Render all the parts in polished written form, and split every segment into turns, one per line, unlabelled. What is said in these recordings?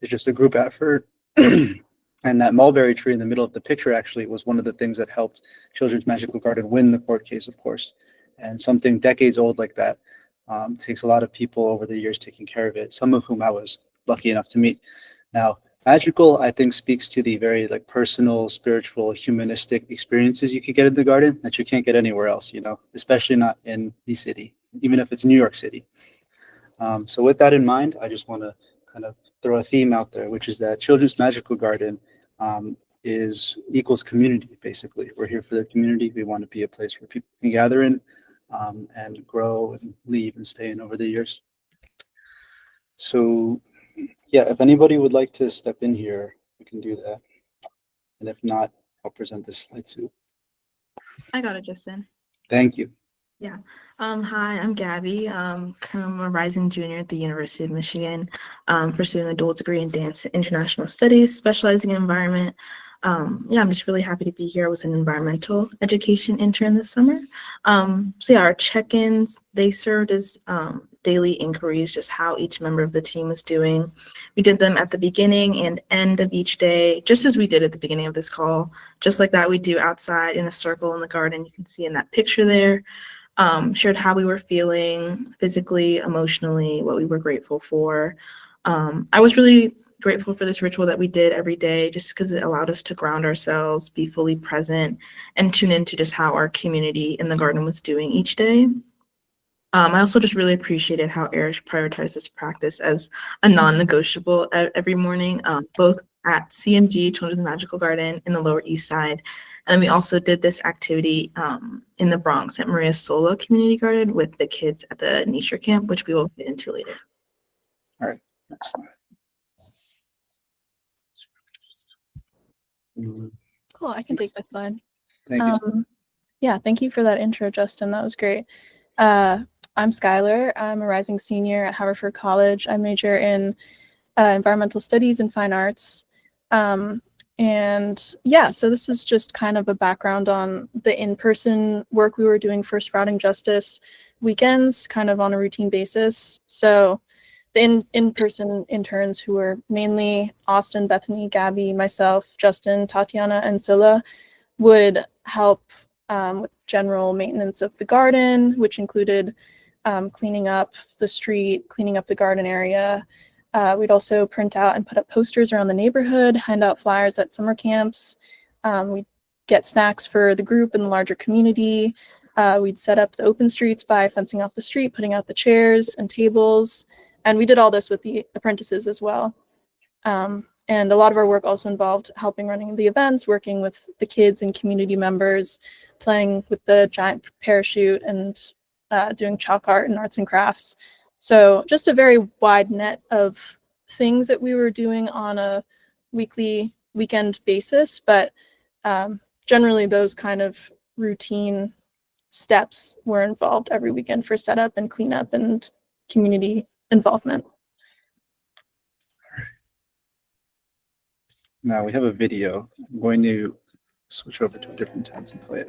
It's just a group effort. And that mulberry tree in the middle of the picture actually was one of the things that helped Children's Magical Garden win the court case, of course. And something decades old like that takes a lot of people over the years taking care of it, some of whom I was lucky enough to meet. Now, magical, I think, speaks to the very like personal, spiritual, humanistic experiences you could get in the garden that you can't get anywhere else, especially not in the city, even if it's New York City. So with that in mind, I just want to kind of throw a theme out there, which is that Children's Magical Garden is equals community, basically. We're here for the community. We want to be a place where people can gather in and grow and leave and stay in over the years. So yeah, if anybody would like to step in here, we can do that. And if not, I'll present this slide too.
I got it, Justin.
Thank you.
Yeah. Hi, I'm Gabby. I'm a rising junior at the University of Michigan, pursuing a dual degree in dance and international studies, specializing in environment. I'm just really happy to be here. I was an environmental education intern this summer. Our check-ins, they served as daily inquiries, just how each member of the team was doing. We did them at the beginning and end of each day, just as we did at the beginning of this call. Just like that, we do outside in a circle in the garden. You can see in that picture there. Shared how we were feeling physically, emotionally, what we were grateful for. I was really grateful for this ritual that we did every day, just because it allowed us to ground ourselves, be fully present, and tune into just how our community in the garden was doing each day. I also just really appreciated how Eric prioritized this practice as a non-negotiable every morning, both at CMG, Children's Magical Garden, in the Lower East Side. And we also did this activity in the Bronx at Maria Sola Community Garden with the kids at the nature camp, which we will get into later.
All right, next slide.
Cool, I can take this slide.
Thank you.
Yeah, thank you for that intro, Justin. That was great. I'm Skylar. I'm a rising senior at Haverford College. I major in environmental studies and fine arts. So this is just kind of a background on the in-person work we were doing for Sprouting Justice weekends, kind of on a routine basis. So the in-person interns, who were mainly Austin, Bethany, Gabby, myself, Justin, Tatiana, and Scylla, would help with general maintenance of the garden, which included cleaning up the street, cleaning up the garden area. We'd also print out and put up posters around the neighborhood, hand out flyers at summer camps. We'd get snacks for the group and the larger community. We'd set up the open streets by fencing off the street, putting out the chairs and tables. And we did all this with the apprentices as well. And a lot of our work also involved helping running the events, working with the kids and community members, playing with the giant parachute, and doing chalk art and arts and crafts. So just a very wide net of things that we were doing on a weekly, weekend basis, but generally those kind of routine steps were involved every weekend for setup and cleanup and community involvement.
Now we have a video. I'm going to switch over to a different tab and play it.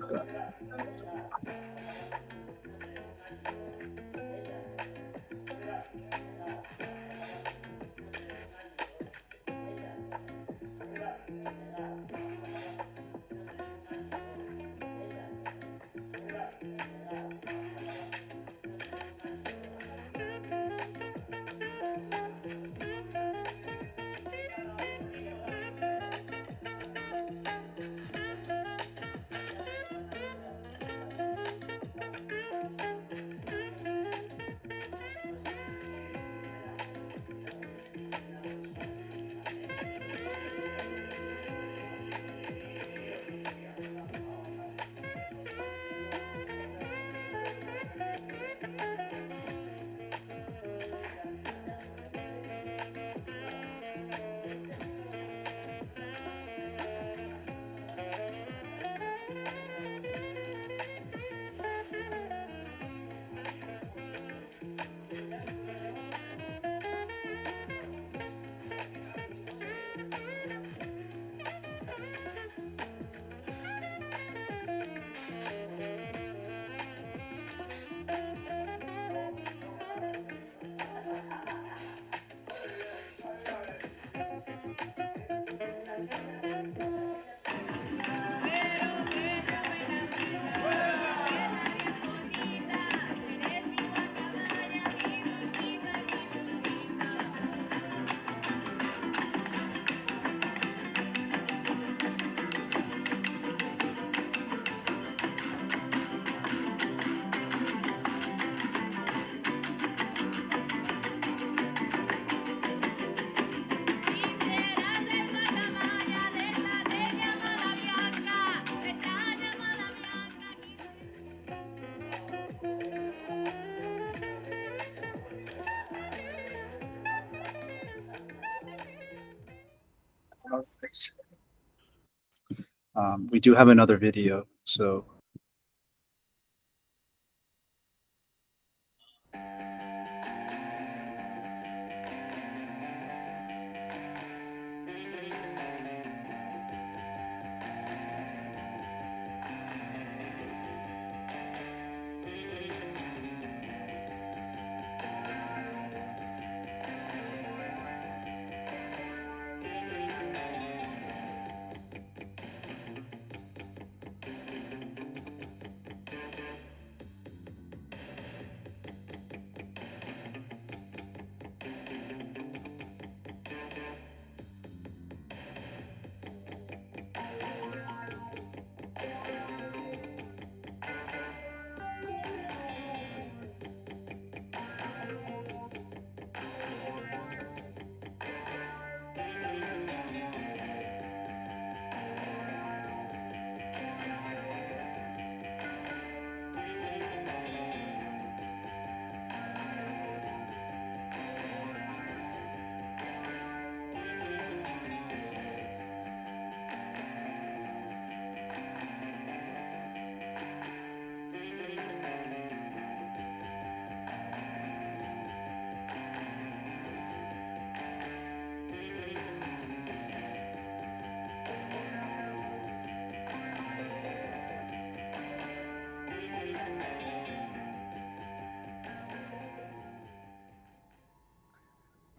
We do have another video, so.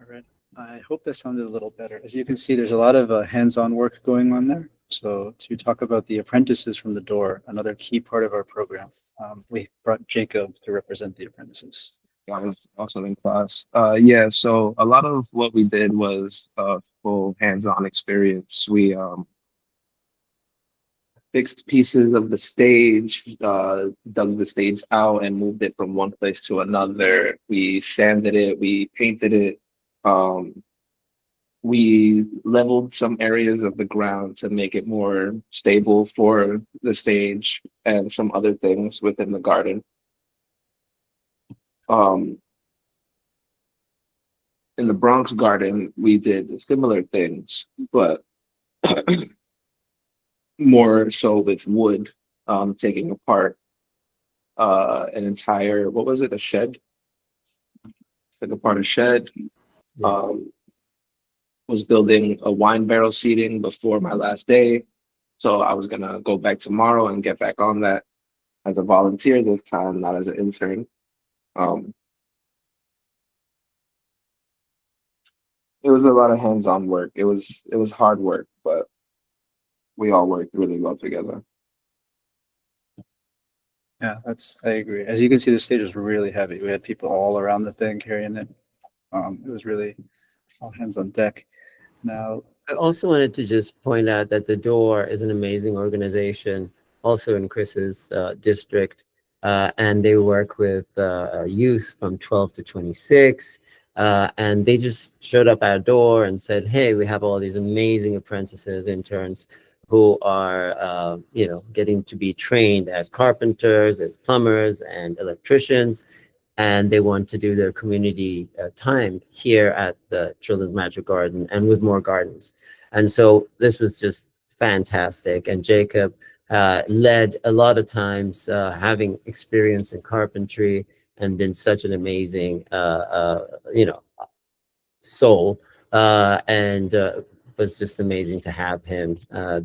All right. I hope that sounded a little better. As you can see, there's a lot of hands-on work going on there. So to talk about the apprentices from the door, another key part of our program, we brought Jacob to represent the apprentices.
I was also in class. Yeah, so a lot of what we did was full hands-on experience. We fixed pieces of the stage, dug the stage out and moved it from one place to another. We sanded it, we painted it. Um, we leveled some areas of the ground to make it more stable for the stage and some other things within the garden. Um, in the Bronx garden, we did similar things, but more so with wood, taking apart an entire, what was it, a shed? Took apart a shed.
Yes.
Was building a wine barrel seating before my last day. So I was gonna go back tomorrow and get back on that as a volunteer this time, not as an intern. Um, it was a lot of hands-on work. It was hard work, but we all worked really well together.
Yeah, I agree. As you can see, the stage was really heavy. We had people all around the thing carrying it. It was really all hands on deck. Now,
I also wanted to just point out that the Door is an amazing organization, also in Chris's district, and they work with youth from 12 to 26. And they just showed up at our door and said, "Hey, we have all these amazing apprentices, interns, who are, getting to be trained as carpenters, as plumbers, and electricians, and they want to do their community time here at the Children's Magic Garden and with more gardens." And so this was just fantastic. And Jacob led a lot of times, having experience in carpentry and been such an amazing, soul. And was just amazing to have him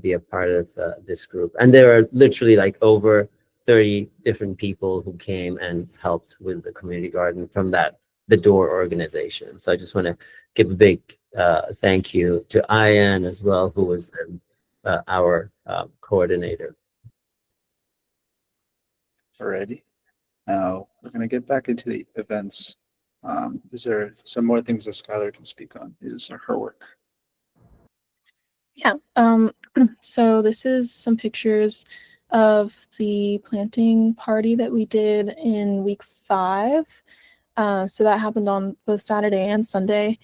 be a part of this group. And there are literally like over 30 different people who came and helped with the community garden from the Door organization. So I just want to give a big thank you to Ian as well, who was our coordinator.
already. Now we're going to get back into the events. Is there some more things that Skylar can speak on? These are her work.
Yeah. So this is some pictures of the planting party that we did in week 5. So that happened on both Saturday and Sunday.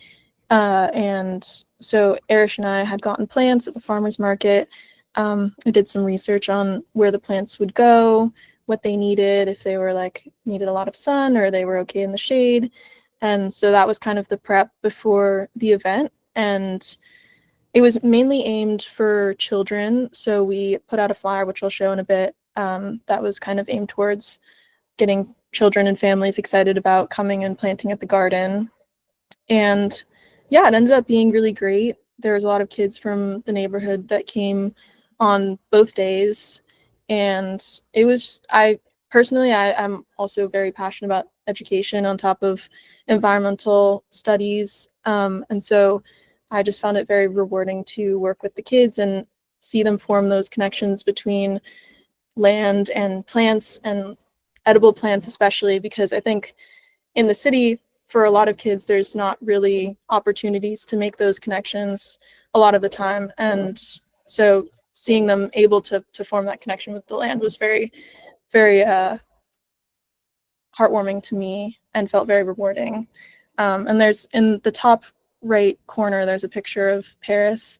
And so Erish and I had gotten plants at the farmer's market. I did some research on where the plants would go, what they needed, if they were needed a lot of sun or they were okay in the shade. And so that was kind of the prep before the event. And It was mainly aimed for children. So we put out a flyer, which I'll show in a bit, that was kind of aimed towards getting children and families excited about coming and planting at the garden. And yeah, it ended up being really great. There was a lot of kids from the neighborhood that came on both days. And it was, I'm also very passionate about education on top of environmental studies. And so I just found it very rewarding to work with the kids and see them form those connections between land and plants, and edible plants especially, because I think in the city, for a lot of kids, there's not really opportunities to make those connections a lot of the time. And so seeing them able to form that connection with the land was very, very heartwarming to me and felt very rewarding. And there's, in the top right corner, there's a picture of Paris,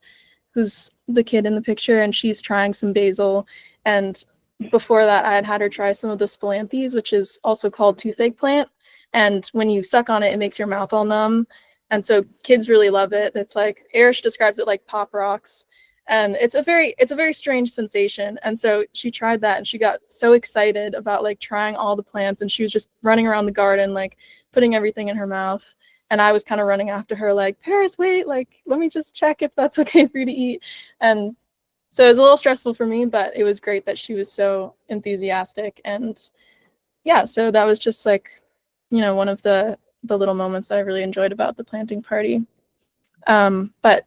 who's the kid in the picture, and she's trying some basil. And before that, I had had her try some of the spilanthes, which is also called toothache plant. And when you suck on it, it makes your mouth all numb. And so kids really love it. It's like, Arish describes it like pop rocks. And it's a very strange sensation. And so she tried that and she got so excited about like trying all the plants, and she was just running around the garden, like putting everything in her mouth. And I was kind of running after her like, Paris, wait, like, let me just check if that's okay for you to eat. And so it was a little stressful for me, but it was great that she was so enthusiastic. And yeah, so that was just like, you know, one of the little moments that I really enjoyed about the planting party. But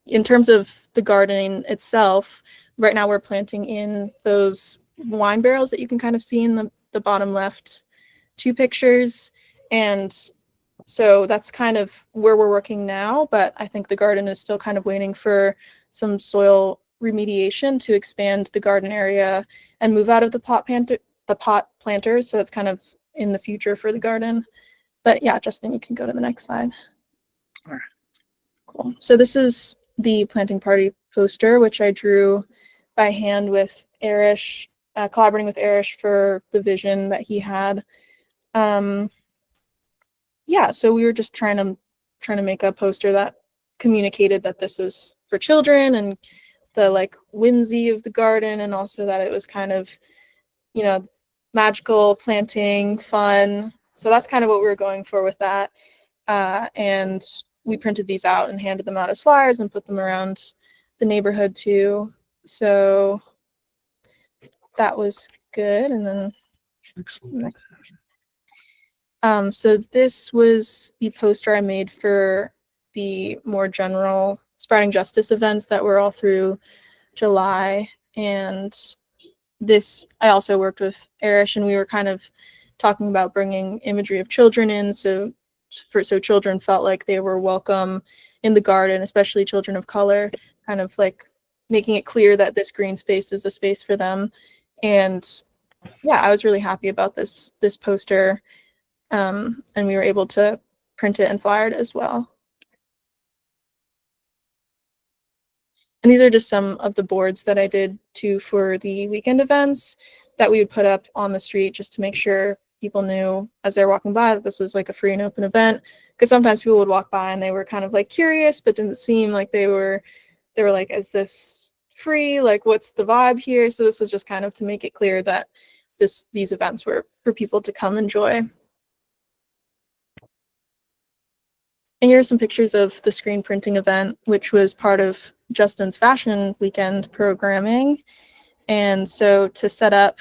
in terms of the gardening itself, right now we're planting in those wine barrels that you can kind of see in the bottom left two pictures. And so that's kind of where we're working now, but I think the garden is still kind of waiting for some soil remediation to expand the garden area and move out of the pot planters. So it's kind of in the future for the garden. But yeah, Justin, you can go to the next slide.
All right.
Cool. So this is the planting party poster, which I drew by hand with Arish, collaborating with Arish for the vision that he had. Yeah, so we were just trying to make a poster that communicated that this was for children and the like whimsy of the garden, and also that it was kind of, you know, magical, planting, fun. So that's kind of what we were going for with that. And we printed these out and handed them out as flyers and put them around the neighborhood too. So that was good. And then next. So this was the poster I made for the more general Sprouting Justice events that were all through July. And this, I also worked with Arish, and we were kind of talking about bringing imagery of children in, so children felt like they were welcome in the garden, especially children of color, kind of like making it clear that this green space is a space for them. And yeah, I was really happy about this poster. And we were able to print it and flyer it as well. And these are just some of the boards that I did too for the weekend events that we would put up on the street, just to make sure people knew as they're walking by that this was like a free and open event. Because sometimes people would walk by and they were kind of like curious, but didn't seem like they were like, is this free? Like, what's the vibe here? So this was just kind of to make it clear that these events were for people to come enjoy. And here are some pictures of the screen printing event, which was part of Justin's Fashion Weekend programming. And so to set up,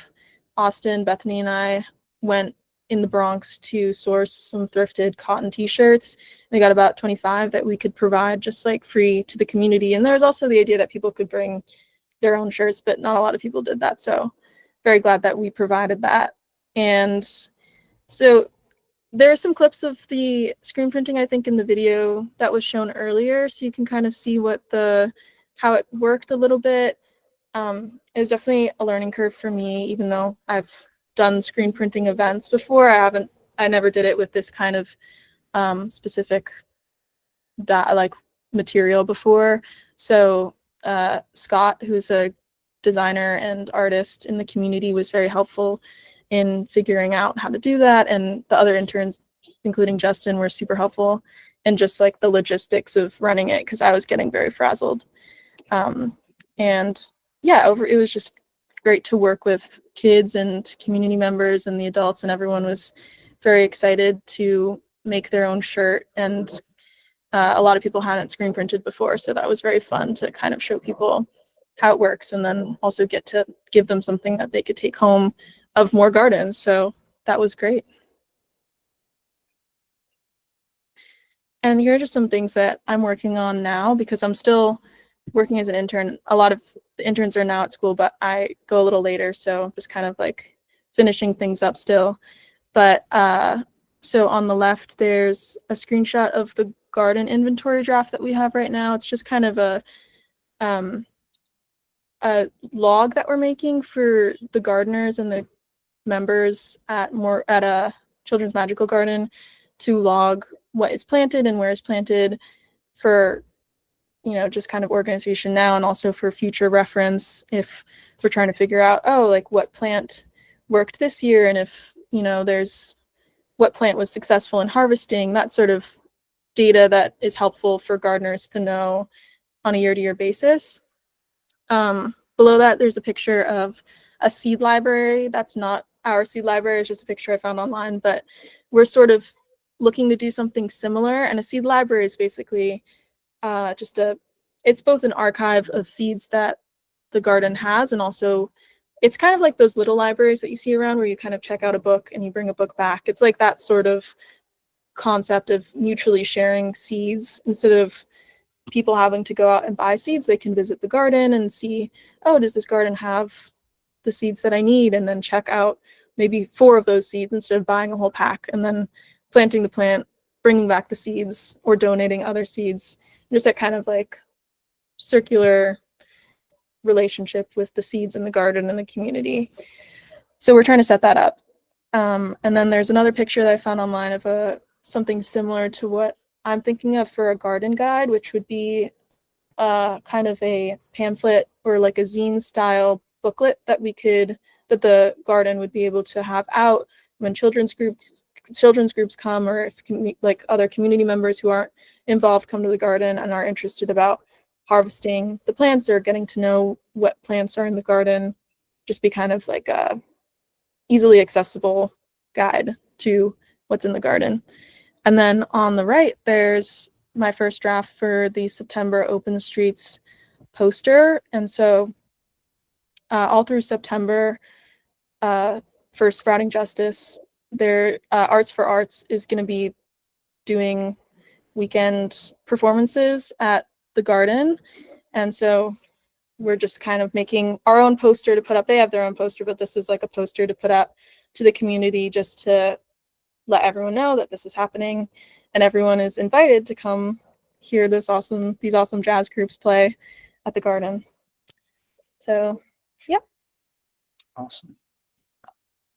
Austin, Bethany, and I went in the Bronx to source some thrifted cotton t-shirts. We got about 25 that we could provide just like free to the community. And there was also the idea that people could bring their own shirts, but not a lot of people did that. So very glad that we provided that. And so there are some clips of the screen printing, I think, in the video that was shown earlier, so you can kind of see how it worked a little bit. It was definitely a learning curve for me, even though I've done screen printing events before. I never did it with this kind of specific material before. So Scott, who's a designer and artist in the community, was very helpful in figuring out how to do that, and the other interns, including Justin, were super helpful and just like the logistics of running it because I was getting very frazzled. And yeah, it was just great to work with kids and community members and the adults, and everyone was very excited to make their own shirt. And a lot of people hadn't screen printed before, so that was very fun to kind of show people how it works, and then also get to give them something that they could take home of more gardens. So that was great. And here are just some things that I'm working on now because I'm still working as an intern. A lot of the interns are now at school, but I go a little later, so I'm just kind of like finishing things up still. But so on the left, there's a screenshot of the garden inventory draft that we have right now. It's just kind of a log that we're making for the gardeners and the members at a Children's Magical Garden to log what is planted and where is planted for, you know, just kind of organization now, and also for future reference if we're trying to figure out, oh, like what plant worked this year, and if, you know, there's what plant was successful in harvesting, that sort of data that is helpful for gardeners to know on a year-to-year basis. Below that, there's a picture of a seed library. That's not our seed library, it's just a picture I found online, but we're sort of looking to do something similar. And a seed library is basically it's both an archive of seeds that the garden has, and also it's kind of like those little libraries that you see around where you kind of check out a book and you bring a book back. It's like that sort of concept of mutually sharing seeds. Instead of people having to go out and buy seeds, they can visit the garden and see, oh, does this garden have the seeds that I need? And then check out maybe 4 of those seeds instead of buying a whole pack, and then planting the plant, bringing back the seeds, or donating other seeds. Just that kind of like circular relationship with the seeds in the garden and the community. So we're trying to set that up. And then there's another picture that I found online of something similar to what I'm thinking of for a garden guide, which would be kind of a pamphlet or like a zine style booklet that the garden would be able to have out when children's groups come, or if like other community members who aren't involved come to the garden and are interested about harvesting the plants or getting to know what plants are in the garden. Just be kind of like a easily accessible guide to what's in the garden. And then on the right, there's my first draft for the September Open the Streets poster. And so all through September, for Sprouting Justice, Arts for Arts is going to be doing weekend performances at the garden. And so we're just kind of making our own poster to put up. They have their own poster, but this is like a poster to put up to the community just to let everyone know that this is happening, and everyone is invited to come hear these awesome jazz groups play at the garden. So, yep.
Awesome.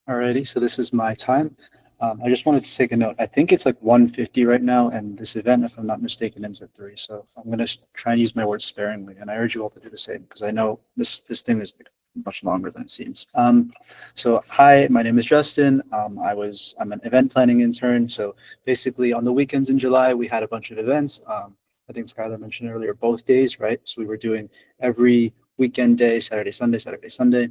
Alrighty, so this is my time. I just wanted to take a note. I think it's like 1:50 right now, and this event, if I'm not mistaken, ends at 3. So I'm going to try and use my words sparingly, and I urge you all to do the same because I know this thing is much longer than it seems. So hi, my name is Justin. I'm an event planning intern. So basically, on the weekends in July, we had a bunch of events. I think Skylar mentioned earlier, both days, right? So we were doing every weekend day, Saturday, Sunday, Saturday, Sunday.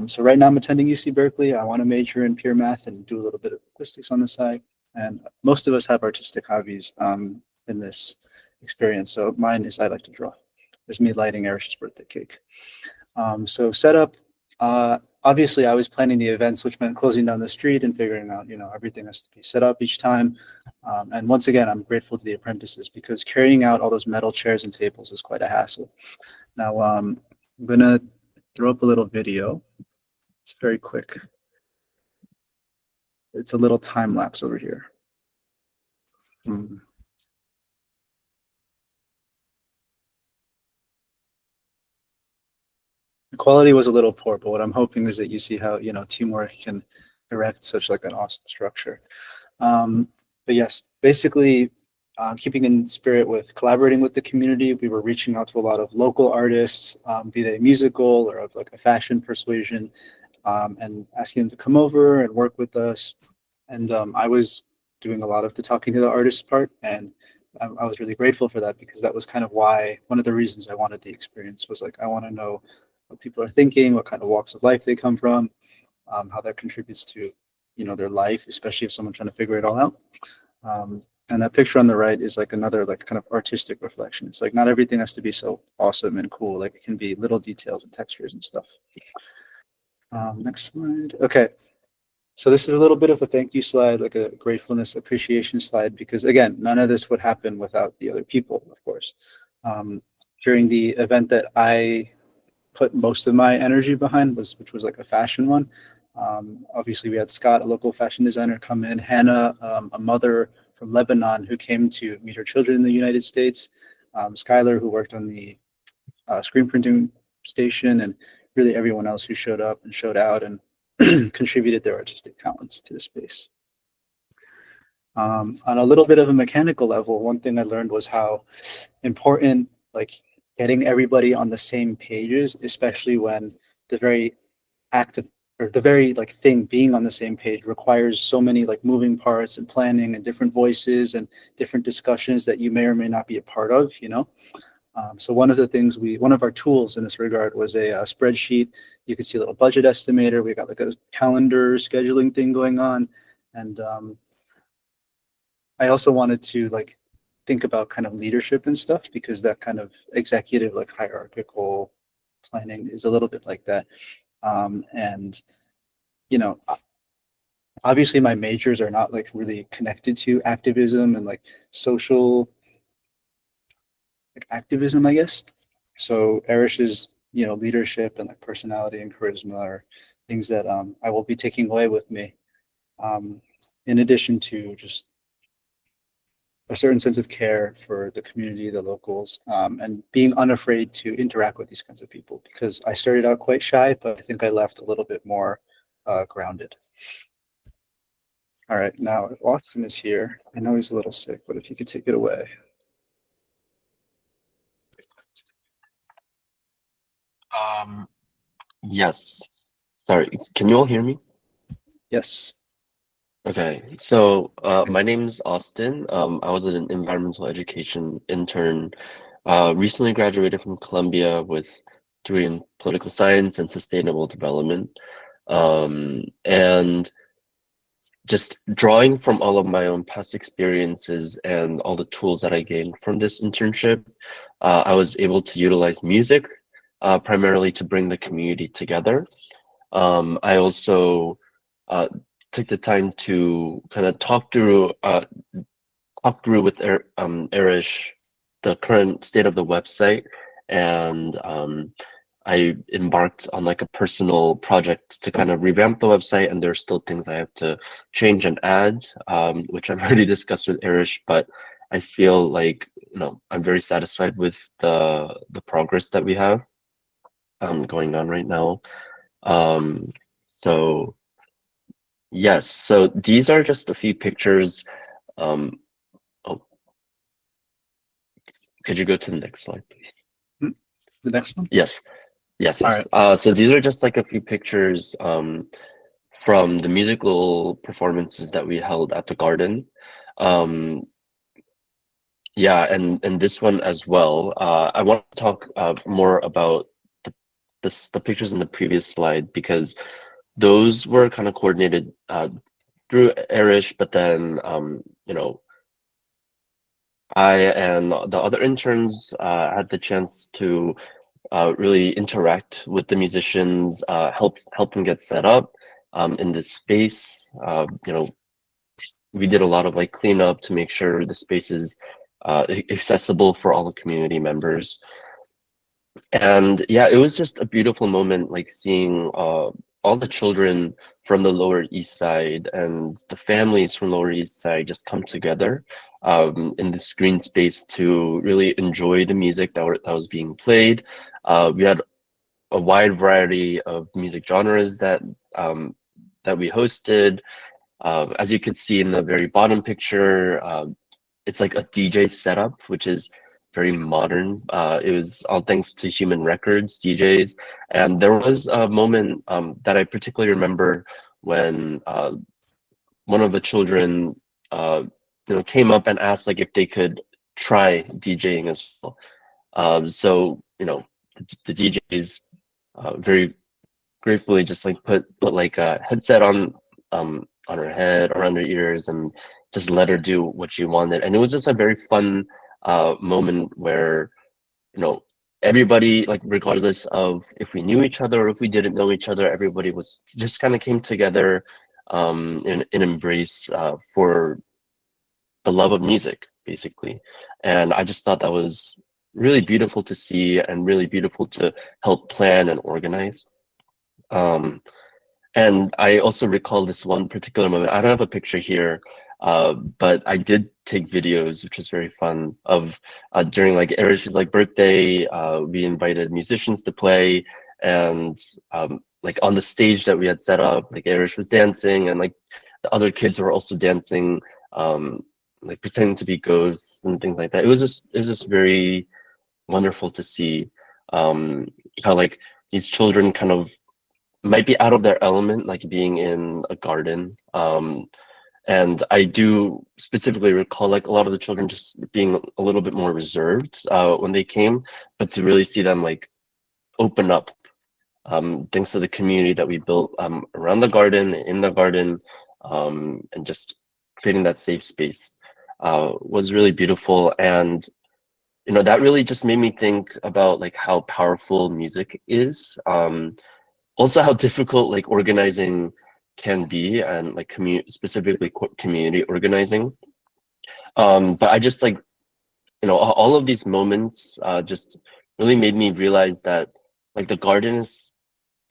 So right now I'm attending UC Berkeley. I want to major in pure math and do a little bit of linguistics on the side. And most of us have artistic hobbies in this experience. So mine is I like to draw. It's me lighting Erish's birthday cake. So setup, obviously I was planning the events, which meant closing down the street and figuring out, everything has to be set up each time. And once again, I'm grateful to the apprentices because carrying out all those metal chairs and tables is quite a hassle. Now, I'm going to throw up a little video. It's very quick. It's a little time lapse over here. The quality was a little poor, but what I'm hoping is that you see how, teamwork can erect such like an awesome structure. But yes, basically keeping in spirit with collaborating with the community, we were reaching out to a lot of local artists, be they musical or of like a fashion persuasion, and asking them to come over and work with us. And I was doing a lot of the talking to the artist part, and I was really grateful for that, because that was kind of why, one of the reasons I wanted the experience was like, I want to know what people are thinking, what kind of walks of life they come from, how that contributes to, their life, especially if someone's trying to figure it all out. And that picture on the right is like another like kind of artistic reflection. It's like not everything has to be so awesome and cool. Like it can be little details and textures and stuff. Next slide. Okay. So this is a little bit of a thank you slide, like a gratefulness appreciation slide, because again, none of this would happen without the other people, of course. During the event that I put most of my energy behind, which was like a fashion one. Obviously, we had Scott, a local fashion designer, come in, Hannah, a mother from Lebanon who came to meet her children in the United States, Skylar, who worked on the screen printing station, and really everyone else who showed up and showed out and contributed their artistic talents to the space. On a little bit of a mechanical level, one thing I learned was how important like getting everybody on the same pages, especially when the very act of, or the very like thing being on the same page requires so many like moving parts and planning and different voices and different discussions that you may or may not be a part of, So one of our tools in this regard was a spreadsheet. You can see a little budget estimator. We got like a calendar scheduling thing going on. And I also wanted to like think about kind of leadership and stuff, because that kind of executive, like hierarchical planning is a little bit like that. And, obviously my majors are not like really connected to activism and like social like activism, I guess. So Erish's, leadership and like personality and charisma are things that I will be taking away with me. In addition to just a certain sense of care for the community, the locals, and being unafraid to interact with these kinds of people, because I started out quite shy, but I think I left a little bit more grounded. All right, now if Austin is here, I know he's a little sick, but if you could take it away.
Yes. Sorry, can you all hear me?
Yes.
Okay, so my name's Austin. I was an environmental education intern. Recently graduated from Columbia with degree in political science and sustainable development. And just drawing from all of my own past experiences and all the tools that I gained from this internship, I was able to utilize music primarily to bring the community together. I also took the time to kind of talk through with Erish the current state of the website, and I embarked on like a personal project to kind of revamp the website, and there's still things I have to change and add, which I've already discussed with Erish, but I feel like I'm very satisfied with the progress that we have going on right now. So yes, so these are just a few pictures. Oh, could you go to the next slide, please?
The next one?
Yes. Yes.
All
Right. So these are just like a few pictures from the musical performances that we held at the Garden. Yeah, and this one as well. I want to talk more about the pictures in the previous slide, because those were kind of coordinated through Erish, but then I and the other interns had the chance to really interact with the musicians, help them get set up in this space. We did a lot of like cleanup to make sure the space is accessible for all the community members. And yeah, it was just a beautiful moment, like seeing all the children from the Lower East Side and the families from Lower East Side just come together in this green space to really enjoy the music that was being played. We had a wide variety of music genres that we hosted. As you could see in the very bottom picture, it's like a DJ setup, which is very modern. It was all thanks to Human Records DJs. And there was a moment that I particularly remember when one of the children came up and asked like if they could try DJing as well. So the DJs very gratefully just like put like a headset on her head, around her ears, and just let her do what she wanted. And it was just a very fun moment where everybody, like regardless of if we knew each other or if we didn't know each other, everybody was just kind of came together in embrace for the love of music, basically. And I just thought that was really beautiful to see and really beautiful to help plan and organize. And I also recall this one particular moment. I don't have a picture here, but I did take videos, which was very fun, of during like Erish's like birthday. We invited musicians to play, and like on the stage that we had set up, like Erish was dancing, and like the other kids were also dancing, like pretending to be ghosts and things like that. It was just very wonderful to see how like these children kind of might be out of their element, like being in a garden. And I do specifically recall like a lot of the children just being a little bit more reserved when they came, but to really see them like open up thanks to the community that we built around the garden, in the garden, and just creating that safe space was really beautiful. And that really just made me think about like how powerful music is. Also how difficult like organizing can be, and like specifically community organizing. But I just like, all of these moments just really made me realize that like the garden is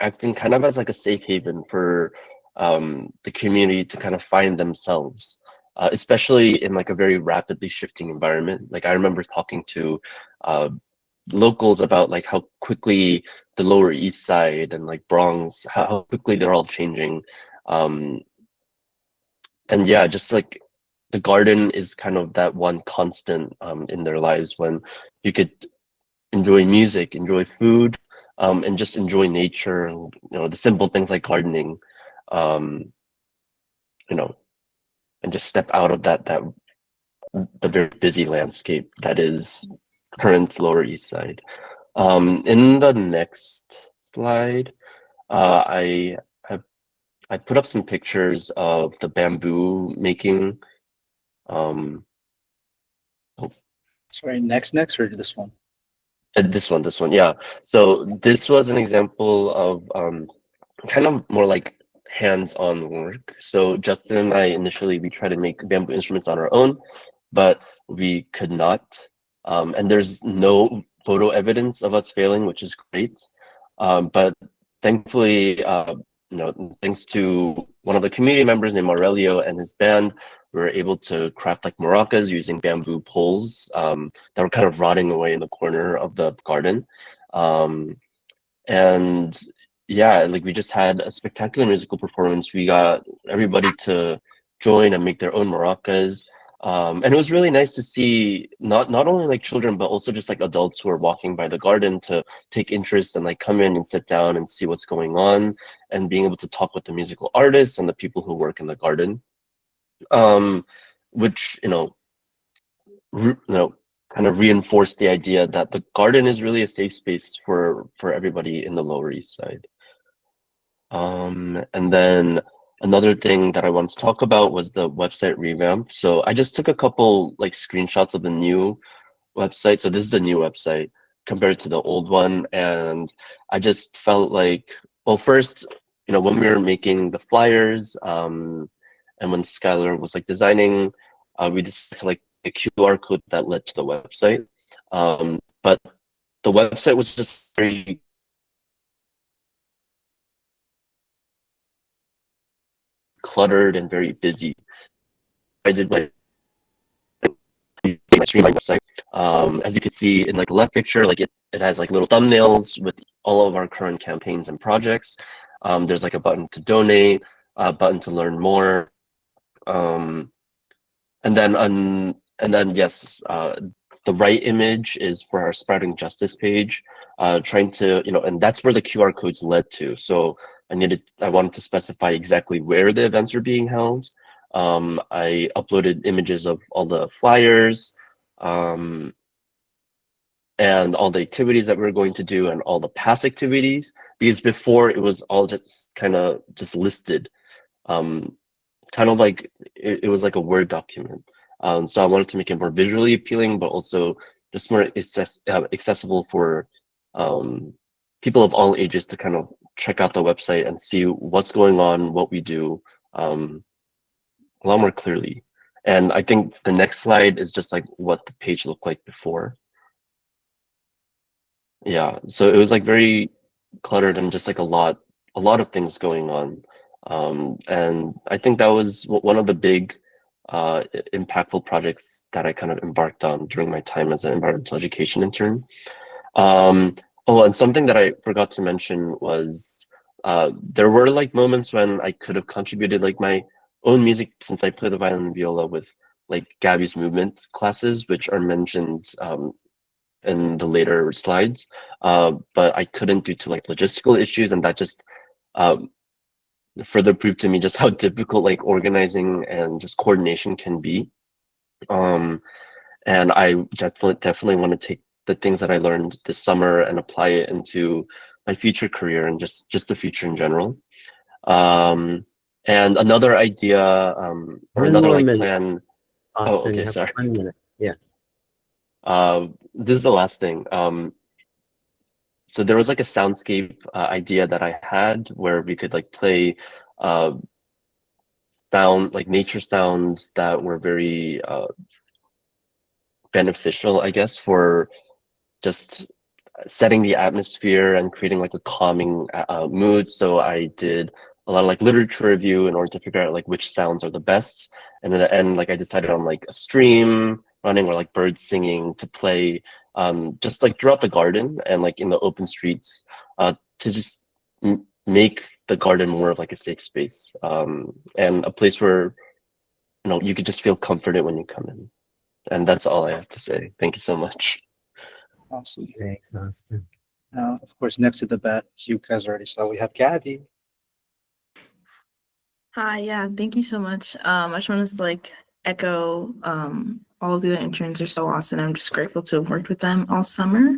acting kind of as like a safe haven for the community to kind of find themselves, especially in like a very rapidly shifting environment. Like I remember talking to locals about like how quickly the Lower East Side and like Bronx, how quickly they're all changing. And yeah, just like the garden is kind of that one constant in their lives when you could enjoy music, enjoy food, and just enjoy nature, and the simple things like gardening, and just step out of the very busy landscape that is current Lower East Side. In the next slide, I put up some pictures of the bamboo making. Oh,
Sorry, next or this one?
this one, yeah. So this was an example of kind of more like hands-on work. So Justin and I initially we tried to make bamboo instruments on our own, but we could not. And there's no photo evidence of us failing, which is great. But thankfully, thanks to one of the community members named Aurelio and his band, we were able to craft like maracas using bamboo poles that were kind of rotting away in the corner of the garden. And yeah, like we just had a spectacular musical performance. We got everybody to join and make their own maracas. And it was really nice to see not only like children, but also just like adults who are walking by the garden to take interest and like come in and sit down and see what's going on, and being able to talk with the musical artists and the people who work in the garden, which kind of reinforced the idea that the garden is really a safe space for everybody in the Lower East Side. And then another thing that I wanted to talk about was the website revamp. So I just took a couple like screenshots of the new website. So this is the new website compared to the old one. And I just felt like, well, first, when we were making the flyers, and when Skylar was like designing, we decided to like a QR code that led to the website. But the website was just very cluttered and very busy. I did like my streamline website. As you can see in like the left picture, like it has like little thumbnails with all of our current campaigns and projects. There's like a button to donate, a button to learn more, and then yes, the right image is for our Sprouting Justice page, trying to, and that's where the QR codes led to. So I wanted to specify exactly where the events were being held. I uploaded images of all the flyers, and all the activities that we were going to do and all the past activities, because before it was all just kind of just listed, kind of like it was like a Word document. So I wanted to make it more visually appealing, but also just more accessible for people of all ages to kind of check out the website and see what's going on, what we do, a lot more clearly. And I think the next slide is just like what the page looked like before. Yeah, so it was like very cluttered and just like a lot of things going on. And I think that was one of the big impactful projects that I kind of embarked on during my time as an environmental education intern. Oh, and something that I forgot to mention was there were like moments when I could have contributed like my own music, since I play the violin and viola with like Gabby's movement classes, which are mentioned in the later slides, but I couldn't due to like logistical issues, and that just further proved to me just how difficult like organizing and just coordination can be. And I definitely want to take the things that I learned this summer and apply it into my future career and just the future in general. And another idea, or
One
another
more
like
minute,
plan. Oh,
Austin.
okay,
You have
sorry.
1 minute. Yes.
This is the last thing. So there was like a soundscape idea that I had where we could like play sound, like nature sounds that were very beneficial, I guess, for just setting the atmosphere and creating like a calming mood. So I did a lot of like literature review in order to figure out like which sounds are the best. And in the end, like I decided on like a stream running or like birds singing to play just like throughout the garden and like in the open streets to just make the garden more of like a safe space and a place where you could just feel comforted when you come in. And that's all I have to say. Thank you so much.
Awesome.
Thanks, Austin.
Now, of course, next to the bat, as you guys already saw, we have Gabby.
Hi, yeah, thank you so much. I just want to like echo all of the other interns are so awesome. I'm just grateful to have worked with them all summer.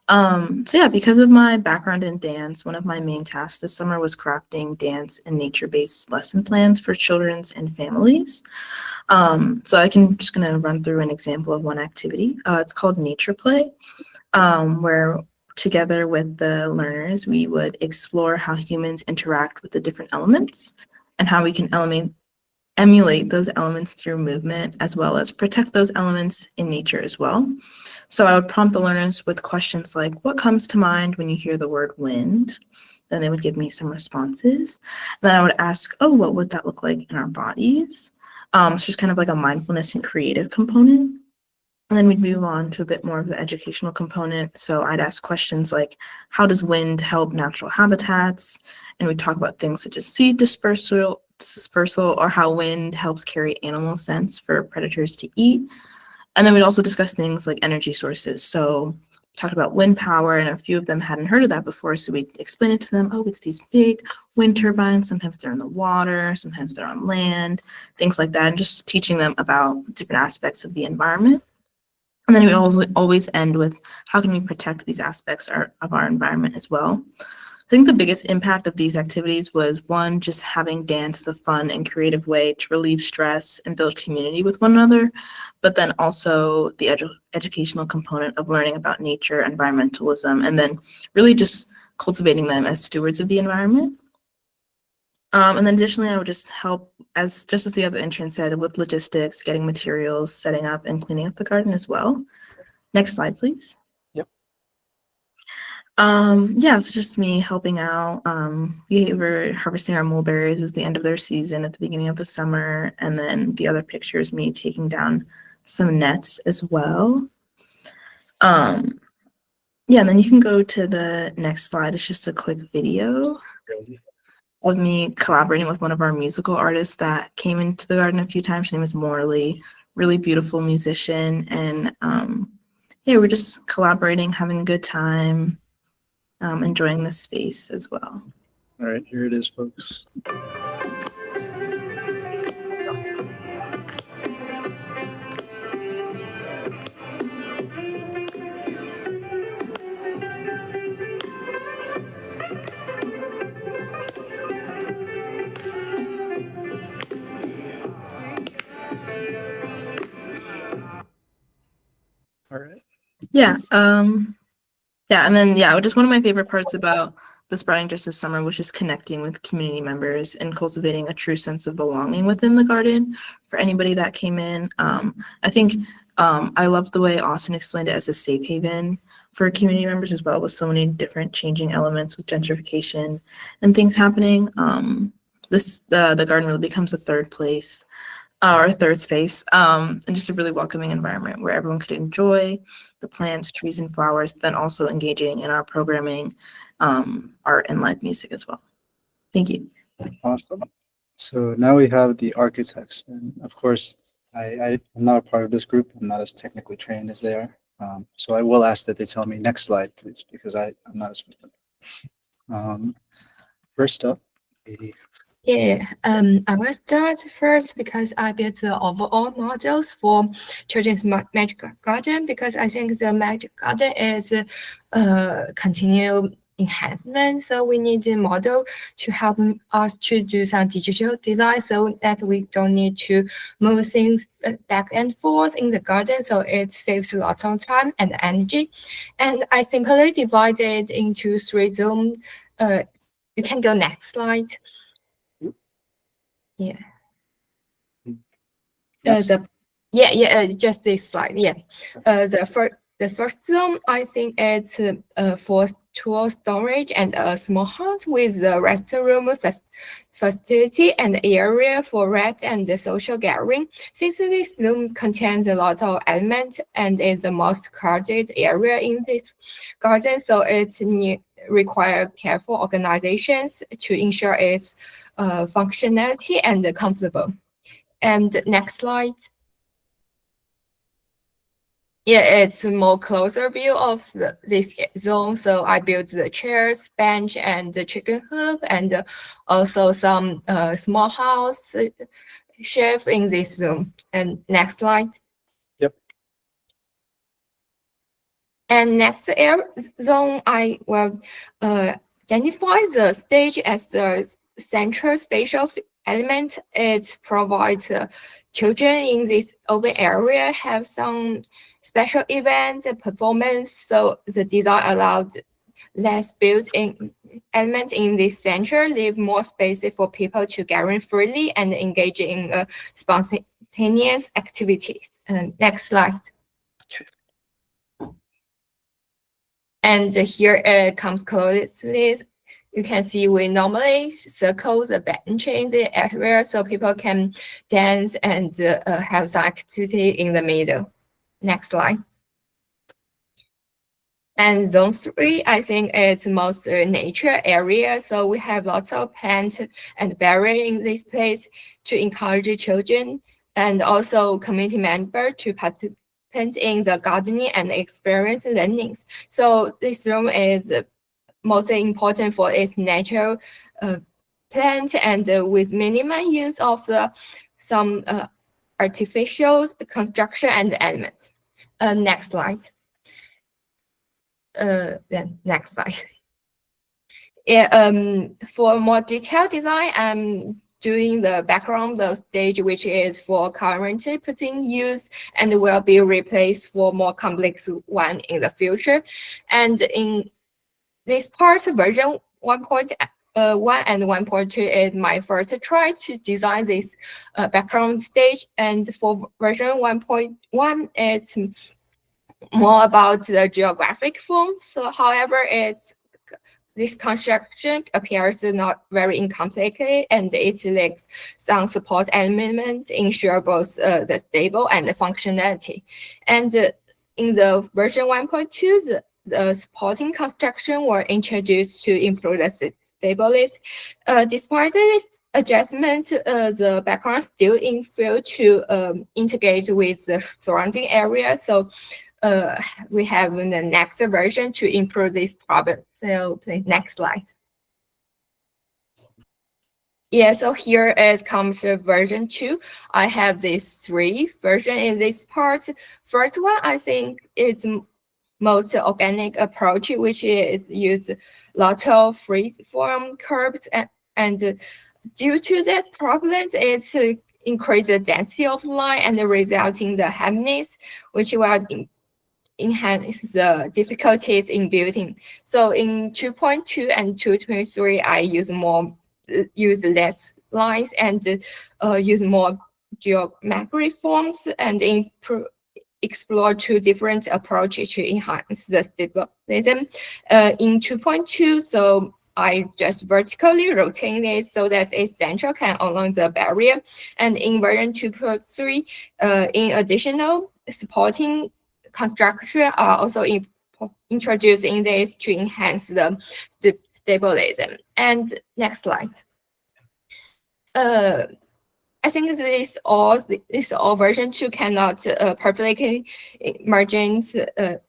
So yeah, because of my background in dance, one of my main tasks this summer was crafting dance and nature-based lesson plans for children's and families. So I can just gonna run through an example of one activity. It's called Nature Play, where together with the learners, we would explore how humans interact with the different elements and how we can emulate those elements through movement, as well as protect those elements in nature as well. So I would prompt the learners with questions like, what comes to mind when you hear the word wind? Then they would give me some responses. Then I would ask, oh, what would that look like in our bodies? So just kind of like a mindfulness and creative component. And then we'd move on to a bit more of the educational component. So I'd ask questions like, how does wind help natural habitats? And we'd talk about things such as seed dispersal, or how wind helps carry animal scents for predators to eat. And then we'd also discuss things like energy sources. So we talked about wind power, and a few of them hadn't heard of that before. So we'd explain it to them. Oh, it's these big wind turbines. Sometimes they're in the water, sometimes they're on land, things like that. And just teaching them about different aspects of the environment. And then we always end with how can we protect these aspects of our environment as well. I think the biggest impact of these activities was one, just having dance as a fun and creative way to relieve stress and build community with one another, but then also the educational component of learning about nature, environmentalism, and then really just cultivating them as stewards of the environment. And then additionally, I would just help, as the other intern said, with logistics, getting materials, setting up and cleaning up the garden as well. Next slide, please.
Yep.
Yeah, it's just me helping out. We were harvesting our mulberries. It was the end of their season at the beginning of the summer. And then the other picture is me taking down some nets as well. Yeah, and then you can go to the next slide. It's just a quick video of me collaborating with one of our musical artists that came into the garden a few times. Her name is Morley, really beautiful musician. And yeah, we're just collaborating, having a good time, enjoying the space as well.
All right, here it is, folks.
Yeah. Yeah, and then just one of my favorite parts about the Sprouting Justice Summer was just connecting with community members and cultivating a true sense of belonging within the garden for anybody that came in. I think I loved the way Austin explained it as a safe haven for community members as well, with so many different changing elements with gentrification and things happening. The garden really becomes a third place or third space, and just a really welcoming environment where everyone could enjoy the plants, trees, and flowers, but then also engaging in our programming, art, and live music as well. Thank you.
Awesome. So now we have the architects, and of course, I'm not a part of this group. I'm not as technically trained as they are. So I will ask that they tell me next slide, please, because I'm not as familiar. First up,
Yeah, I will start first because I built the overall models for children's magic garden, because I think the magic garden is continual enhancement. So we need a model to help us to do some digital design so that we don't need to move things back and forth in the garden. So it saves a lot of time and energy. And I simply divided into 3 zones. You can go next slide. Yeah. Just this slide. Yeah. The first zone, I think it's for tool storage and a small hut with a restroom facility and area for rest and the social gathering. Since this zone contains a lot of elements and is the most crowded area in this garden, so it requires careful organizations to ensure its functionality and comfortable. And next slide. Yeah, it's a more closer view of this zone. So I built the chairs, bench, and the chicken coop, and also some small house shelf in this room. And next slide.
Yep.
And next zone, I will identify the stage as the central spatial element. It provides children in this open area have some special events and performance. So the design allowed less built-in elements in this center, leave more space for people to gather freely and engage in spontaneous activities. Next slide. And here it comes closely. You can see we normally circle the bench in the area so people can dance and have some activity in the middle. Next slide. And zone 3, I think it's most nature area. So we have lots of plant and berry in this place to encourage children and also community members to participate in the gardening and experience learnings. So this room is most important for its natural plant and with minimal use of some artificial construction and elements. Next slide. Then next slide. Yeah, for more detailed design, I'm doing the background the stage, which is for currently putting use and will be replaced for more complex one in the future. And in this part, version 1.1 and 1.2 is my first try to design this background stage. And for version 1.1, it's more about the geographic form. So, however, this construction appears not very complicated, and it lacks some support element ensure both the stable and the functionality. And in the version 1.2, the supporting construction were introduced to improve the stability. Despite this adjustment, the background still infill to integrate with the surrounding area. So we have the next version to improve this problem. So please, next slide. Yeah, so here it comes to version 2. I have these 3 versions in this part. First one, I think, is most organic approach, which is use lot of free-form curves and due to that problem, it's increase the density of line and resulting the heaviness, which will enhance the difficulties in building. So in 2.2 and 2.3, I use less lines and use more geometric forms and explore two different approaches to enhance the stabilism. In 2.2, so I just vertically rotate it so that a central can along the barrier. And in version 2.3, in additional supporting construction are also introduced in this to enhance the stabilism. And next slide. I think this all version 2 cannot perfectly margins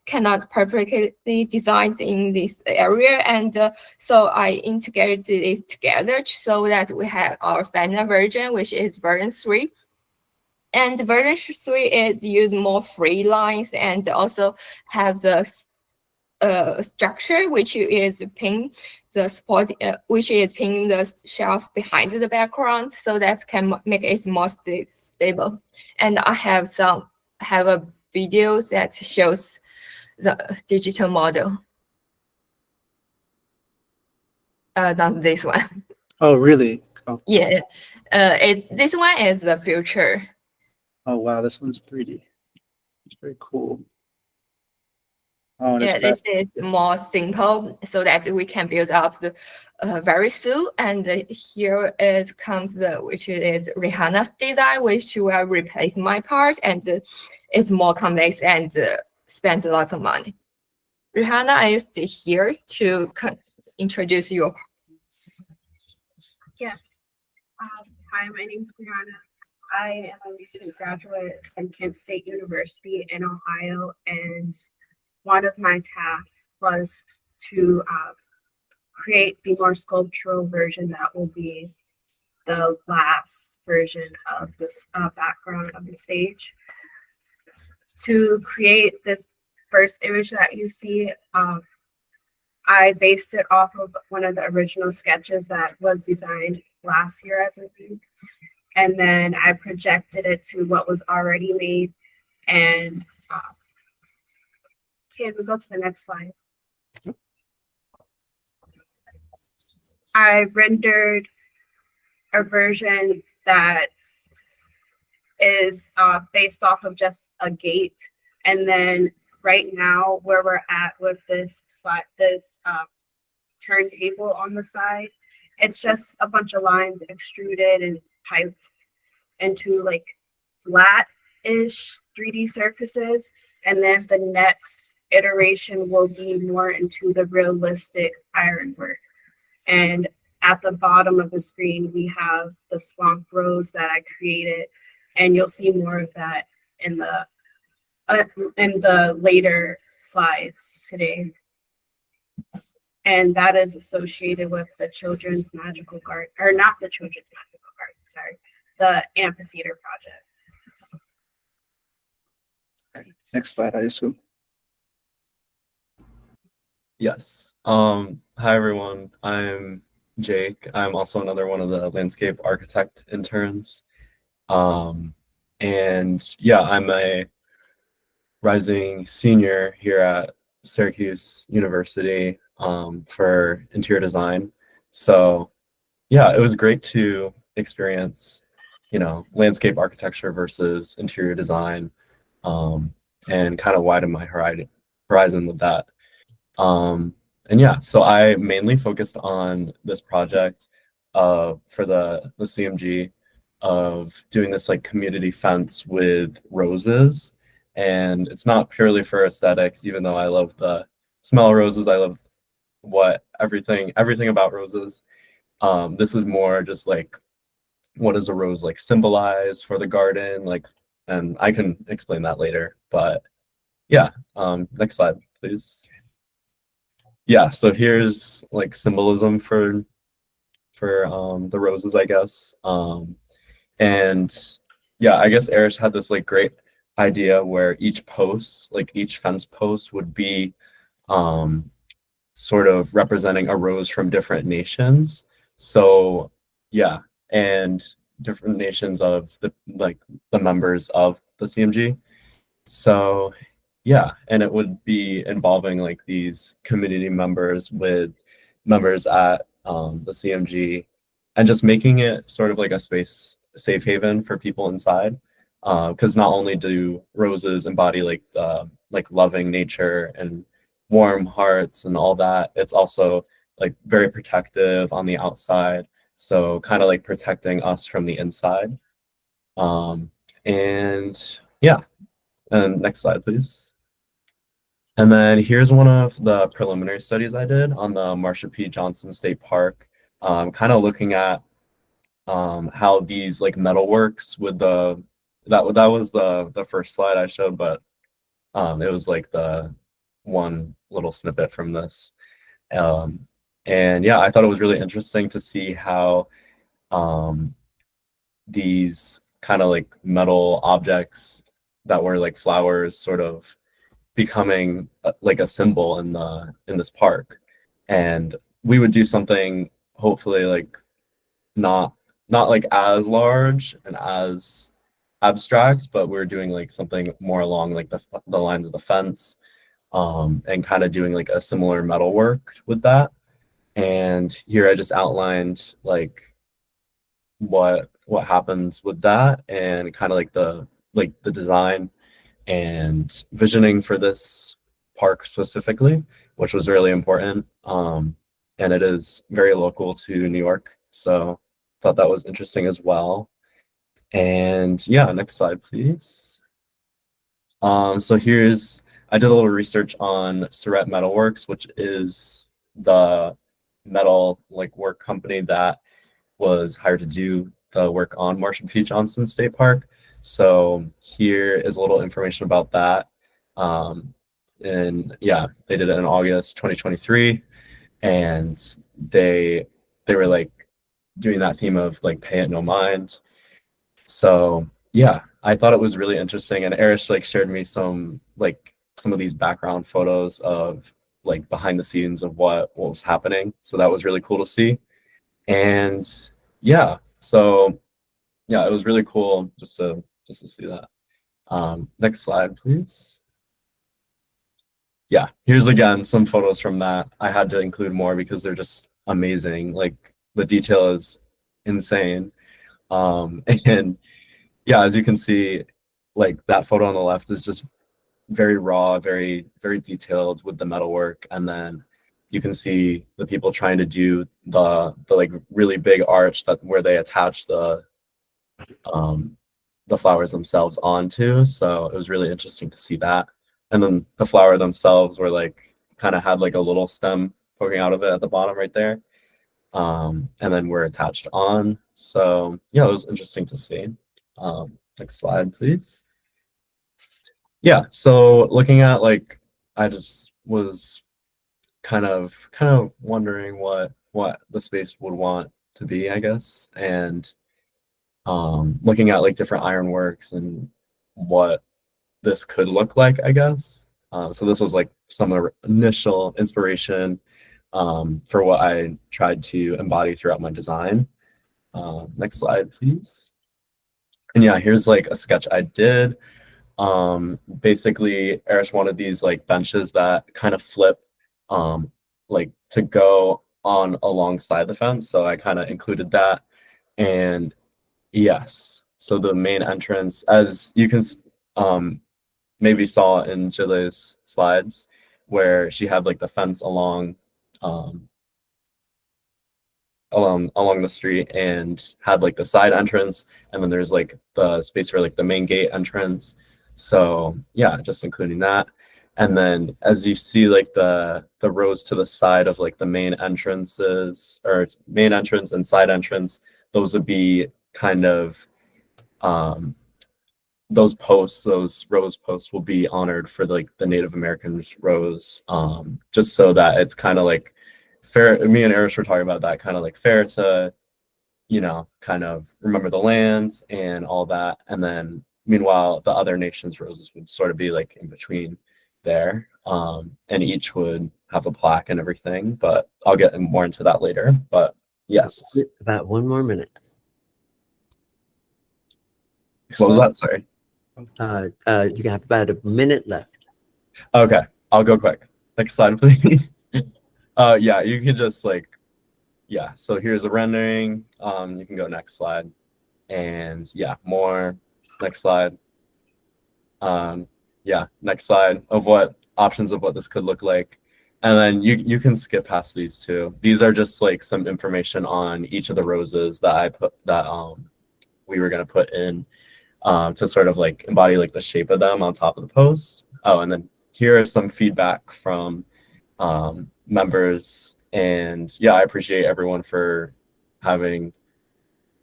cannot perfectly designed in this area, and so I integrated it together so that we have our final version, which is version 3. And version 3 is use more free lines and also have the structure which is pin the spot which is pinning the shelf behind the background, so that can make it more stable. And I have a video that shows the digital model. Not this one.
Oh, really? Oh,
Yeah, this one is the future.
oh wow, this one's 3D. It's very cool. Oh, and
Yeah,
it's
this is more simple so that we can build up the very soon. And here it comes which is Rihanna's design, which will replace my part, and it's more complex and spends a lot of money. Rihanna, I used here to introduce you.
Yes. Hi, my name is Brianna. I am a recent graduate from Kent State University in Ohio, and one of my tasks was to create the more sculptural version that will be the last version of this background of the stage. To create this first image that you see, I based it off of one of the original sketches that was designed last year, I believe. And then I projected it to what was already made. And can we go to the next slide? I rendered a version that is based off of just a gate. And then right now, where we're at with this turntable on the side, it's just a bunch of lines extruded and piped into like flat-ish 3D surfaces. And then the next iteration will be more into the realistic ironwork. And at the bottom of the screen, we have the swamp rose that I created, and you'll see more of that in the later slides today. And that is associated with the Children's Magical Garden, or not the Children's Magical Garden, sorry, the amphitheater project.
next slide, I assume.
Yes. Hi everyone. I'm Jake. I'm also another one of the landscape architect interns. And yeah, I'm a rising senior here at Syracuse University for interior design. So yeah, it was great to experience, landscape architecture versus interior design, and kind of widen my horizon with that. And yeah, so I mainly focused on this project for the CMG of doing this like community fence with roses. And it's not purely for aesthetics, even though I love the smell of roses. I love everything about roses. This is more just like, what does a rose like symbolize for the garden? Like, and I can explain that later, but yeah, next slide, please. Yeah, so here's like symbolism for the roses, I guess. And yeah, I guess Erish had this like great idea where each post, like each fence post would be sort of representing a rose from different nations. So yeah, and different nations of the members of the CMG. So yeah, and it would be involving like these community members with members at the CMG, and just making it sort of like a safe haven for people inside. Because not only do roses embody like loving nature and warm hearts and all that, it's also like very protective on the outside. So kind of like protecting us from the inside. Um, and yeah, and next slide, please. And then here's one of the preliminary studies I did on the Marsha P. Johnson State Park, kind of looking at how these like metalworks with that was the first slide I showed, but it was like the one little snippet from this. And yeah, I thought it was really interesting to see how these kind of like metal objects that were like flowers sort of becoming like a symbol in this park. And we would do something hopefully like not like as large and as abstract, but we're doing like something more along like the lines of the fence, and kind of doing like a similar metal work with that. And here I just outlined like what happens with that, and kind of like the design and visioning for this park specifically, which was really important. And it is very local to New York, so thought that was interesting as well. And yeah, next slide, please. So I did a little research on Surratt Metalworks, which is the metal like work company that was hired to do the work on Marsha P. Johnson State Park. So here is a little information about that. And yeah, they did it in August 2023, and they were like doing that theme of like pay it no mind. So yeah, I thought it was really interesting, and Erish like shared me some of these background photos of like behind the scenes of what was happening. So that was really cool to see. And yeah, so yeah, it was really cool just to see that. Next slide, please. Yeah, here's again some photos from that. I had to include more because they're just amazing. Like the detail is insane. And yeah, as you can see, like that photo on the left is just very raw, very, very detailed with the metalwork. And then you can see the people trying to do the like really big arch where they attach the flowers themselves onto. So it was really interesting to see that. And then the flower themselves were like kind of had like a little stem poking out of it at the bottom right there. And then we're attached on. So yeah, it was interesting to see. Next slide, please. Yeah, so looking at like, I just was kind of wondering what the space would want to be, I guess, and looking at like different ironworks and what this could look like, I guess. So this was like some initial inspiration for what I tried to embody throughout my design. Next slide, please. And yeah, here's like a sketch I did. Basically, Erish wanted these like benches that kind of flip like to go on alongside the fence. So I kind of included that. And yes, so the main entrance, as you can maybe saw in Jile's slides, where she had like the fence along the street and had like the side entrance, and then there's like the space for like the main gate entrance. So yeah, just including that. And then as you see like the rows to the side of like the main entrances, or main entrance and side entrance, those would be kind of those rose posts will be honored for like the Native Americans rose, just so that it's kind of like fair. Me and Erish were talking about that, kind of like fair to, you know, kind of remember the lands and all that. And then meanwhile, the other nations' roses would sort of be like in between there, and each would have a plaque and everything. But I'll get more into that later. But yes,
About 1 more minute.
what was that? Sorry.
You have about a minute left.
Okay, I'll go quick. Next slide, please. Yeah, you can just like, yeah. So here's a rendering. You can go next slide, and yeah, more. Next slide. Yeah, next slide of what options of what this could look like. And then you can skip past these two. These are just like some information on each of the roses that I put that we were gonna put in to sort of like embody like the shape of them on top of the post. Oh, and then here is some feedback from members. And yeah, I appreciate everyone for having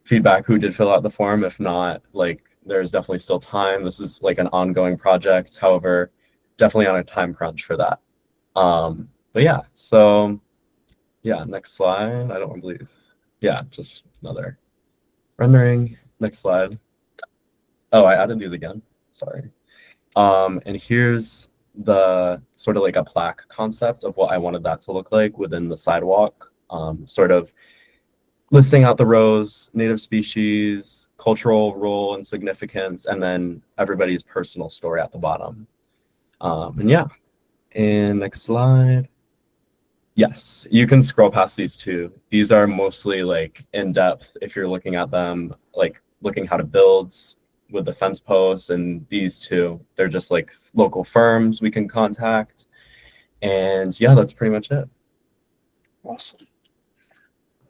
feedback who did fill out the form. If not, like there's definitely still time. This is like an ongoing project. However, definitely on a time crunch for that. But yeah, so yeah, next slide. I don't believe. Yeah, just another rendering. Next slide. Oh, I added these again. Sorry. And here's the sort of like a plaque concept of what I wanted that to look like within the sidewalk. Sort of listing out the rows, native species, cultural role and significance, and then everybody's personal story at the bottom. And yeah, and next slide. Yes, you can scroll past these two. These are mostly like in depth if you're looking at them, like looking how to build with the fence posts, and these two, they're just like local firms we can contact. And yeah, that's pretty much it.
Awesome.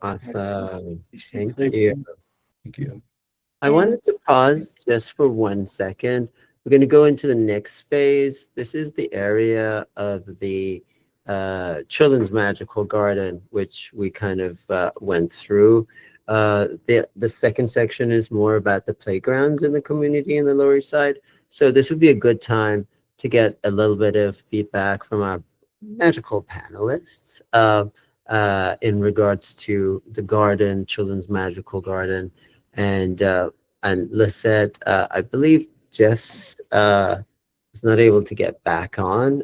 Awesome. Thank
Thank
you.
Thank you.
I wanted to pause just for 1 second. We're going to go into the next phase. This is the area of the Children's Magical Garden, which we kind of went through. The second section is more about the playgrounds in the community in the Lower East Side. So this would be a good time to get a little bit of feedback from our magical panelists in regards to the garden, Children's Magical Garden, and Lisette, I believe Jess is not able to get back on.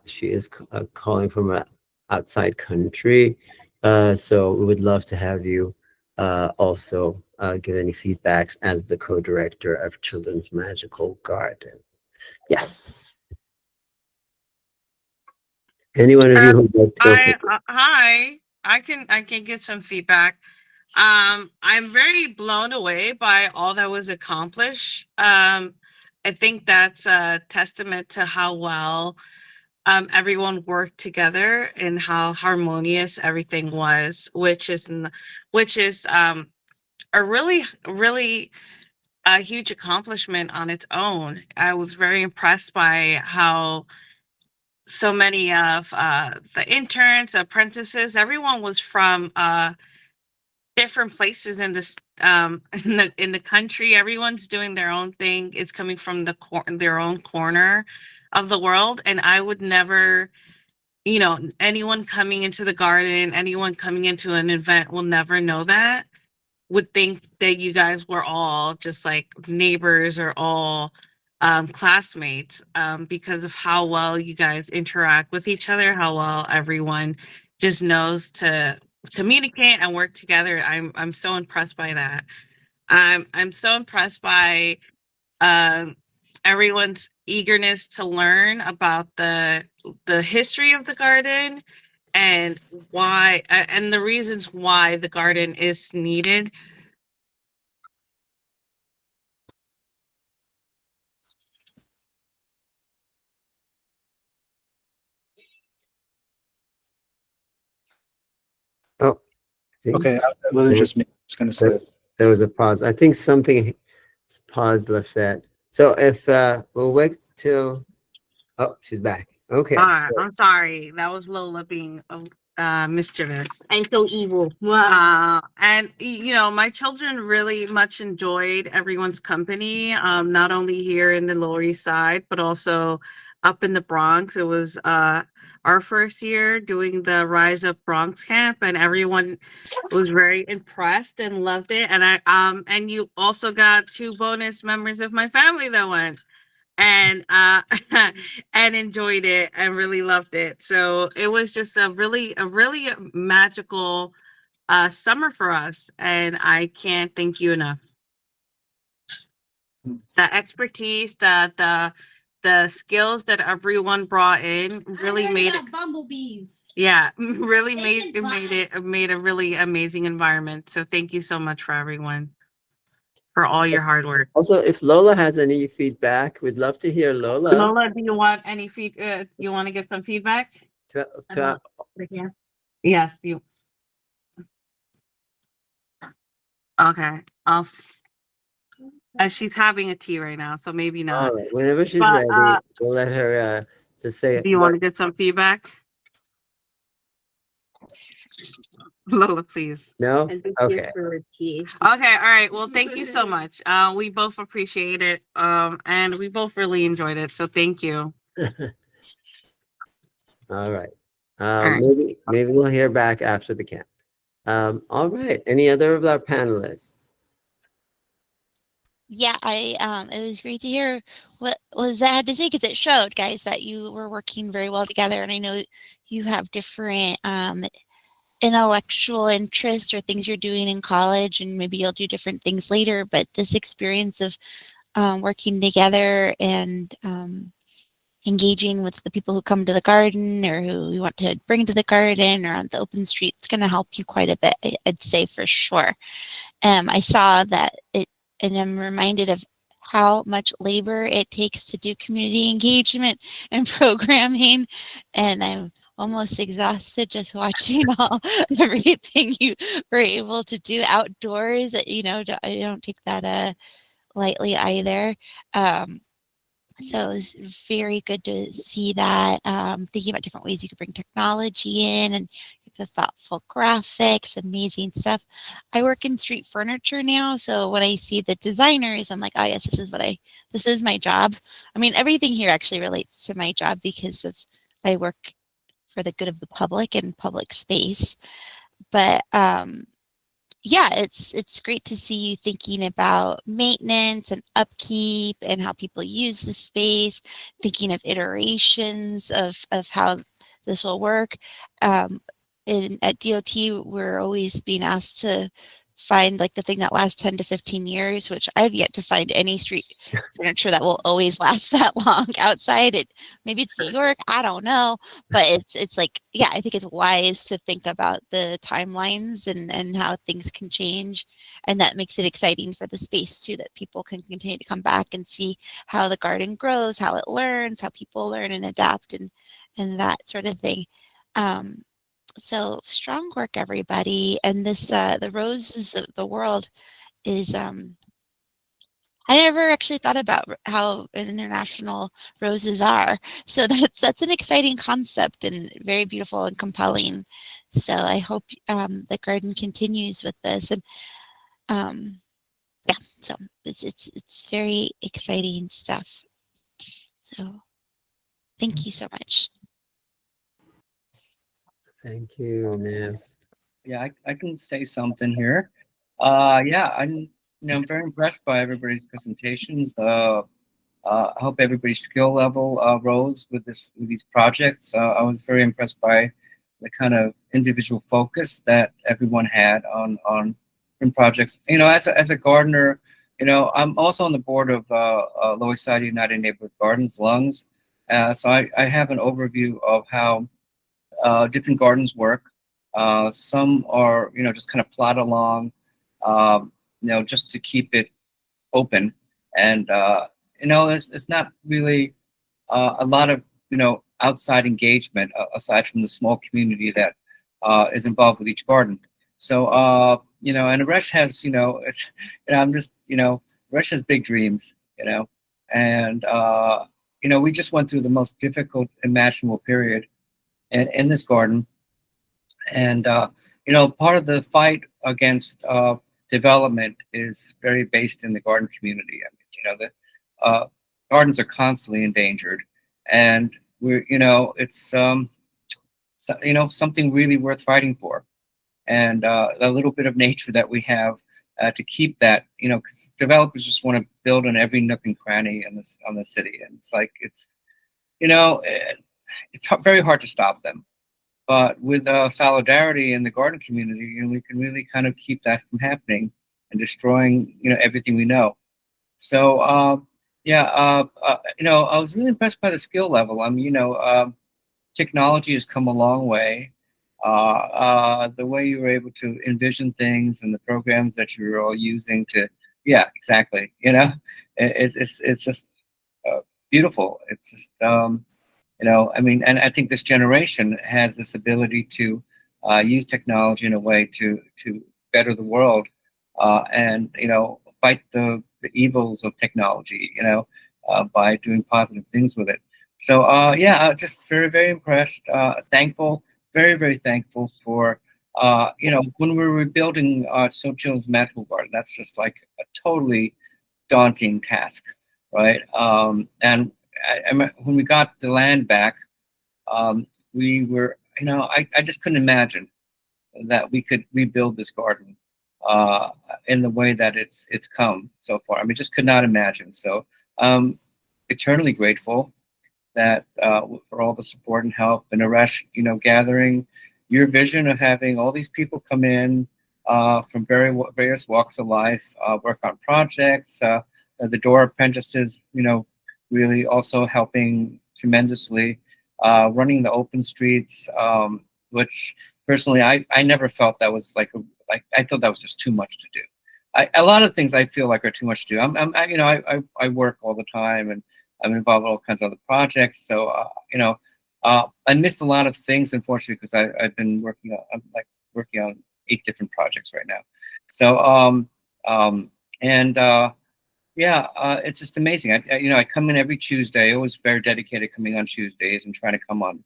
She is calling from an outside country, so we would love to have you also give any feedbacks as the co-director of Children's Magical Garden. Yes. Any one of you who would like to go first?
Hi, I can get some feedback. I'm very blown away by all that was accomplished. I think that's a testament to how well everyone worked together and how harmonious everything was, which is a really a huge accomplishment on its own. I was very impressed by how so many of the interns, apprentices, everyone was from different places in this in the country. Everyone's doing their own thing. It's coming from their own corner of the world, and I would never, anyone coming into the garden, anyone coming into an event will never know that. Would think that you guys were all just like neighbors or all classmates because of how well you guys interact with each other, how well everyone just knows to communicate and work together. I'm so impressed by that. I'm so impressed by um, everyone's eagerness to learn about the history of the garden and why and the reasons why the garden is needed.
Oh, I think
Okay, it wasn't just me. I was going to say.
there was a pause. I think something paused Lisette. So if we'll wait till, oh, she's back. Okay.
I'm sorry. That was Lola being mischievous.
I'm so evil.
And my children really much enjoyed everyone's company. Not only here in the Lower East Side, but also up in the Bronx. It was our first year doing the Rise Up Bronx camp, and everyone was very impressed and loved it. And and you also got 2 bonus members of my family that went and and enjoyed it and really loved it. So it was just a really magical summer for us, and I can't thank you enough. The expertise, the the skills that everyone brought in really made it
bumblebees.
yeah, really made a really amazing environment. So thank you so much for everyone for all your hard work.
Also, if Lola has any feedback, we'd love to hear Lola.
Lola, do you want any you want to give some feedback?
Yeah.
Yes, you. Okay, she's having a tea right now, so maybe not.
All right. Whenever she's
But,
ready, we'll let her just say it.
Do you want to get some feedback? Lola, please.
No? Okay.
Okay, all right. Well, thank you so much. We both appreciate it. And we both really enjoyed it. So thank you.
All right.
right.
Maybe we'll hear back after the camp. All right. Any other of our panelists?
Yeah, it was great to hear what was I had to say because it showed, guys, that you were working very well together, and I know you have different intellectual interests or things you're doing in college, and maybe you'll do different things later. But this experience of working together and engaging with the people who come to the garden or who you want to bring to the garden or on the open street, it's going to help you quite a bit, I'd say for sure. I saw that and I'm reminded of how much labor it takes to do community engagement and programming, and I'm almost exhausted just watching everything you were able to do outdoors. I don't take that lightly either. So it was very good to see that, thinking about different ways you could bring technology in and the thoughtful graphics, amazing stuff. I work in street furniture now, so when I see the designers, I'm like, oh yes, this is my job. I mean, everything here actually relates to my job because I work for the good of the public and public space. But yeah, it's great to see you thinking about maintenance and upkeep and how people use the space, thinking of iterations of how this will work. At DOT, we're always being asked to find like the thing that lasts 10 to 15 years, which I've yet to find any street furniture that will always last that long outside. Maybe it's New York, I don't know, but it's like, yeah, I think it's wise to think about the timelines and how things can change, and that makes it exciting for the space too, that people can continue to come back and see how the garden grows, how it learns, how people learn and adapt, and that sort of thing. So strong work, everybody. And this, the roses of the world is, I never actually thought about how international roses are. So that's an exciting concept and very beautiful and compelling. So I hope the garden continues with this. And yeah, so it's very exciting stuff. So thank you so much.
Thank you, Nev.
Yeah, I can say something here. Yeah, I'm very impressed by everybody's presentations. I hope everybody's skill level rose with these projects. I was very impressed by the kind of individual focus that everyone had on projects. As a gardener, I'm also on the board of Lower Side United Neighborhood Gardens, Lungs. So I have an overview of how different gardens work. Some are, just kind of plod along, just to keep it open. And, it's not really a lot of, outside engagement aside from the small community that is involved with each garden. So, and Resh has, Resh has big dreams, and, we just went through the most difficult imaginable period in this garden. And, part of the fight against development is very based in the garden community. I mean, the gardens are constantly endangered, and it's something really worth fighting for. And a little bit of nature that we have to keep that, because developers just want to build in every nook and cranny on the city, and it's like it's very hard to stop them. But with solidarity in the garden community, we can really kind of keep that from happening and destroying, everything we know. So, Yeah, I was really impressed by the skill level. I mean, technology has come a long way. The way you were able to envision things and the programs that you were all using to, yeah, exactly. It's just beautiful. It's just, I mean, and I think this generation has this ability to use technology in a way to better the world, and fight the evils of technology, by doing positive things with it. So yeah, just very, very impressed, thankful, very, very thankful for when we were building Sochil's Magical Garden. That's just like a totally daunting task, right? And when we got the land back, we were, I just couldn't imagine that we could rebuild this garden uh, in the way that it's come so far. I mean, just could not imagine. So eternally grateful that for all the support and help. And Aresh, gathering your vision of having all these people come in from various walks of life, work on projects. The door apprentices, really also helping tremendously, running the open streets, which personally I never felt that was like I thought that was just too much to do. A lot of things I feel like are too much to do. I work all the time and I'm involved in all kinds of other projects. So, I missed a lot of things, unfortunately, because I've been I'm working on 8 different projects right now. So, and yeah, it's just amazing. I come in every Tuesday. I was very dedicated coming on Tuesdays and trying to come on,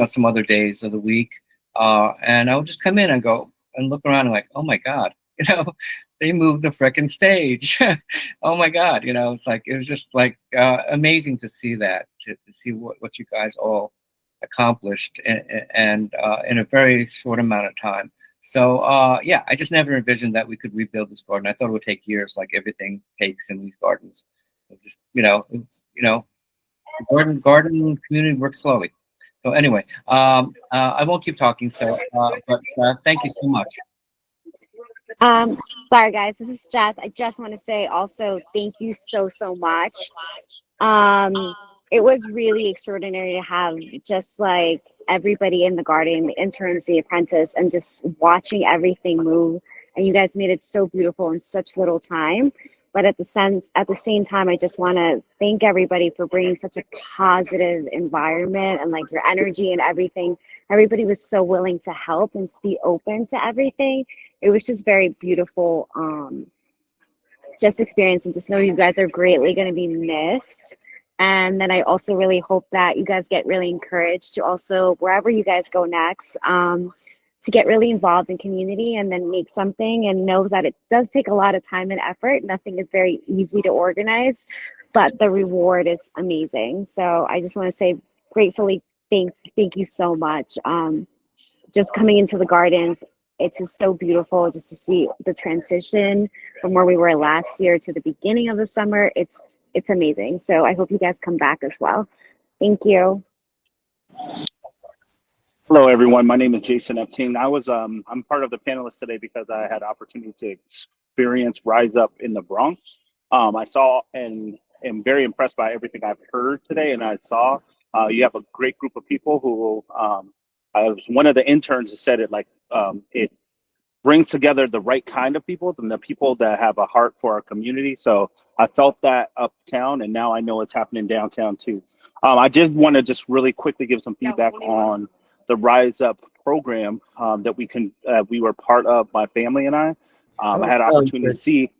some other days of the week. And I would just come in and go and look around and like, oh my God, they moved the frickin' stage. Oh my God, it was just like amazing to see that, to see what you guys all accomplished and in a very short amount of time. So yeah, I just never envisioned that we could rebuild this garden. I thought it would take years, like everything takes in these gardens. Just the garden community works slowly. So anyway, I won't keep talking. So, but thank you so much.
Um, Sorry guys, this is Jess. I just want to say also thank you so much. Um, it was really extraordinary to have just like everybody in the garden, the interns, the apprentice, and just watching everything move. And you guys made it so beautiful in such little time. But at the same time, I just want to thank everybody for bringing such a positive environment and like your energy and everything. Everybody was so willing to help and just be open to everything. It was just very beautiful. Just experience and just know you guys are greatly going to be missed. And then I also really hope that you guys get really encouraged to also, wherever you guys go next, to get really involved in community and then make something and know that it does take a lot of time and effort. Nothing is very easy to organize, but the reward is amazing. So I just want to say gratefully, thank you so much. Just coming into the gardens, it's just so beautiful just to see the transition from where we were last year to the beginning of the summer. It's amazing. So I hope you guys come back as well. Thank you.
Hello, everyone. My name is Jason Epting. I'm part of the panelists today because I had opportunity to experience Rise Up in the Bronx. I saw and am very impressed by everything I've heard today, and I saw you have a great group of people who I was one of the interns that said it like it brings together the right kind of people and the people that have a heart for our community. So I felt that uptown, and now I know it's happening downtown too. I just want to just really quickly give some feedback on the Rise Up program that we were part of, my family and I. I had an opportunity to see.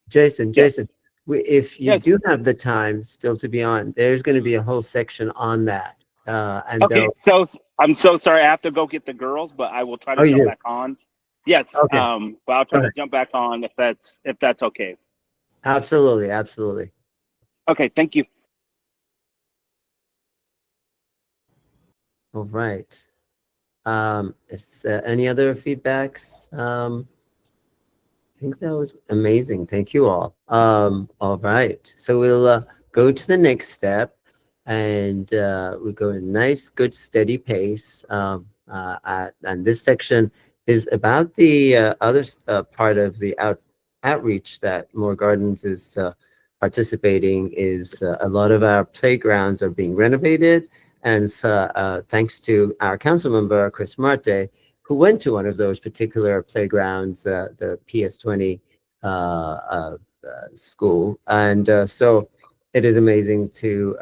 Jason,
Yes.
if you
Yes.
do have the time still to be on, there's going to be a whole section on that. And
Okay, so I'm so sorry. I have to go get the girls, but I will try to jump back on. Yes,
Okay.
but I'll try
Go
to jump back on if that's okay.
Absolutely, absolutely.
Okay, thank you.
All right. Is there any other feedbacks? I think that was amazing. Thank you all. All right. So we'll go to the next step, and we go in a nice, good, steady pace. And this section is about the other part of the outreach that More Gardens is participating is a lot of our playgrounds are being renovated. And so thanks to our council member, Chris Marte, who went to one of those particular playgrounds, the PS20 school. And so it is amazing to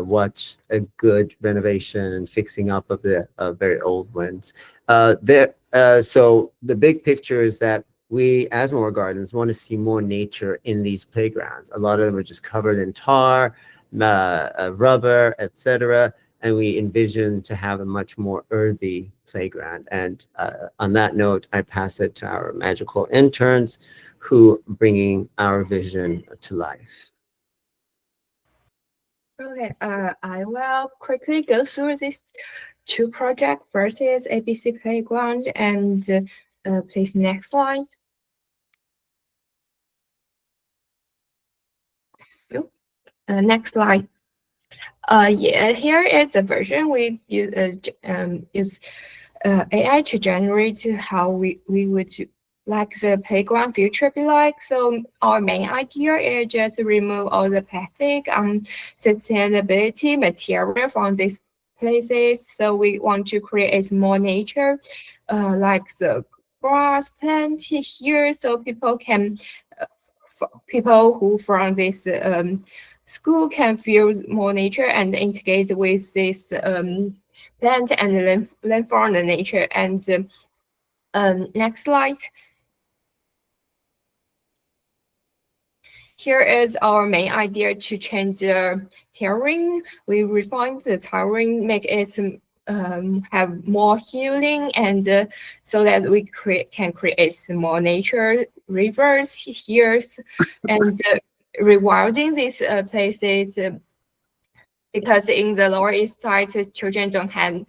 watch a good renovation and fixing up of the very old ones. So the big picture is that we, as Moore Gardens, want to see more nature in these playgrounds. A lot of them are just covered in tar, rubber, etc. And we envision to have a much more earthy playground. And on that note, I pass it to our magical interns who bringing our vision to life.
Okay, I will quickly go through these two projects. First is ABC Playground, and please next slide. Next slide. Yeah, here is the version we use AI to generate how we would like the playground future be like. So our main idea is just remove all the plastic sustainability material from these places. So we want to create more nature, like the grass plant here, so people can people who from this school can feel more nature and integrate with this plant and learn from the nature. And next slide. Here is our main idea to change the terrain. We refine the terrain, make it have more healing, and so that we can create more nature, rivers here, and rewilding these places. Because in the Lower East Side, children don't have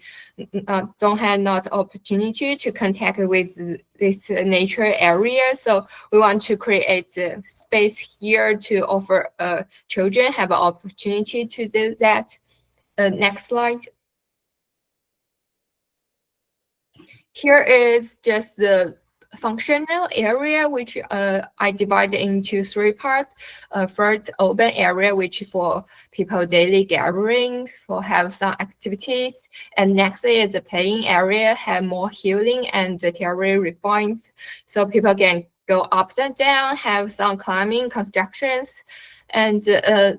not opportunity to contact with this nature area. So we want to create a space here to offer children have an opportunity to do that. Next slide. Here is just the functional area, which I divide into three parts. First, open area, which for people daily gathering, for have some activities. And next is the playing area, have more healing and the terrain refines, so people can go up and down, have some climbing constructions. And the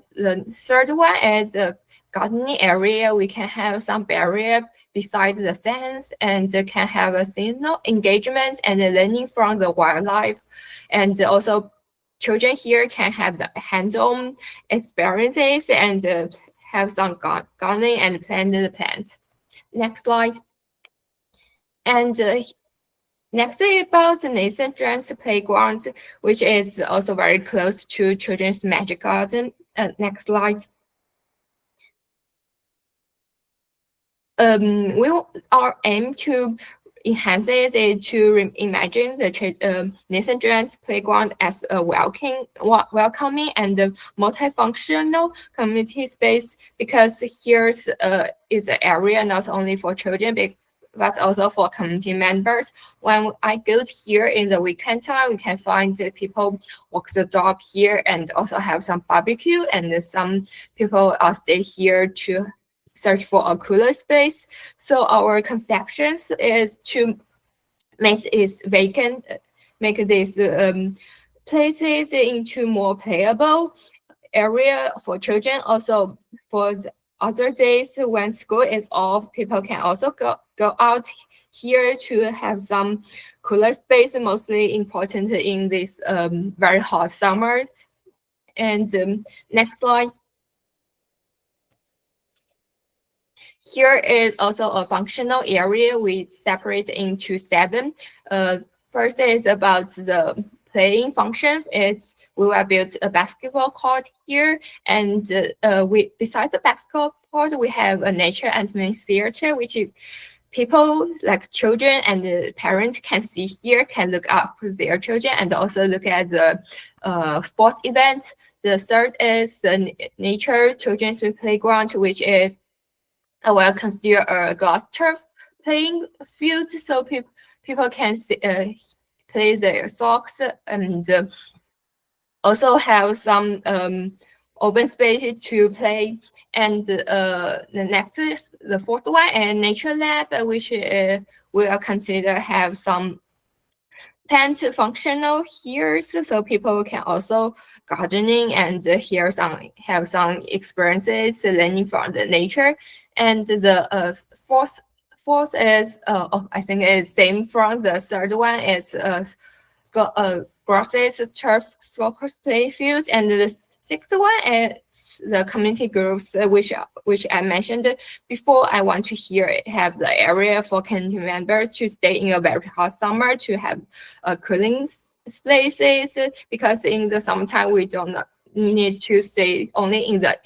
third one is the gardening area. We can have some barrier besides the fence and can have a signal engagement and learning from the wildlife. And also children here can have the hands-on experiences and have some gardening and plant the plants. Next slide. And next is about the Nathan Jones Playground, which is also very close to Children's Magic Garden. Next slide. We our aim to enhance it is to imagine the Nathan Jones Playground as a welcoming and multifunctional community space, because here's is an area not only for children but also for community members. When I go here in the weekend time, we can find people walk the dog here and also have some barbecue, and some people are stay here to search for a cooler space. So our conceptions is to make it vacant, make these places into more playable area for children. Also for the other days when school is off, people can also go out here to have some cooler space, mostly important in this very hot summer. And next slide. Here is also a functional area we separate into 7. First is about the playing function. We will build a basketball court here, and besides the basketball court, we have a nature amphitheater, which people like children and parents can see here, can look up their children and also look at the sports event. The third is the nature children's playground, which is I will consider a glass turf playing field, so people can play their socks and also have some open space to play. And the fourth one is nature lab, which will consider have some plant functional here, so people can also gardening and have some experiences learning from the nature. And the fourth is I think is same from the third one is grasses, turf, soccer play fields, and the sixth one is the community groups, which I mentioned before. I want to have the area for community members to stay in a very hot summer to have cooling spaces, because in the summertime we don't need to stay only in the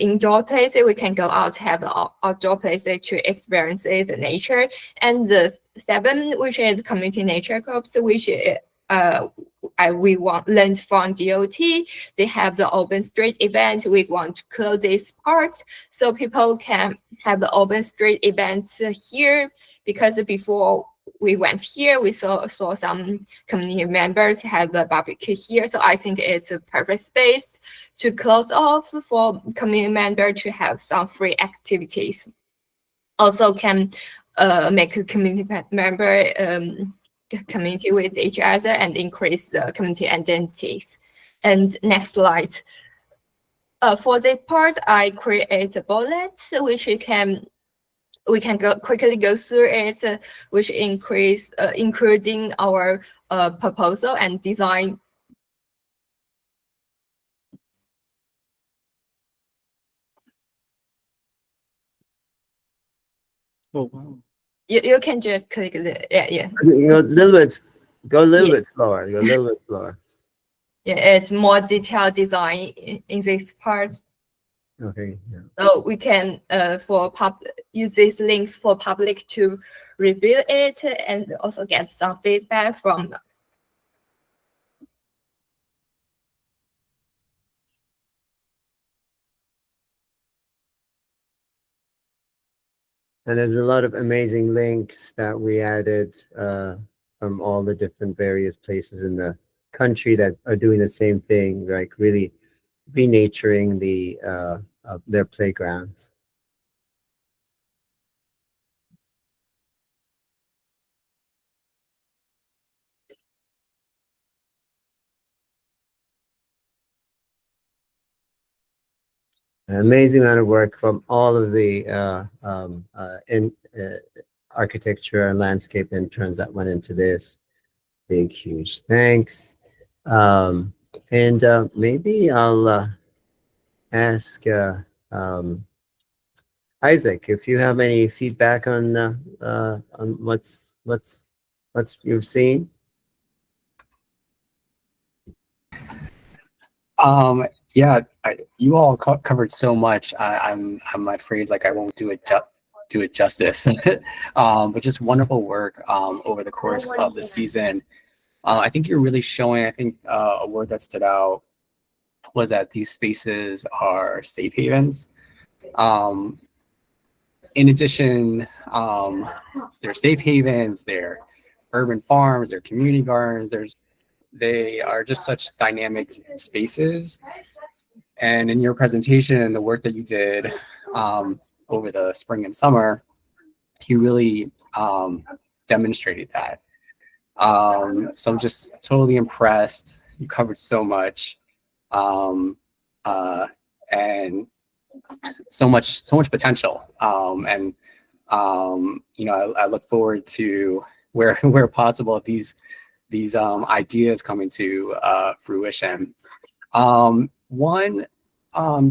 indoor places. We can go out to have outdoor places to experience the nature. And the seven, which is community nature groups, which we want learned from DOT. They have the open street event. We want to close this part so people can have the open street events here, because before we went here, we saw some community members have a barbecue here. So I think it's a perfect space to close off for community members to have some free activities. Also can make a community member community with each other and increase the community identities. And next slide. For this part, I create a bullet which we can quickly go through it, which including our proposal and design.
Oh wow!
You can just click the yeah.
Go a little bit, bit slower. Go a little bit slower.
Yeah, it's more detailed design in this part.
Okay. Yeah.
So we can use these links for public to review it and also get some feedback from them.
And there's a lot of amazing links that we added from all the different various places in the country that are doing the same thing, like really renaturing their playgrounds. An amazing amount of work from all of the architecture and landscape interns that went into this. Big, huge thanks. And maybe I'll ask Isaac if you have any feedback on what's you've seen.
Yeah, you all covered so much. I'm afraid like I won't do it justice. But just wonderful work over the course of the season. I think you're really showing. I think a word that stood out was that these spaces are safe havens. In addition, they're safe havens. They're urban farms. They're community gardens. They are just such dynamic spaces. And in your presentation and the work that you did over the spring and summer, you really demonstrated that. So I'm just totally impressed. You covered so much, and so much potential. And I look forward to where possible these ideas coming to fruition. One,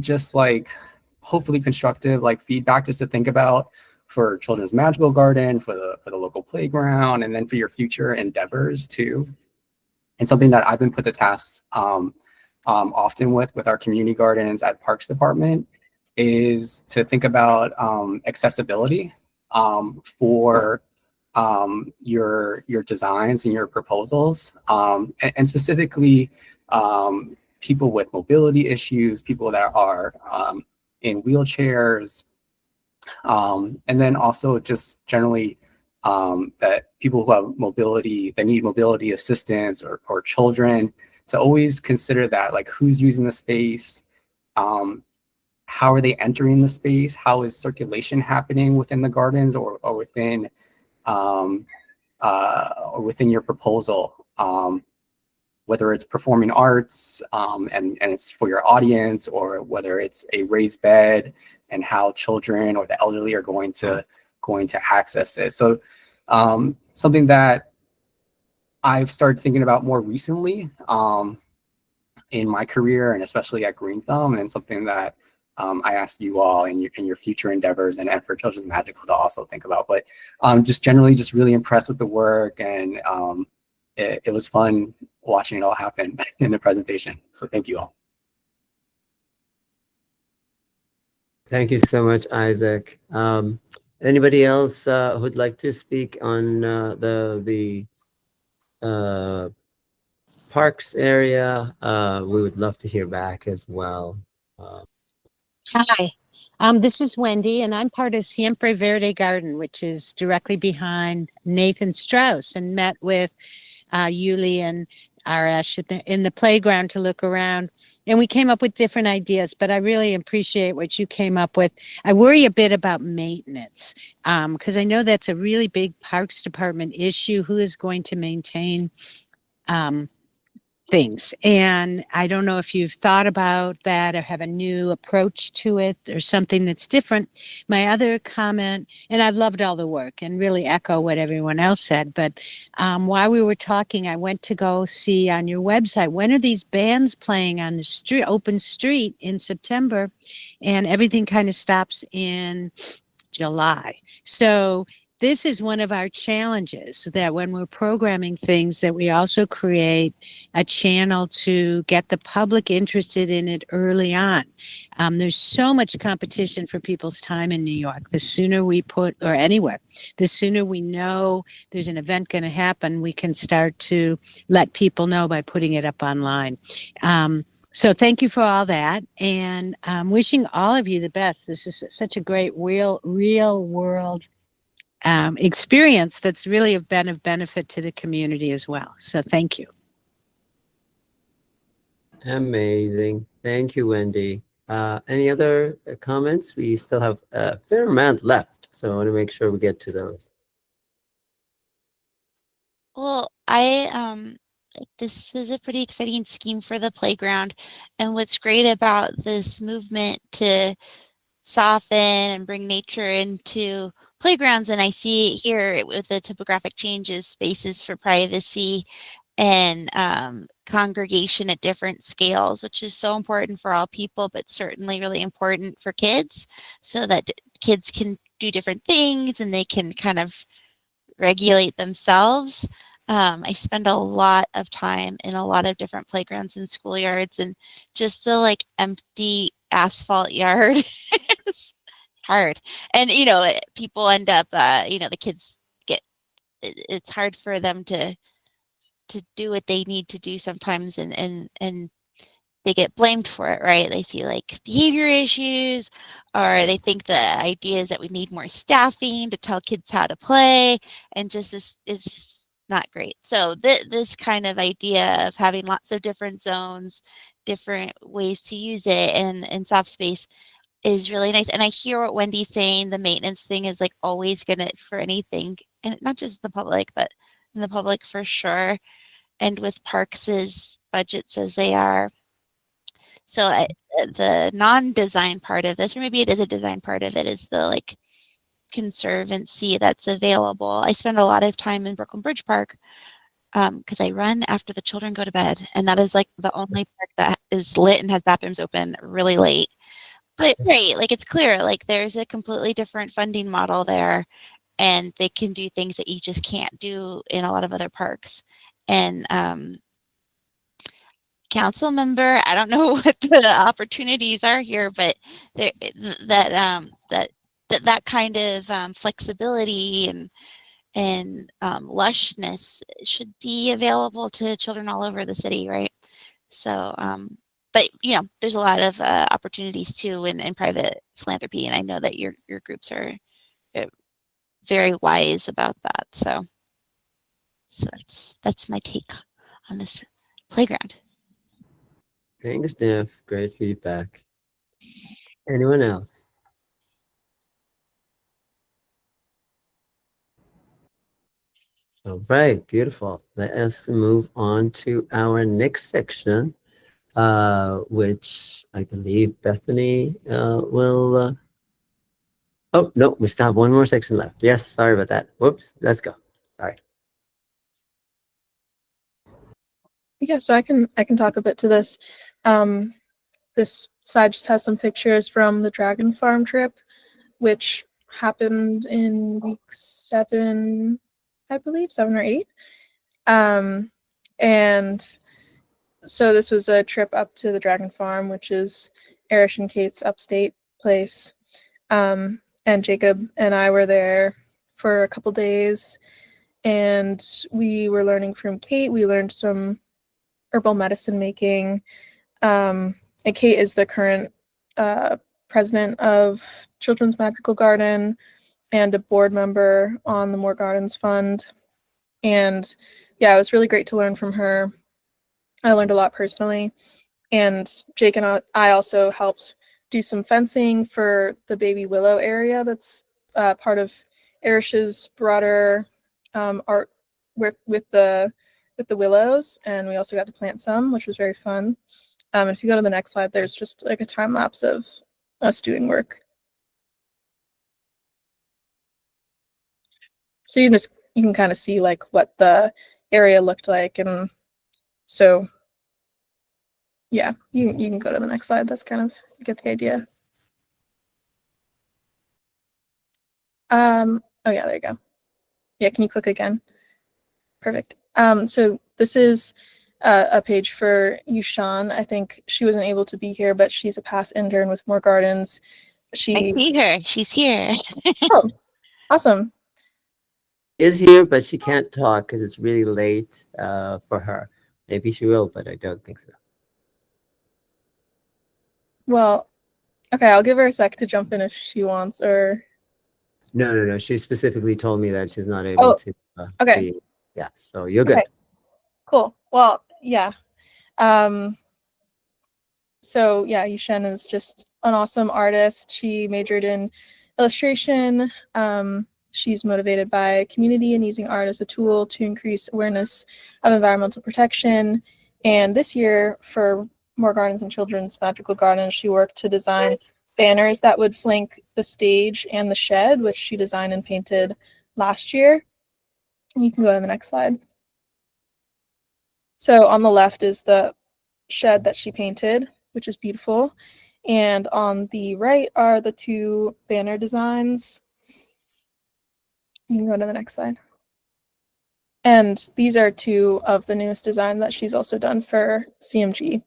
just like hopefully constructive like feedback just to think about for Children's Magical Garden, for the local playground, and then for your future endeavors too. And something that I've been put to task often with our community gardens at Parks Department is to think about accessibility for your designs and your proposals, and specifically people with mobility issues, people that are in wheelchairs, and then also just generally that people who have mobility, that need mobility assistance, or children to always consider that, like, who's using the space, how are they entering the space, how is circulation happening within the gardens or within your proposal, whether it's performing arts and it's for your audience, or whether it's a raised bed and how children or the elderly are going to access it. So something that I've started thinking about more recently in my career, and especially at Green Thumb, and something that I ask you all in your future endeavors and for Children's Magical to also think about. But just generally just really impressed with the work, and it was fun watching it all happen in the presentation. So thank you all.
Thank you so much, Isaac. Anybody else who'd like to speak on the parks area? We would love to hear back as well.
Hi, this is Wendy, and I'm part of Siempre Verde Garden, which is directly behind Nathan Strauss, and met with Yuli and Arash in the playground to look around. And we came up with different ideas, but I really appreciate what you came up with. I worry a bit about maintenance because I know that's a really big Parks Department issue. Who is going to maintain things? And I don't know if you've thought about that or have a new approach to it or something that's different. My other comment, and I've loved all the work and really echo what everyone else said, but while we were talking, I went to go see on your website, when are these bands playing on the street, open street in September? And everything kind of stops in July. So this is one of our challenges, that when we're programming things, that we also create a channel to get the public interested in it early on. There's so much competition for people's time in New York. The sooner we put, or anywhere, the sooner we know there's an event going to happen, we can start to let people know by putting it up online. So thank you for all that, and I'm wishing all of you the best. This is such a great real world experience that's really been of benefit to the community as well. So thank you.
Amazing. Thank you, Wendy. Any other comments? We still have a fair amount left, so I want to make sure we get to those.
Well, this is a pretty exciting scheme for the playground. And what's great about this movement to soften and bring nature into playgrounds, and I see it here with the topographic changes, spaces for privacy and congregation at different scales, which is so important for all people, but certainly really important for kids, so that kids can do different things and they can kind of regulate themselves. I spend a lot of time in a lot of different playgrounds and schoolyards, and just the like empty asphalt yard is hard. And people end up the kids it's hard for them to do what they need to do sometimes, and they get blamed for it, right? They see like behavior issues, or they think the idea is that we need more staffing to tell kids how to play, and just is just not great. So this kind of idea of having lots of different zones, different ways to use it, and soft space is really nice. And I hear what Wendy's saying, the maintenance thing is like always gonna, for anything, and not just the public, but in the public for sure. And with Parks's budgets as they are. So the non-design part of this, or maybe it is a design part of it, is the like conservancy that's available. I spend a lot of time in Brooklyn Bridge Park because I run after the children go to bed, and that is like the only park that is lit and has bathrooms open really late. But right, like it's clear, like there's a completely different funding model there, and they can do things that you just can't do in a lot of other parks. And council member, I don't know what the opportunities are here, but that kind of flexibility and lushness should be available to children all over the city, right? So, but there's a lot of opportunities too in private philanthropy, and I know that your groups are very wise about that. So that's my take on this playground.
Thanks, Jeff. Great feedback. Anyone else? All right, beautiful. Let us move on to our next section, which I believe Bethany will. Oh, no, we still have one more section left. Yes, sorry about that. Whoops, let's go. All right.
Yeah, so I can talk a bit to this. This slide just has some pictures from the Dragon Farm trip, which happened in week 7, I believe, 7 or 8. And so this was a trip up to the Dragon Farm, which is Erish and Kate's upstate place. And Jacob and I were there for a couple days, and we were learning from Kate. We learned some herbal medicine making. And Kate is the current president of Children's Magical Garden and a board member on the More Gardens Fund. And yeah, it was really great to learn from her. I learned a lot personally. And Jake and I also helped do some fencing for the Baby Willow area that's part of Erish's broader art with the willows. And we also got to plant some, which was very fun. If you go to the next slide, there's just like a time lapse of us doing work. So you can kind of see like what the area looked like, and so yeah, you can go to the next slide. That's kind of, you get the idea. Oh yeah, there you go. Yeah, can you click again? Perfect. So this is a page for Yushan. I think she wasn't able to be here, but she's a past intern with More Gardens.
I see her. She's here.
Oh, awesome.
Is here, but she can't talk because it's really late for her. Maybe she will, but I don't think so.
Well, okay, I'll give her a sec to jump in if she wants, or...
No. She specifically told me that she's not able to.
Okay.
Yeah, so you're good.
Okay. Cool. Well, yeah. So yeah, Yushen is just an awesome artist. She majored in illustration. She's motivated by community and using art as a tool to increase awareness of environmental protection. And this year, for More Gardens and Children's Magical Gardens, she worked to design banners that would flank the stage and the shed, which she designed and painted last year. You can go to the next slide. So on the left is the shed that she painted, which is beautiful. And on the right are the 2 banner designs. You can go to the next slide. And these are 2 of the newest designs that she's also done for CMG.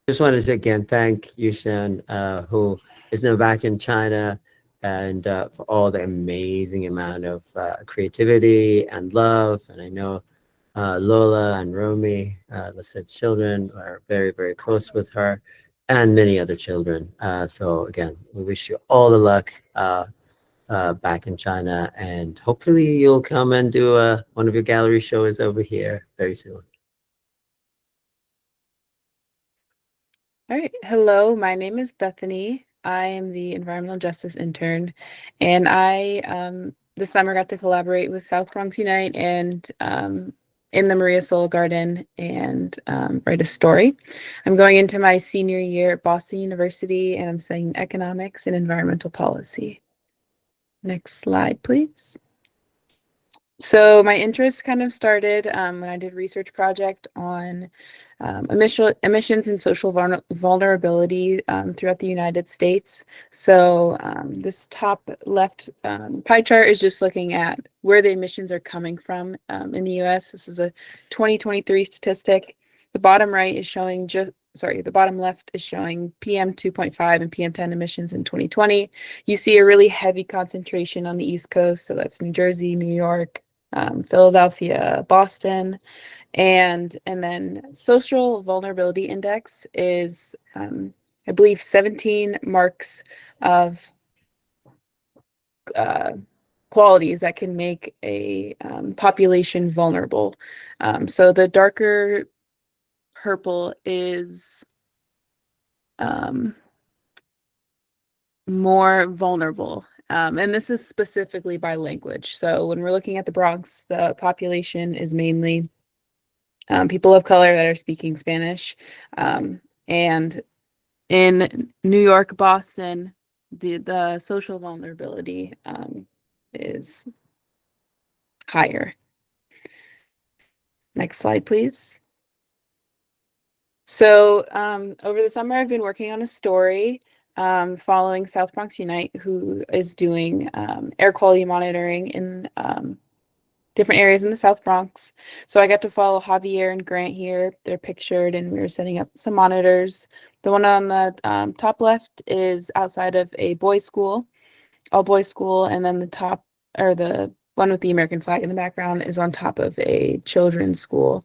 Just wanted to again thank Yushan, who is now back in China, and for all the amazing amount of creativity and love. And I know Lola and Romy, Lisette's children, are very, very close with her, and many other children. So again, we wish you all the luck back in China, and hopefully you'll come and do one of your gallery shows over here very soon.
All right. Hello, my name is Bethany. I am the environmental justice intern, and I this summer got to collaborate with South Bronx Unite and in the Maria Soul Garden and write a story. I'm going into my senior year at Boston University, and I'm studying economics and environmental policy. Next slide, please. So my interest kind of started when I did a research project on emissions and social vulnerability throughout the United States. So this top left pie chart is just looking at where the emissions are coming from in the US. This is a 2023 statistic. The bottom right is showing the bottom left is showing PM 2.5 and PM 10 emissions in 2020. You see a really heavy concentration on the East Coast. So that's New Jersey, New York, Philadelphia, Boston. And then social vulnerability index is, I believe, 17 marks of qualities that can make a population vulnerable. So the darker purple is more vulnerable. And this is specifically by language. So when we're looking at the Bronx, the population is mainly people of color that are speaking Spanish. And in New York, Boston, the social vulnerability is higher. Next slide, please. So over the summer, I've been working on a story following South Bronx Unite, who is doing air quality monitoring in different areas in the South Bronx. So I got to follow Javier and Grant here. They're pictured, and we were setting up some monitors. The one on the top left is outside of a boys' school, all boys' school, and then the one with the American flag in the background is on top of a children's school,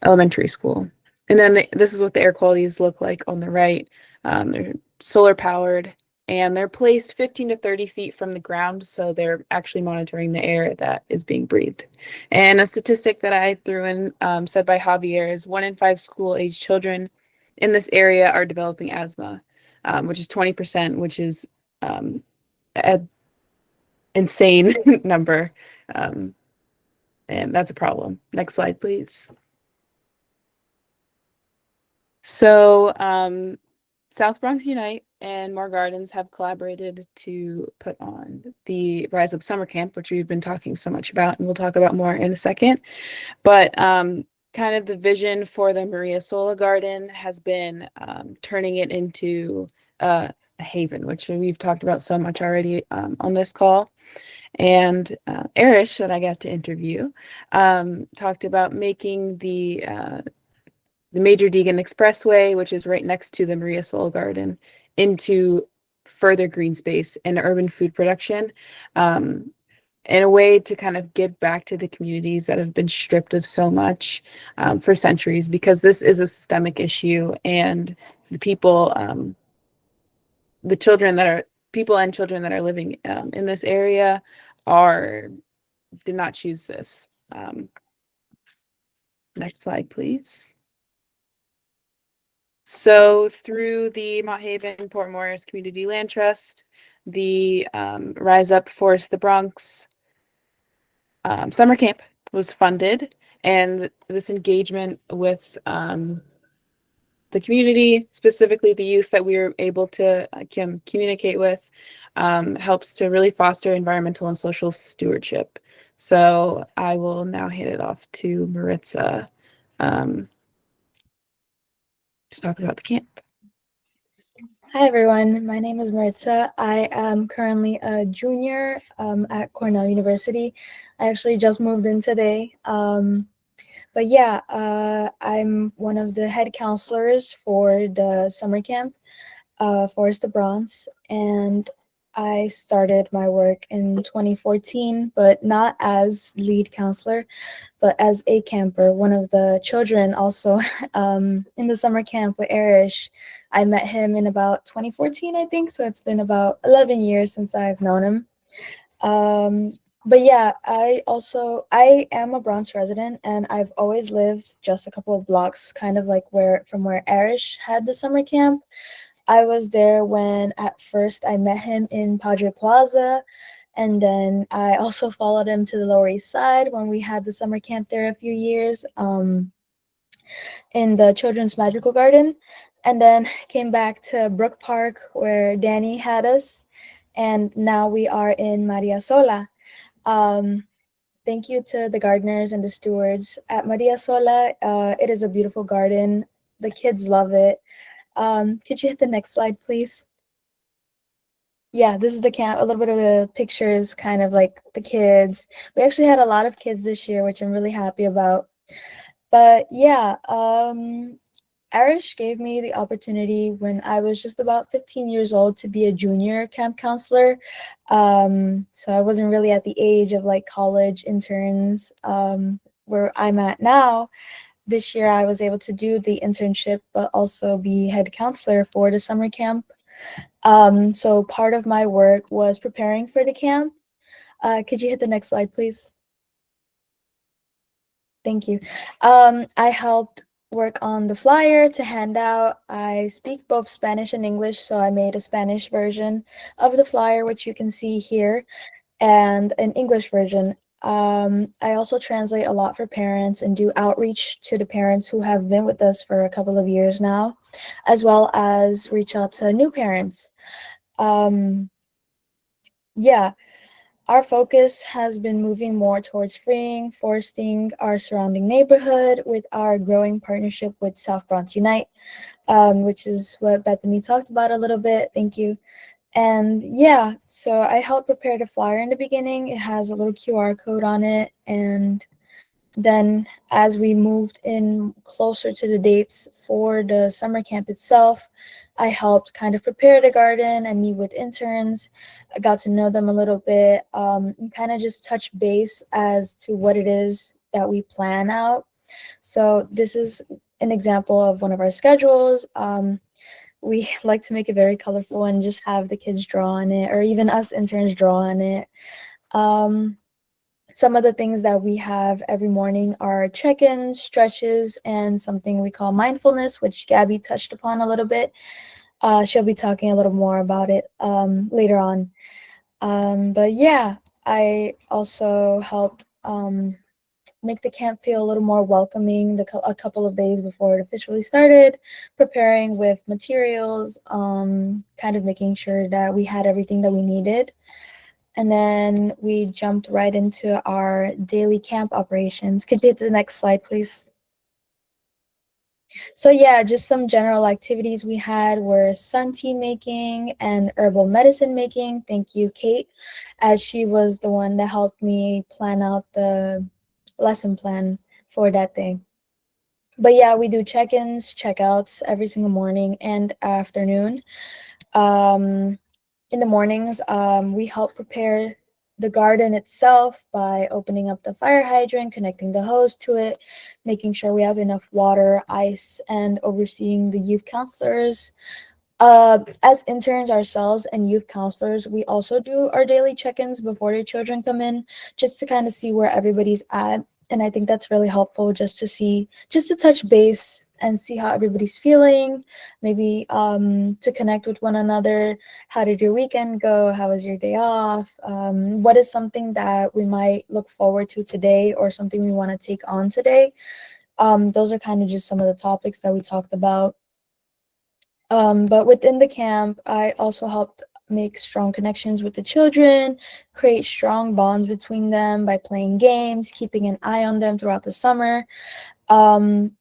elementary school. And then this is what the air qualities look like on the right. They're solar powered, and they're placed 15 to 30 feet from the ground, so they're actually monitoring the air that is being breathed. And a statistic that I threw in, said by Javier, is 1 in 5 school-age children in this area are developing asthma, which is 20%, which is an insane number, and that's a problem. Next slide, please. So South Bronx Unite and More Gardens have collaborated to put on the Rise Up Summer Camp, which we've been talking so much about, and we'll talk about more in a second. But kind of the vision for the Maria Sola Garden has been turning it into a haven, which we've talked about so much already on this call. And Arish, that I got to interview, talked about making the Major Deegan Expressway, which is right next to the Maria Soul Garden, into further green space and urban food production, in a way to kind of give back to the communities that have been stripped of so much for centuries, because this is a systemic issue, and the people, the children that are people and children that are living in this area did not choose this. Next slide, please. So through the Mott Haven Port Morris Community Land Trust, the Rise Up Forest the Bronx summer camp was funded, and this engagement with the community, specifically the youth that we were able to communicate with, helps to really foster environmental and social stewardship. So I will now hand it off to Maritza to talk about the camp.
Hi everyone, my name is Maritza. I am currently a junior at Cornell University. I actually just moved in today. But yeah, I'm one of the head counselors for the summer camp, Forest the Bronx, and I started my work in 2014, but not as lead counselor, but as a camper. One of the children also in the summer camp with Arish. I met him in about 2014, I think, so it's been about 11 years since I've known him. But yeah, I am a Bronx resident, and I've always lived just a couple of blocks kind of like from where Arish had the summer camp. I was there when at first I met him in Padre Plaza, and then I also followed him to the Lower East Side when we had the summer camp there a few years in the Children's Magical Garden, and then came back to Brook Park where Danny had us, and now we are in Maria Sola. Thank you to the gardeners and the stewards at Maria Sola. It is a beautiful garden. The kids love it. Could you hit the next slide, please? Yeah, this is the camp, a little bit of the pictures, kind of like the kids. We actually had a lot of kids this year, which I'm really happy about. But yeah, Arish gave me the opportunity when I was just about 15 years old to be a junior camp counselor. So I wasn't really at the age of like college interns where I'm at now. This year I was able to do the internship, but also be head counselor for the summer camp. So part of my work was preparing for the camp. Could you hit the next slide, please? Thank you. I helped work on the flyer to hand out. I speak both Spanish and English, so I made a Spanish version of the flyer, which you can see here, and an English version. I also translate a lot for parents and do outreach to the parents who have been with us for a couple of years now, as well as reach out to new parents. Yeah, our focus has been moving more towards freeing, foresting our surrounding neighborhood with our growing partnership with South Bronx Unite, which is what Bethany talked about a little bit. Thank you. And yeah, so I helped prepare the flyer in the beginning. It has a little QR code on it. And then as we moved in closer to the dates for the summer camp itself, I helped kind of prepare the garden and meet with interns. I got to know them a little bit, and kind of just touch base as to what it is that we plan out. So this is an example of one of our schedules. We like to make it very colorful and just have the kids draw on it, or even us interns draw on it. Some of the things that we have every morning are check-ins, stretches, and something we call mindfulness, which Gabby touched upon a little bit. She'll be talking a little more about it later on. But yeah, I also helped make the camp feel a little more welcoming a couple of days before it officially started, preparing with materials, kind of making sure that we had everything that we needed. And then we jumped right into our daily camp operations. Could you hit the next slide, please? So yeah, just some general activities we had were sun tea making and herbal medicine making. Thank you, Kate, as she was the one that helped me plan out the lesson plan for that day. But yeah, we do check-ins, check-outs every single morning and afternoon. In the mornings, we help prepare the garden itself by opening up the fire hydrant, connecting the hose to it, making sure we have enough water, ice, and overseeing the youth counselors. As interns ourselves and youth counselors, we also do our daily check-ins before the children come in, just to kind of see where everybody's at. And I think that's really helpful just to touch base and see how everybody's feeling, maybe to connect with one another. How did your weekend go? How was your day off? What is something that we might look forward to today or something we want to take on today? Those are kind of just some of the topics that we talked about. But within the camp, I also helped make strong connections with the children, create strong bonds between them by playing games, keeping an eye on them throughout the summer. And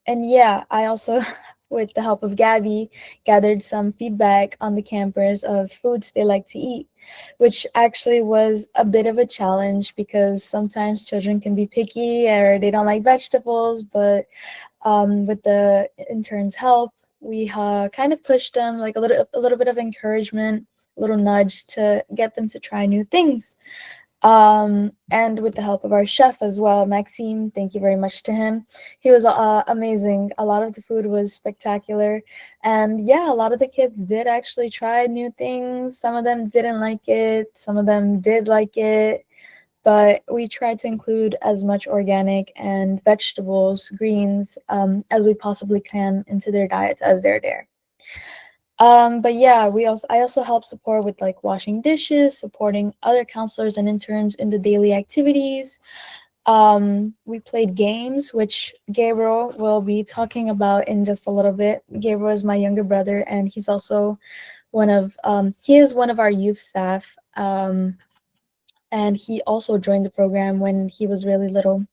yeah, I also, with the help of Gabby, gathered some feedback on the campers of foods they like to eat, which actually was a bit of a challenge because sometimes children can be picky or they don't like vegetables, but with the intern's help, we kind of pushed them like a little bit of encouragement, a little nudge to get them to try new things. And with the help of our chef as well, Maxime, thank you very much to him. He was amazing. A lot of the food was spectacular. And yeah, a lot of the kids did actually try new things. Some of them didn't like it. Some of them did like it. But we tried to include as much organic and vegetables, greens, as we possibly can into their diets as they're there. But yeah, I also help support with like washing dishes, supporting other counselors and interns in the daily activities. We played games, which Gabriel will be talking about in just a little bit. Gabriel is my younger brother, and he's also he is one of our youth staff. And he also joined the program when he was really little.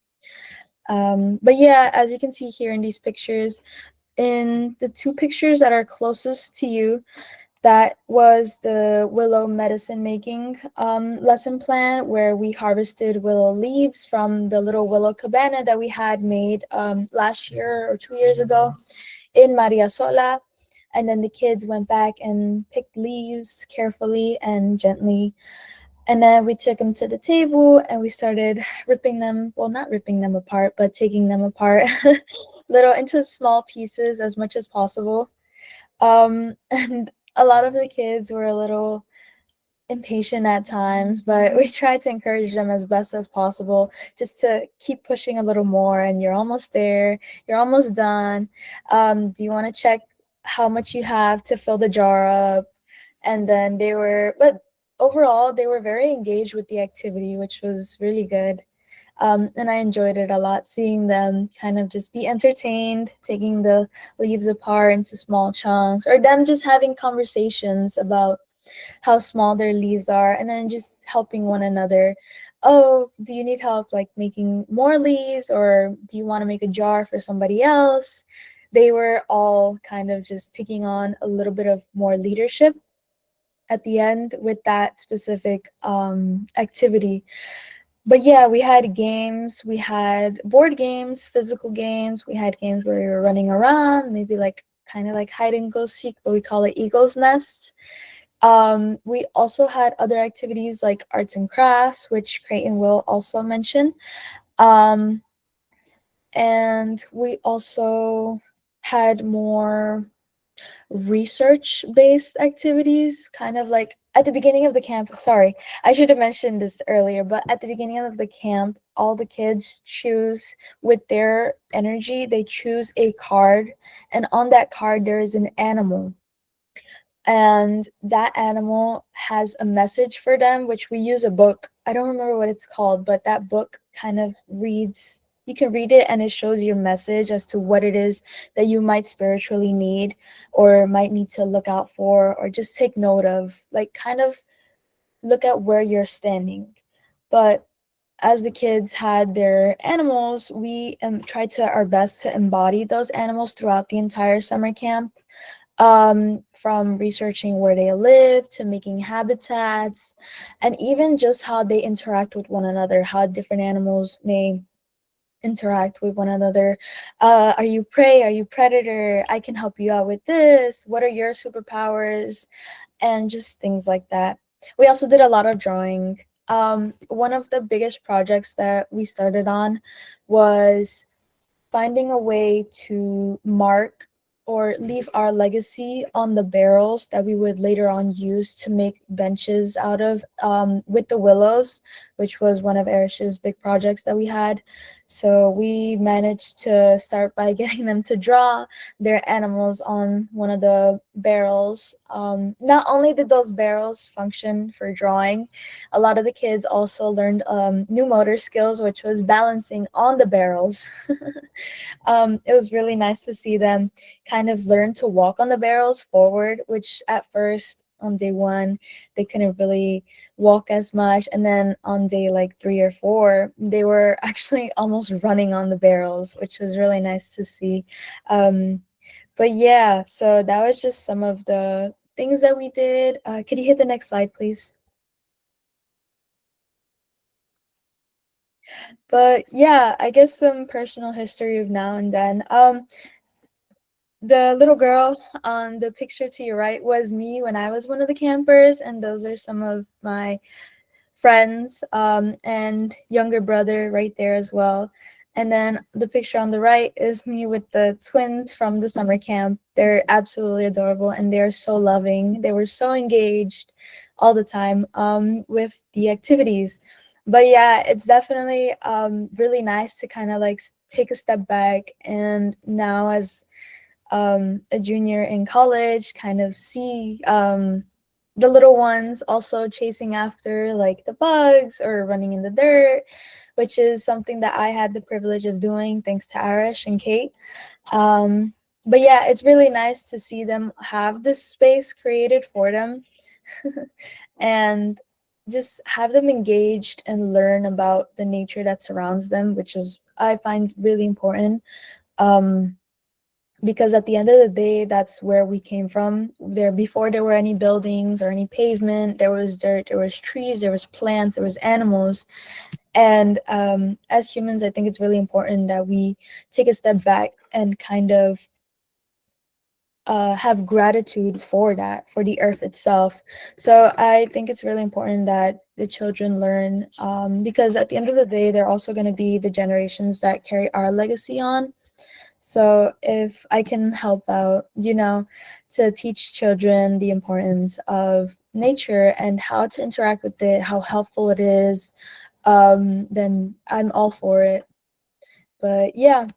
But yeah, as you can see here in these pictures, in the two pictures that are closest to you, that was the willow medicine making lesson plan, where we harvested willow leaves from the little willow cabana that we had made last year or 2 years ago in Maria Sola. And then the kids went back and picked leaves carefully and gently. And then we took them to the table and we started ripping them, well, not ripping them apart, but taking them apart little into small pieces as much as possible. And a lot of the kids were a little impatient at times, but we try to encourage them as best as possible just to keep pushing a little more. And you're almost there, you're almost done. Do you want to check how much you have to fill the jar up? And then but overall, they were very engaged with the activity, which was really good. And I enjoyed it a lot, seeing them kind of just be entertained, taking the leaves apart into small chunks, or them just having conversations about how small their leaves are, and then just helping one another. Oh, do you need help like making more leaves, or do you want to make a jar for somebody else? They were all kind of just taking on a little bit of more leadership at the end with that specific activity. But yeah, we had games, we had board games, physical games, we had games where we were running around, maybe like kind of like hide and go seek, but we call it Eagle's Nest. We also had other activities like arts and crafts, which Creighton will also mention. Um, and we also had more research-based activities, kind of like at the beginning of the camp. Sorry, I should have mentioned this earlier, but at the beginning of the camp, all the kids choose with their energy, they choose a card, and on that card there is an animal. And that animal has a message for them, which we use a book. I don't remember what it's called, but that book kind of reads, you can read it and it shows your message as to what it is that you might spiritually need or might need to look out for or just take note of, like kind of look at where you're standing. But as the kids had their animals, we tried to our best to embody those animals throughout the entire summer camp. From researching where they live to making habitats, and even just how they interact with one another, how different animals may interact with one another. Are you prey? Are you predator? I can help you out with this. What are your superpowers? And just things like that. We also did a lot of drawing. One of the biggest projects that we started on was finding a way to mark or leave our legacy on the barrels that we would later on use to make benches out of with the willows, which was one of Erish's big projects that we had. So we managed to start by getting them to draw their animals on one of the barrels. Not only did those barrels function for drawing, a lot of the kids also learned new motor skills, which was balancing on the barrels. It was really nice to see them kind of learn to walk on the barrels forward, which at first on day one, they couldn't really walk as much. And then on day like 3 or 4, they were actually almost running on the barrels, which was really nice to see. But yeah, so that was just some of the things that we did. Could you hit the next slide, please? But yeah, I guess some personal history of now and then. The little girl on the picture to your right was me when I was one of the campers, and those are some of my friends and younger brother right there as well. And then the picture on the right is me with the twins from the summer camp. They're absolutely adorable and they're so loving. They were so engaged all the time with the activities. But yeah, it's definitely really nice to kind of like take a step back, and now as a junior in college, kind of see the little ones also chasing after like the bugs or running in the dirt, which is something that I had the privilege of doing thanks to Arish and Kate. But yeah, it's really nice to see them have this space created for them and just have them engaged and learn about the nature that surrounds them, which is I find really important. Because at the end of the day, that's where we came from. Before there were any buildings or any pavement, there was dirt, there was trees, there was plants, there was animals. And as humans, I think it's really important that we take a step back and kind of have gratitude for that, for the earth itself. So I think it's really important that the children learn, because at the end of the day, they're also going to be the generations that carry our legacy on. So if I can help out, to teach children the importance of nature and how to interact with it, how helpful it is, then I'm all for it. But yeah.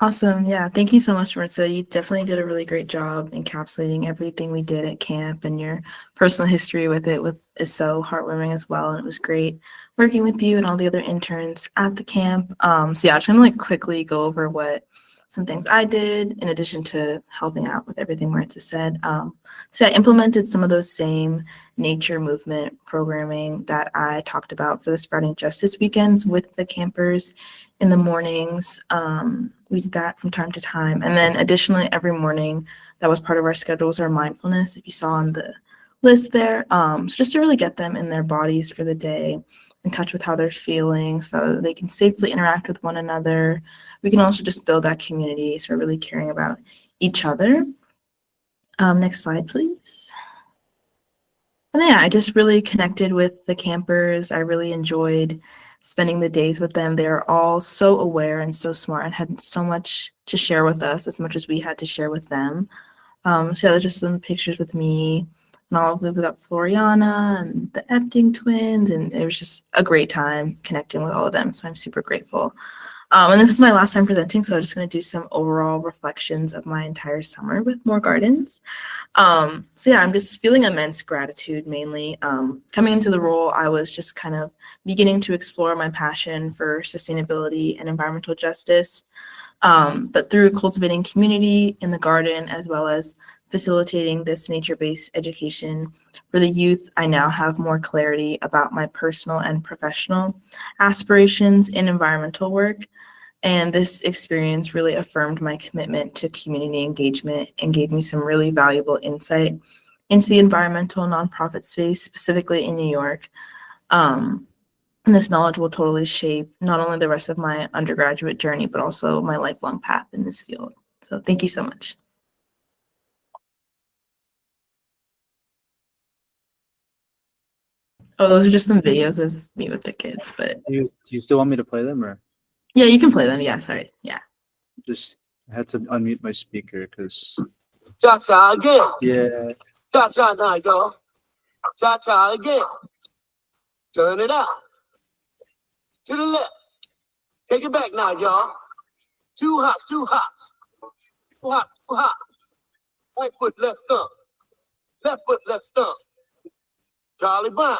Awesome. Yeah. Thank you so much, Maritza. You definitely did a really great job encapsulating everything we did at camp, and your personal history with it is so heartwarming as well. And it was great working with you and all the other interns at the camp. So yeah, I'm just gonna like quickly go over some things I did in addition to helping out with everything Maritza said. So I implemented some of those same nature movement programming that I talked about for the Sprouting Justice weekends with the campers in the mornings. We did that from time to time. And then additionally, every morning that was part of our schedules, our mindfulness, if you saw on the list there. So just to really get them in their bodies for the day, in touch with how they're feeling so that they can safely interact with one another. We can also just build that community. So we're really caring about each other. Next slide, please. And yeah, I just really connected with the campers. I really enjoyed spending the days with them. They're all so aware and so smart and had so much to share with us, as much as we had to share with them. So yeah, there's just some pictures with me and all of them. We got Floriana and the Epting twins, and it was just a great time connecting with all of them. So I'm super grateful. And this is my last time presenting, so I'm just going to do some overall reflections of my entire summer with More Gardens. So yeah, I'm just feeling immense gratitude mainly. Coming into the role, I was just kind of beginning to explore my passion for sustainability and environmental justice. But through cultivating community in the garden, as well as facilitating this nature-based education for the youth, I now have more clarity about my personal and professional aspirations in environmental work. And this experience really affirmed my commitment to community engagement and gave me some really valuable insight into the environmental nonprofit space, specifically in New York. And this knowledge will totally shape not only the rest of my undergraduate journey, but also my lifelong path in this field. So thank you so much. Oh, those are just some videos of me with the kids, but
Do you still want me to play them, or
yeah, you can play them. Yeah, sorry. Yeah.
just I had to unmute my speaker because
Cha-cha again.
yeah.
Cha-cha now, y'all. Cha-cha again. Turn it out. To the left. Take it back now, y'all. Two hops, two hops. Two hops, two hops. Right foot, left stump. Left foot, left stump. Charlie Brown.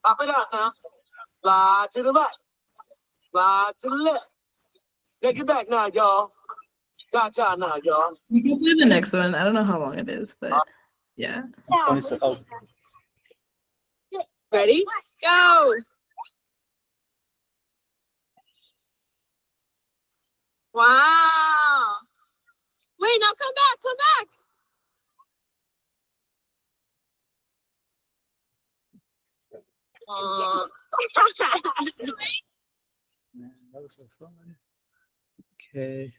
Pop it out now. Slide to the right. Slide to the left. Take it back now, y'all. Cha-cha now, y'all.
You can play the next one. I don't know how long it is, but yeah.
Ready? Go! Wow! Wait, now come back, come back!
That was so fun. Okay.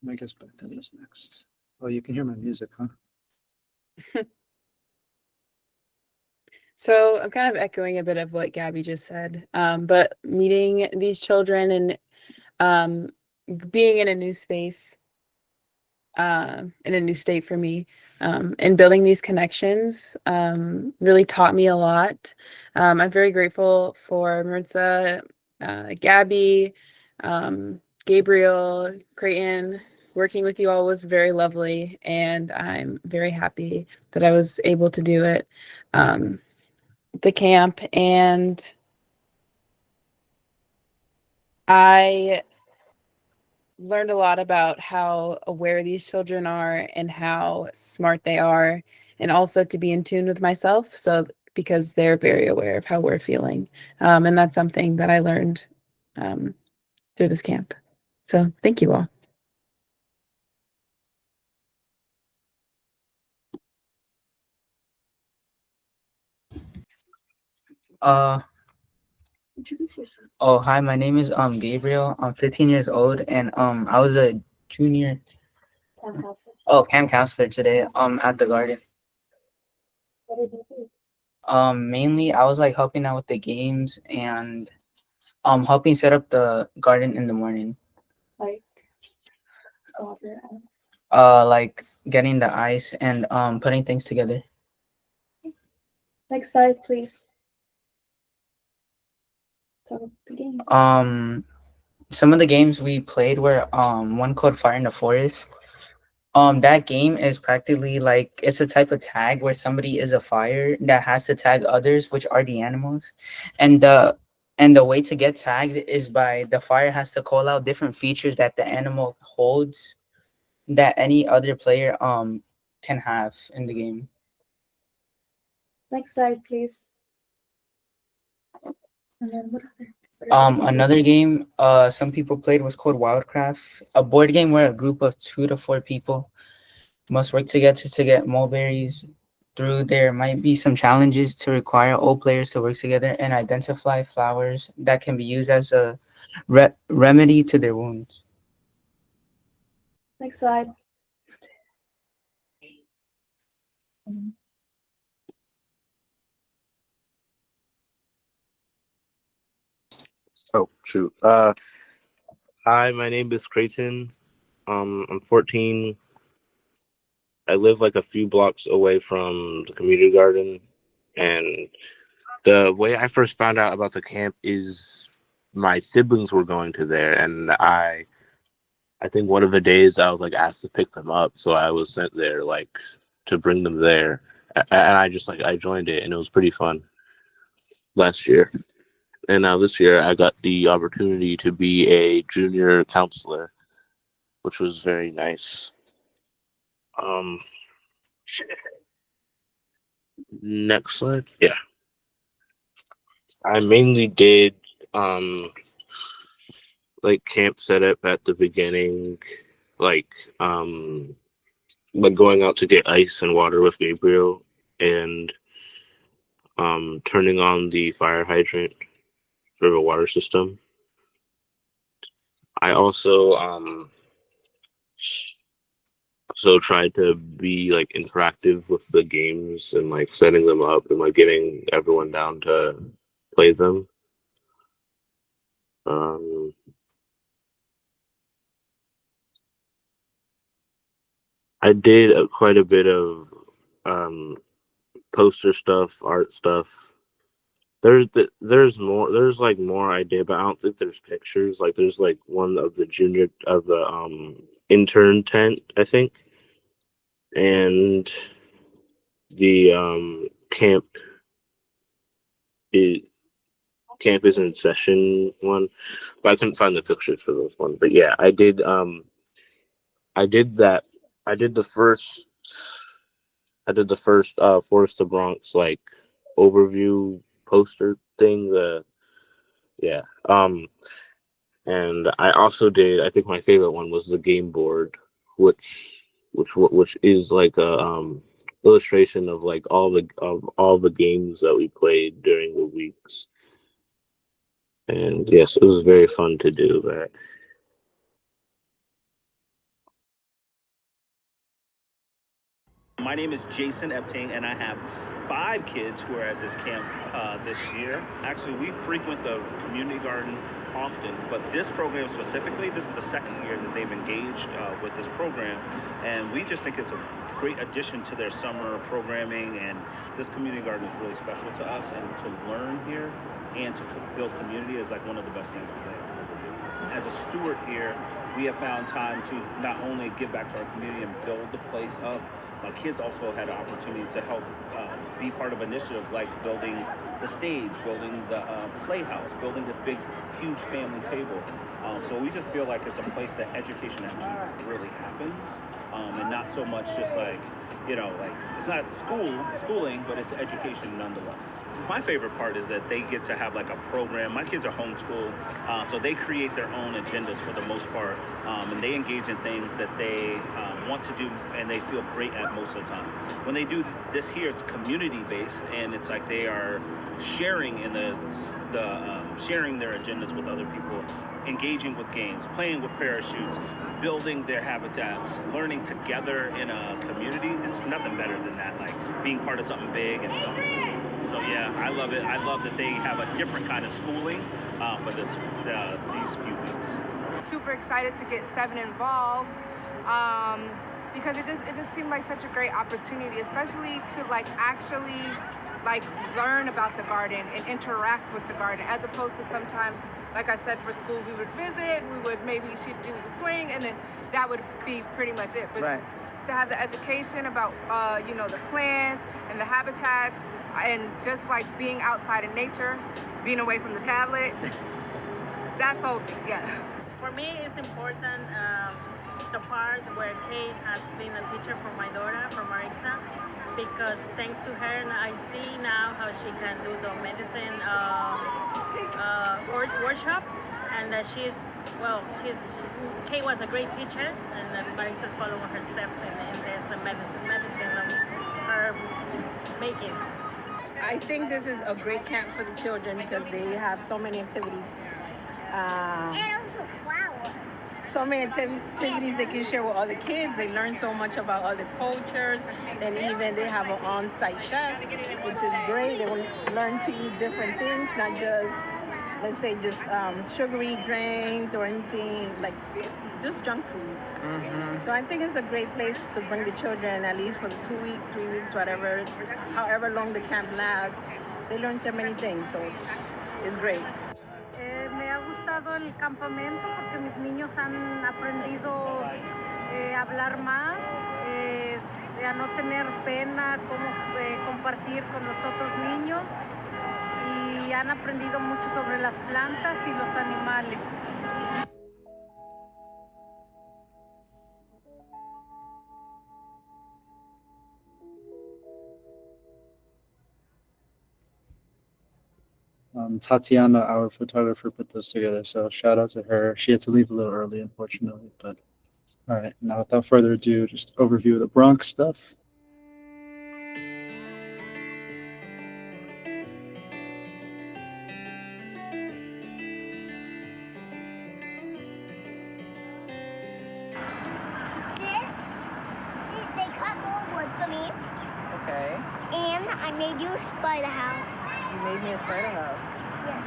I guess Bethany is next. Oh, you can hear my music, huh?
So I'm kind of echoing a bit of what Gabby just said, but meeting these children and being in a new space, in a new state for me, and building these connections really taught me a lot. I'm very grateful for Maritza, Gabby, Gabriel, Creighton. Working with you all was very lovely, and I'm very happy that I was able to do it. The camp, and I learned a lot about how aware these children are and how smart they are, and also to be in tune with myself, so because they're very aware of how we're feeling, and that's something that I learned through this camp. So thank you all.
Introduce yourself. Oh, hi, my name is Gabriel. I'm 15 years old, and I was a junior camp counselor today at the garden. Mainly I was like helping out with the games and helping set up the garden in the morning.
Like, elaborate on.
Like getting the ice and putting things together.
Next slide, please. So the games.
Some of the games we played were one called Fire in the Forest. That game is practically like it's a type of tag where somebody is a fire that has to tag others, which are the animals, and the way to get tagged is by the fire has to call out different features that the animal holds that any other player can have in the game.
Next slide, please. And then what other?
Another game some people played was called Wildcraft, a board game where a group of 2 to 4 people must work together to get mulberries. Through there might be some challenges to require all players to work together and identify flowers that can be used as a remedy to their wounds.
Next slide.
Oh, shoot. Hi, my name is Creighton. I'm 14. I live like a few blocks away from the community garden. And the way I first found out about the camp is my siblings were going to there. And I think one of the days I was like asked to pick them up. So I was sent there like to bring them there. And I just I joined it and it was pretty fun last year. And now this year I got the opportunity to be a junior counselor, which was very nice. Next slide. Yeah. I mainly did like camp setup at the beginning, like going out to get ice and water with Gabriel and turning on the fire hydrant for the water system. I also tried to be like interactive with the games and like setting them up and like getting everyone down to play them. I did quite a bit of poster stuff, art stuff. There's more. There's like more I did, but I don't think there's pictures. Like there's like one of the intern tent, I think, and the camp is in session one, but I couldn't find the pictures for this one. But yeah, I did that. I did the first Forest to Bronx like overview poster thing. And I also did. I think my favorite one was the game board, which is like a illustration of like all the games that we played during the weeks. And yes, it was very fun to do that.
My name is Jason Epting, and I have 5 kids who are at this camp this year. Actually, we frequent the community garden often, but this program specifically, this is the second year that they've engaged with this program, and we just think it's a great addition to their summer programming, and this community garden is really special to us, and to learn here and to build community is like one of the best things we can ever do. As a steward here, we have found time to not only give back to our community and build the place up, my kids also had an opportunity to help be part of initiatives like building the stage, building the playhouse, building this big, huge family table. So we just feel like it's a place that education actually really happens, and not so much just like, like it's not schooling, but it's education nonetheless. My favorite part is that they get to have like a program. My kids are homeschooled, so they create their own agendas for the most part, and they engage in things that they want to do and they feel great at most of the time. When they do this here, it's community based, and it's like they are sharing in sharing their agendas with other people. engaging with games, playing with parachutes, building their habitats, learning together in a community. It's nothing better than that, like being part of something big and something cool. So yeah, I love it. I love that they have a different kind of schooling for these few weeks.
Super excited to get 7 involved because it just seemed like such a great opportunity, especially to like actually like learn about the garden and interact with the garden, as opposed to sometimes, like I said, for school we would visit, we would maybe should do the swing, and then that would be pretty much it. But to have the education about you know, the plants and the habitats, and just like being outside in nature, being away from the tablet, that's all. Yeah.
For me, it's important the part where Kate has been a teacher for my daughter, for Maritza, because thanks to her, I see now how she can do the medicine workshop, and that Kate was a great teacher, and then Maritza's following her steps in this medicine of her making.
I think this is a great camp for the children because they have so many activities.
And also flowers.
So many activities they can share with other kids. They learn so much about other cultures, and even they have an on-site chef, which is great. They will learn to eat different things, not just, let's say, just sugary drinks or anything, like just junk food. So I think it's a great place to bring the children, at least for the 2 weeks, 3 weeks, whatever, however long the camp lasts. They learn so many things, so it's great.
Me ha gustado el campamento porque mis niños han aprendido a hablar más, a no tener pena, cómo compartir con los otros niños, y han aprendido mucho sobre las plantas y los animales.
Tatiana, our photographer, put those together, so shout out to her. She had to leave a little early, unfortunately, but all right. Now, without further ado, just overview of the Bronx stuff.
They cut more wood for me.
Okay.
And I made you a spider house.
You made me a spider house.
Yes.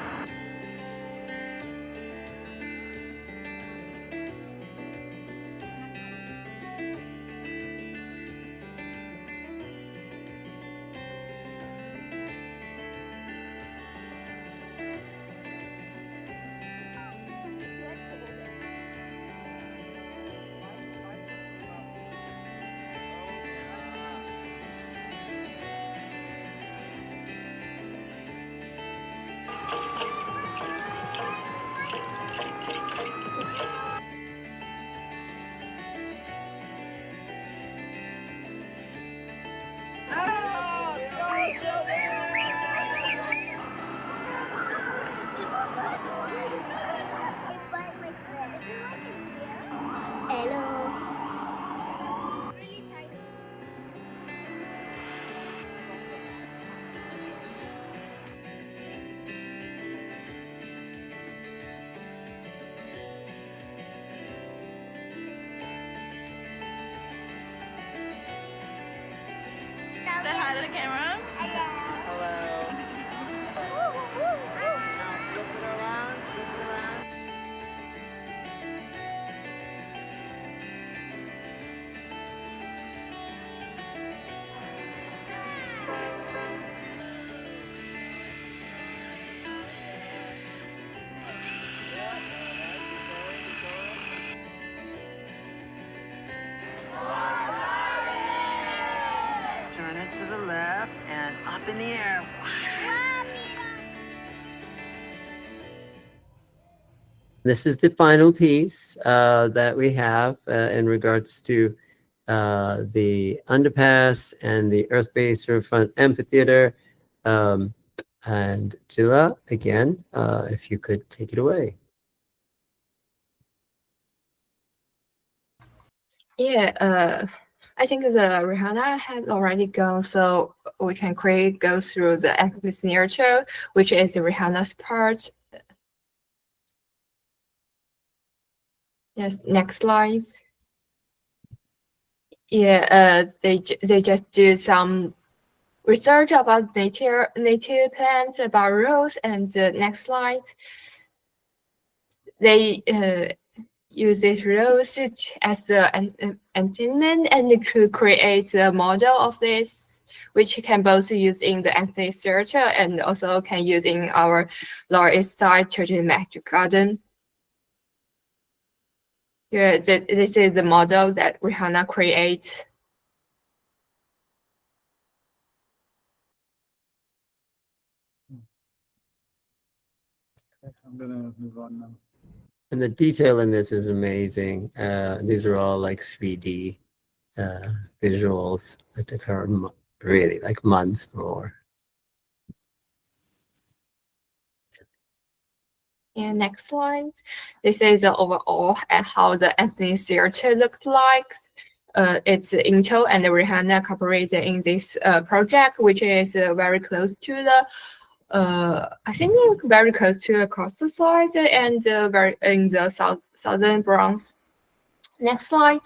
Say hi to the camera.
Turn it to the left and up in the air.
This is the final piece that we have in regards to the underpass and the earth-based riverfront amphitheater. And Tila, again, if you could take it away.
Yeah, I think the Rihanna has already gone, so we can quickly go through the activity signature, which is Rihanna's part. Yes, next slide. Yeah, they just do some research about native plants, about rose, and next slide. They use this rose as an antenna and to create a model of this, which can both use in the Anthony Theater and also can use in our Lower East Side Church Magic Garden. Yeah, this is the model that Rihanna create.
I'm gonna move on now.
And the detail in this is amazing. These are all like 3D visuals that occur really like months or.
And next slide. This is the overall and how the Anthony Theater looked like. It's Intel and Rihanna cooperated in this project, which is very close to the I think very close to the coastal side and very in the southern Bronx. Next slide.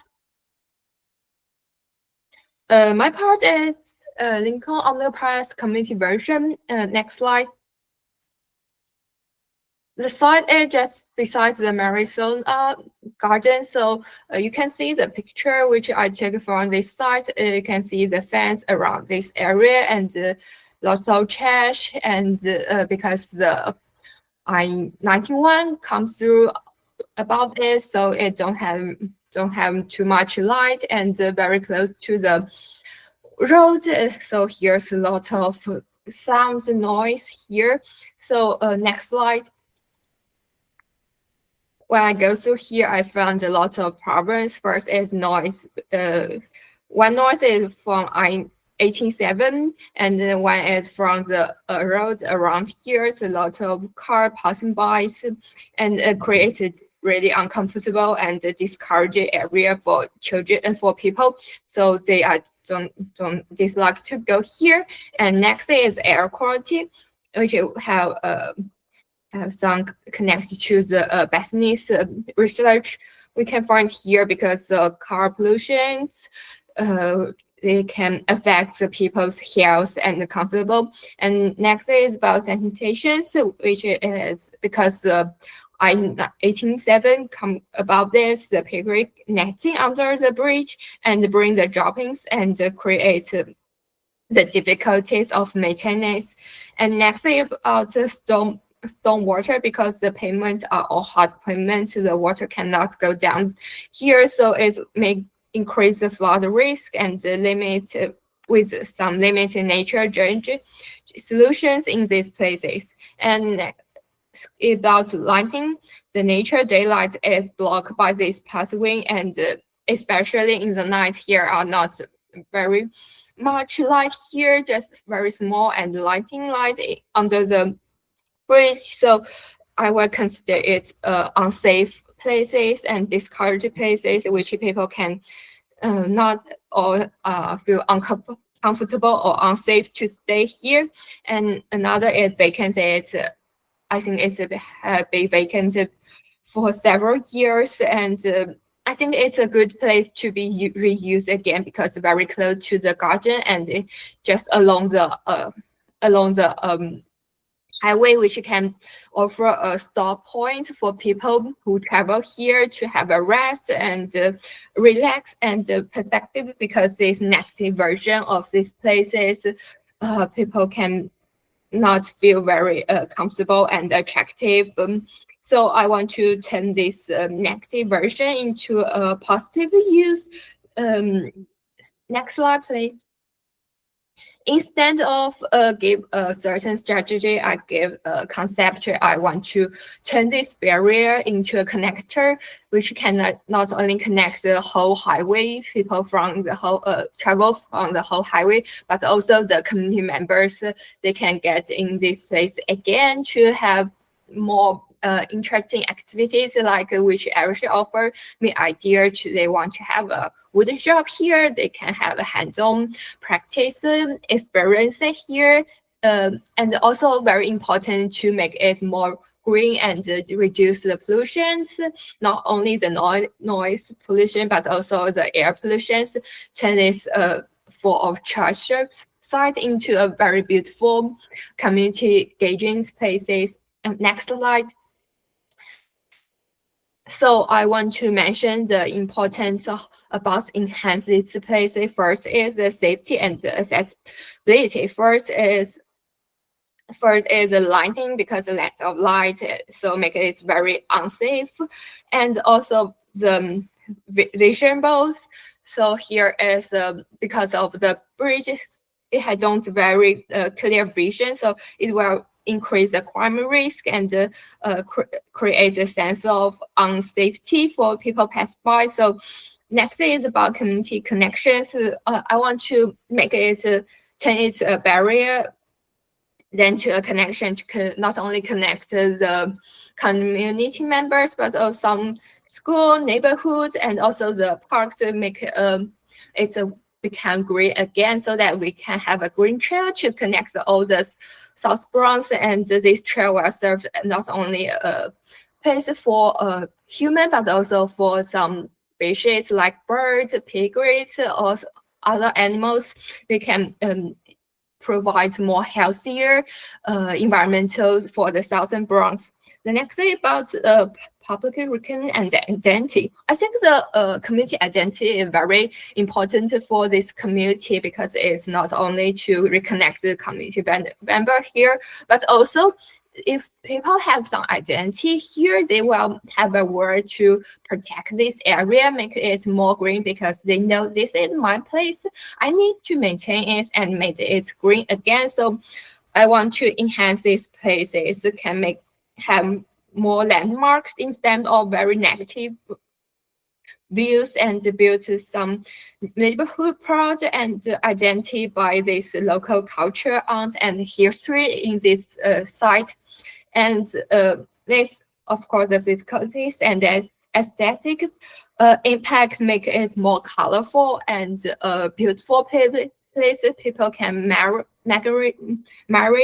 My part is Lincoln Enterprise Community version. Next slide. The site is just beside the Marisol garden, so you can see the picture which I took from this site. You can see the fence around this area and lots of trash, and because the I-91 comes through above it, so it don't have too much light and very close to the road. So here's a lot of sounds and noise here. So next slide. When I go through here, I found a lot of problems. First is noise. One noise is from I-187, and then one is from the roads around here. It's a lot of car passing by, and it creates a really uncomfortable and discouraging area for children and for people. So they don't dislike to go here. And next is air quality, which have some connected to the Bethany's research we can find here, because car pollution it can affect the people's health and comfortable. And next is about sanitation, which is because I-187 come about this, the picnic netting under the bridge and bring the droppings and create the difficulties of maintenance. And next is about the storm water, because the pavements are all hard pavements, the water cannot go down here, so it may increase the flood risk and limit with some limited nature drainage solutions in these places. And about lighting, the nature daylight is blocked by this pathway, and especially in the night here are not very much light here, just very small, and lighting light under the bridge. So I would consider it unsafe places and discouraged places which people can not or feel uncomfortable or unsafe to stay here. And another is vacancy. It's I think it's been vacant for several years, and I think it's a good place to be reused again, because it's very close to the garden and just along the highway, which can offer a stop point for people who travel here to have a rest and relax and perspective, because this next version of these places, people can not feel very comfortable and attractive. So I want to turn this negative version into a positive use. Next slide, please. Instead of give a certain strategy, I give a concept. I want to turn this barrier into a connector, which can not only connect the whole highway, people from the whole travel from the whole highway, but also the community members. They can get in this place again to have more interesting activities, like which Irish offer me idea to they want to have a wooden shop here. They can have a hands-on practice experience here, and also very important to make it more green and reduce the pollutions, not only the noise pollution, but also the air pollutions, turn this full of charged site into a very beautiful community engaging places. And next slide. So I want to mention the importance of about enhance this place. First is the safety and the accessibility. First is the lighting, because the lack of light so make it very unsafe, and also the vision both. So here is because of the bridges, it don't very clear vision, so it will increase the crime risk and create a sense of unsafety for people pass by. So next is about community connections. I want to make it turn it a barrier then to a connection to not only connect the community members, but also some school, neighborhoods, and also the parks to make become green again, so that we can have a green trail to connect all the South Bronx. And this trail will serve not only a place for human, but also for some species like birds, piglets, or other animals. They can provide more healthier environmental for the Southern Bronx. The next thing about public recognition and identity. I think the community identity is very important for this community, because it's not only to reconnect the community member here, but also if people have some identity here, they will have a word to protect this area, make it more green, because they know this is my place. I need to maintain it and make it green again. So I want to enhance these places, can have more landmarks instead of very negative views, and build some neighborhood proud and identity by this local culture, art, and history in this site. And this, of course, the physicalities and aesthetic impact make it more colorful and beautiful place. People can marry,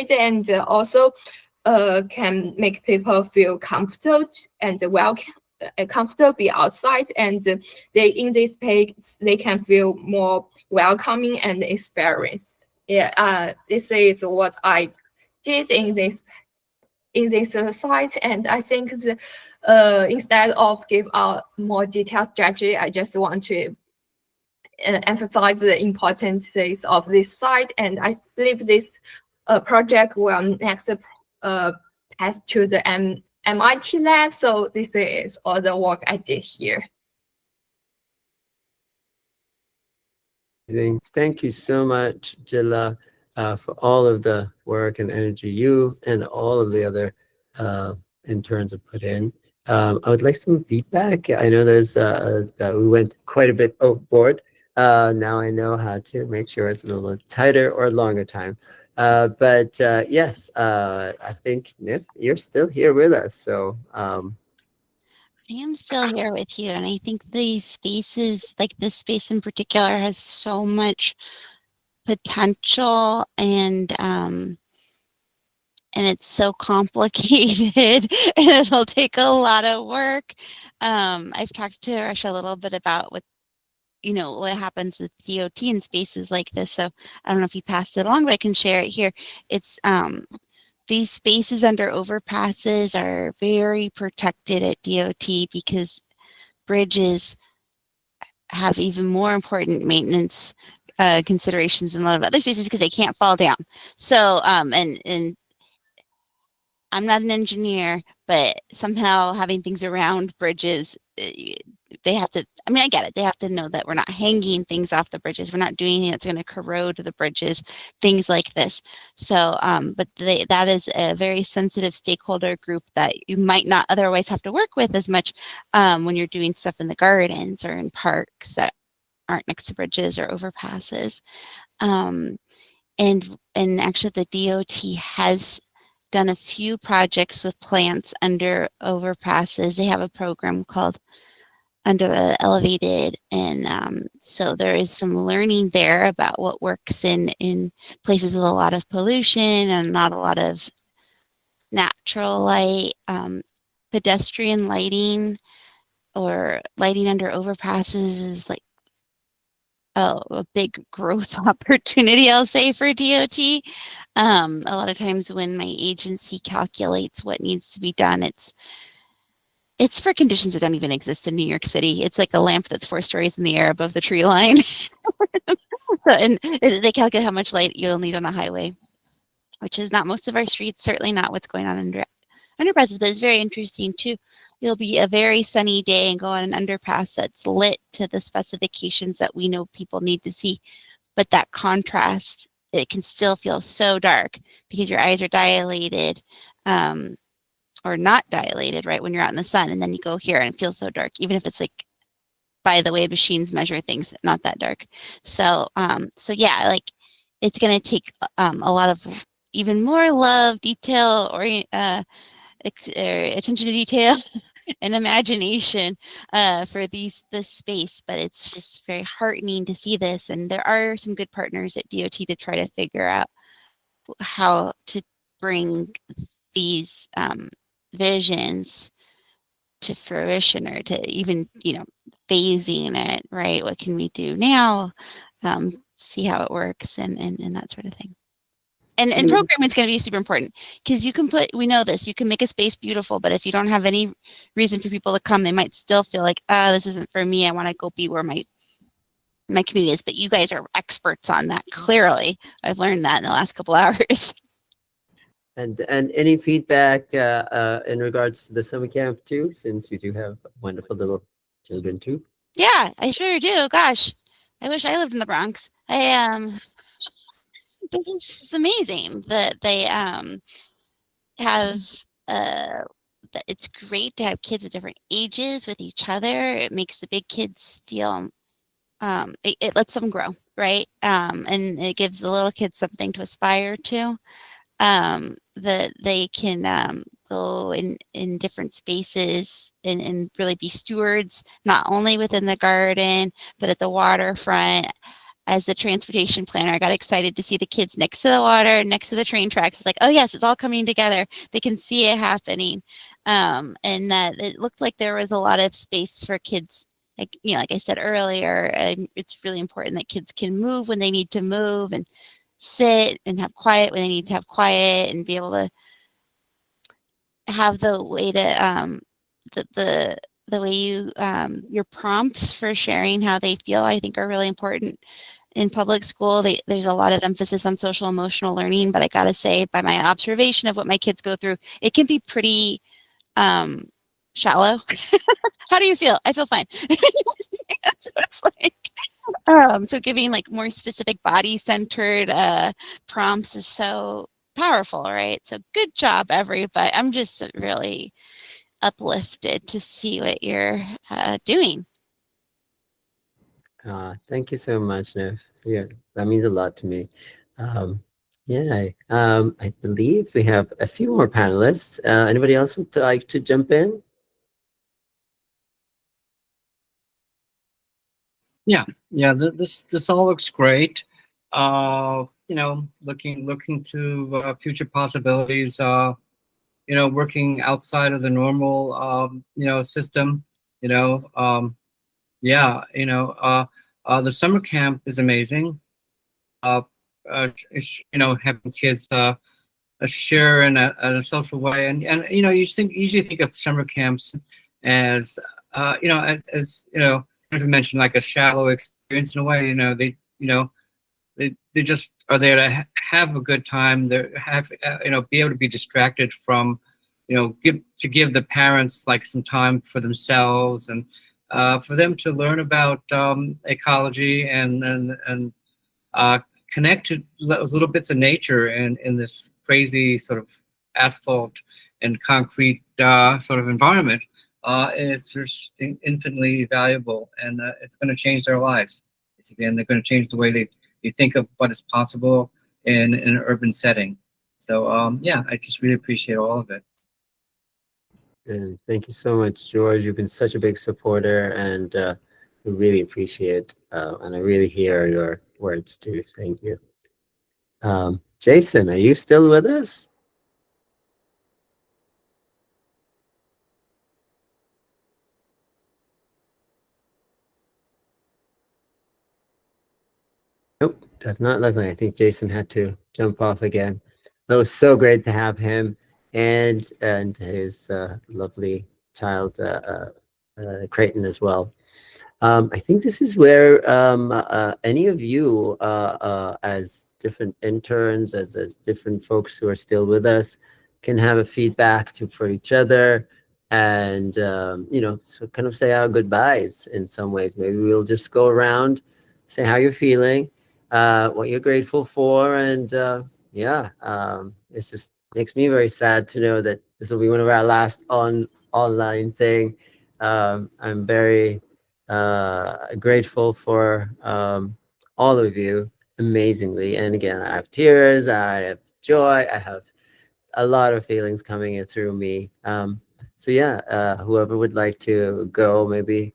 and also can make people feel comfortable and welcome. Comfortable be outside, and they in this place they can feel more welcoming and experience. Yeah, this is what I did in this site, and I think instead of give out more detailed strategy, I just want to emphasize the importance of this site, and I believe this project will next pass to the MIT lab. So this is all the work I did here.
Thank you so much, Jilla, for all of the work and energy you and all of the other interns have put in. I would like some feedback. I know there's that we went quite a bit overboard. Now I know how to make sure it's a little tighter or longer time. But yes, I think Nif, you're still here with us. So
I am still here with you, and I think these spaces, like this space in particular, has so much potential, and it's so complicated, and it'll take a lot of work. I've talked to Russia a little bit about what happens with DOT in spaces like this. So I don't know if you passed it along, but I can share it here. It's these spaces under overpasses are very protected at DOT, because bridges have even more important maintenance considerations than a lot of other spaces, because they can't fall down. So and I'm not an engineer, but somehow having things around bridges, they have to, I mean, I get it. They have to know that we're not hanging things off the bridges. We're not doing anything that's going to corrode the bridges, things like this. So, but that is a very sensitive stakeholder group that you might not otherwise have to work with as much when you're doing stuff in the gardens or in parks that aren't next to bridges or overpasses. And actually the DOT has done a few projects with plants under overpasses. They have a program called Under the Elevated, and so there is some learning there about what works in places with a lot of pollution and not natural light, pedestrian lighting, or lighting under overpasses is like a big growth opportunity, I'll say, for DOT. A lot of times when my agency calculates what needs to be done, it's for conditions that don't even exist in New York City. It's like a lamp that's 4 stories in the air above the tree line. And they calculate how much light you'll need on a highway, which is not most of our streets, certainly not what's going on under underpasses, but it's very interesting too. You'll be a very sunny day and go on an underpass that's lit to the specifications that we know people need to see, but that contrast, it can still feel so dark because your eyes are dilated, or not dilated, right, when you're out in the sun, and then you go here and it feels so dark, even if it's like, by the way machines measure things, not that dark. So so yeah, like it's going to take a lot of even more love, detail, or attention to detail and imagination for this space, but it's just very heartening to see this. And there are some good partners at DOT to try to figure out how to bring these visions to fruition, or to even, phasing it, right? What can we do now? See how it works, and that sort of thing. And programming is going to be super important, because we know this, you can make a space beautiful, but if you don't have any reason for people to come, they might still feel like, this isn't for me. I want to go be where my community is. But you guys are experts on that. Clearly, I've learned that in the last couple hours.
And any feedback in regards to the summer camp too, since you do have wonderful little children too?
Yeah, I sure do. Gosh, I wish I lived in the Bronx. This is just amazing that they have it's great to have kids with different ages with each other. It makes the big kids feel it lets them grow, right? And it gives the little kids something to aspire to. That they can go in different spaces and really be stewards, not only within the garden, but at the waterfront. As the transportation planner, I got excited to see the kids next to the water, next to the train tracks. It's like, oh yes, it's all coming together. They can see it happening. And that it looked like there was a lot of space for kids. Like I said earlier, it's really important that kids can move when they need to move, and sit and have quiet when they need to have quiet, and be able to have the way to the way you your prompts for sharing how they feel, I think, are really important. In public school, there's a lot of emphasis on social emotional learning, but I gotta say, by my observation of what my kids go through, it can be pretty shallow. How do you feel? I feel fine. That's what it's like. So giving like more specific body-centered prompts is so powerful, right? So good job, everybody. I'm just really uplifted to see what you're doing.
Thank you so much, Nev. Yeah, that means a lot to me. Yeah, I believe we have a few more panelists. Anybody else would like to jump in?
Yeah, this all looks great. Looking to future possibilities. Working outside of the normal system. The summer camp is amazing. Having kids share in a social way, and you usually think of summer camps as as you mentioned, like a shallow experience in a way. They just are there to have a good time. They have be able to be distracted from give the parents like some time for themselves, and for them to learn about ecology and connect to those little bits of nature in this crazy sort of asphalt and concrete sort of environment. Is just infinitely valuable, and it's going to change their lives. Again, they're going to change the way they think of what is possible in an urban setting. So yeah, I just really appreciate all of it.
And thank you so much, George. You've been such a big supporter, and we really appreciate, and I really hear your words too. Thank you. Jason, are you still with us? Nope, does not look like. I think Jason had to jump off again. It was so great to have him and his lovely child, Creighton, as well. I think this is where any of you, as different interns, as different folks who are still with us, can have a feedback for each other, and you know, so kind of say our goodbyes in some ways. Maybe we'll just go around, say how you're feeling, what you're grateful for, and yeah, it's just makes me very sad to know that this will be one of our last online thing. I'm very grateful for all of you amazingly. And again, I have tears, I have joy, I have a lot of feelings coming in through me. So yeah, whoever would like to go, maybe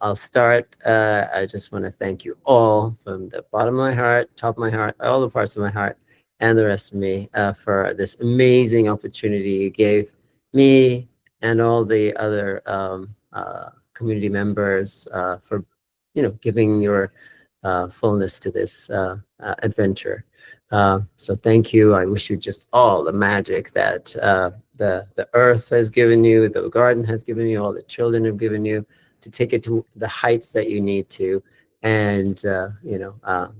I'll start. I just want to thank you all from the bottom of my heart, top of my heart, all the parts of my heart, and the rest of me for this amazing opportunity you gave me and all the other community members for, you know, giving your fullness to this adventure. So thank you. I wish you just all the magic that the earth has given you, the garden has given you, all the children have given you, to take it to the heights that you need to. And, you know,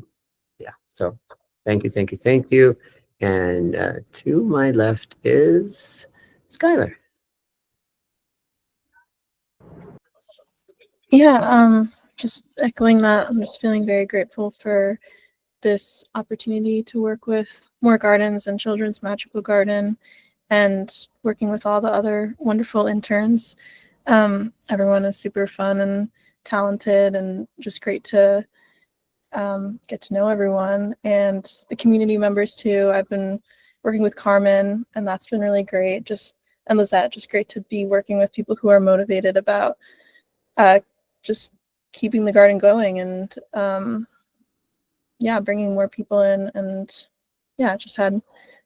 yeah, so thank you, thank you, thank you. And to my left is Skylar.
Yeah, just echoing that, I'm just feeling very grateful for this opportunity to work with More Gardens and Children's Magical Garden and working with all the other wonderful interns. Everyone is super fun and talented and just great to get to know everyone and the community members too. I've been working with Carmen and that's been really great. And Lizette, just great to be working with people who are motivated about just keeping the garden going and yeah, bringing more people in, and yeah, just had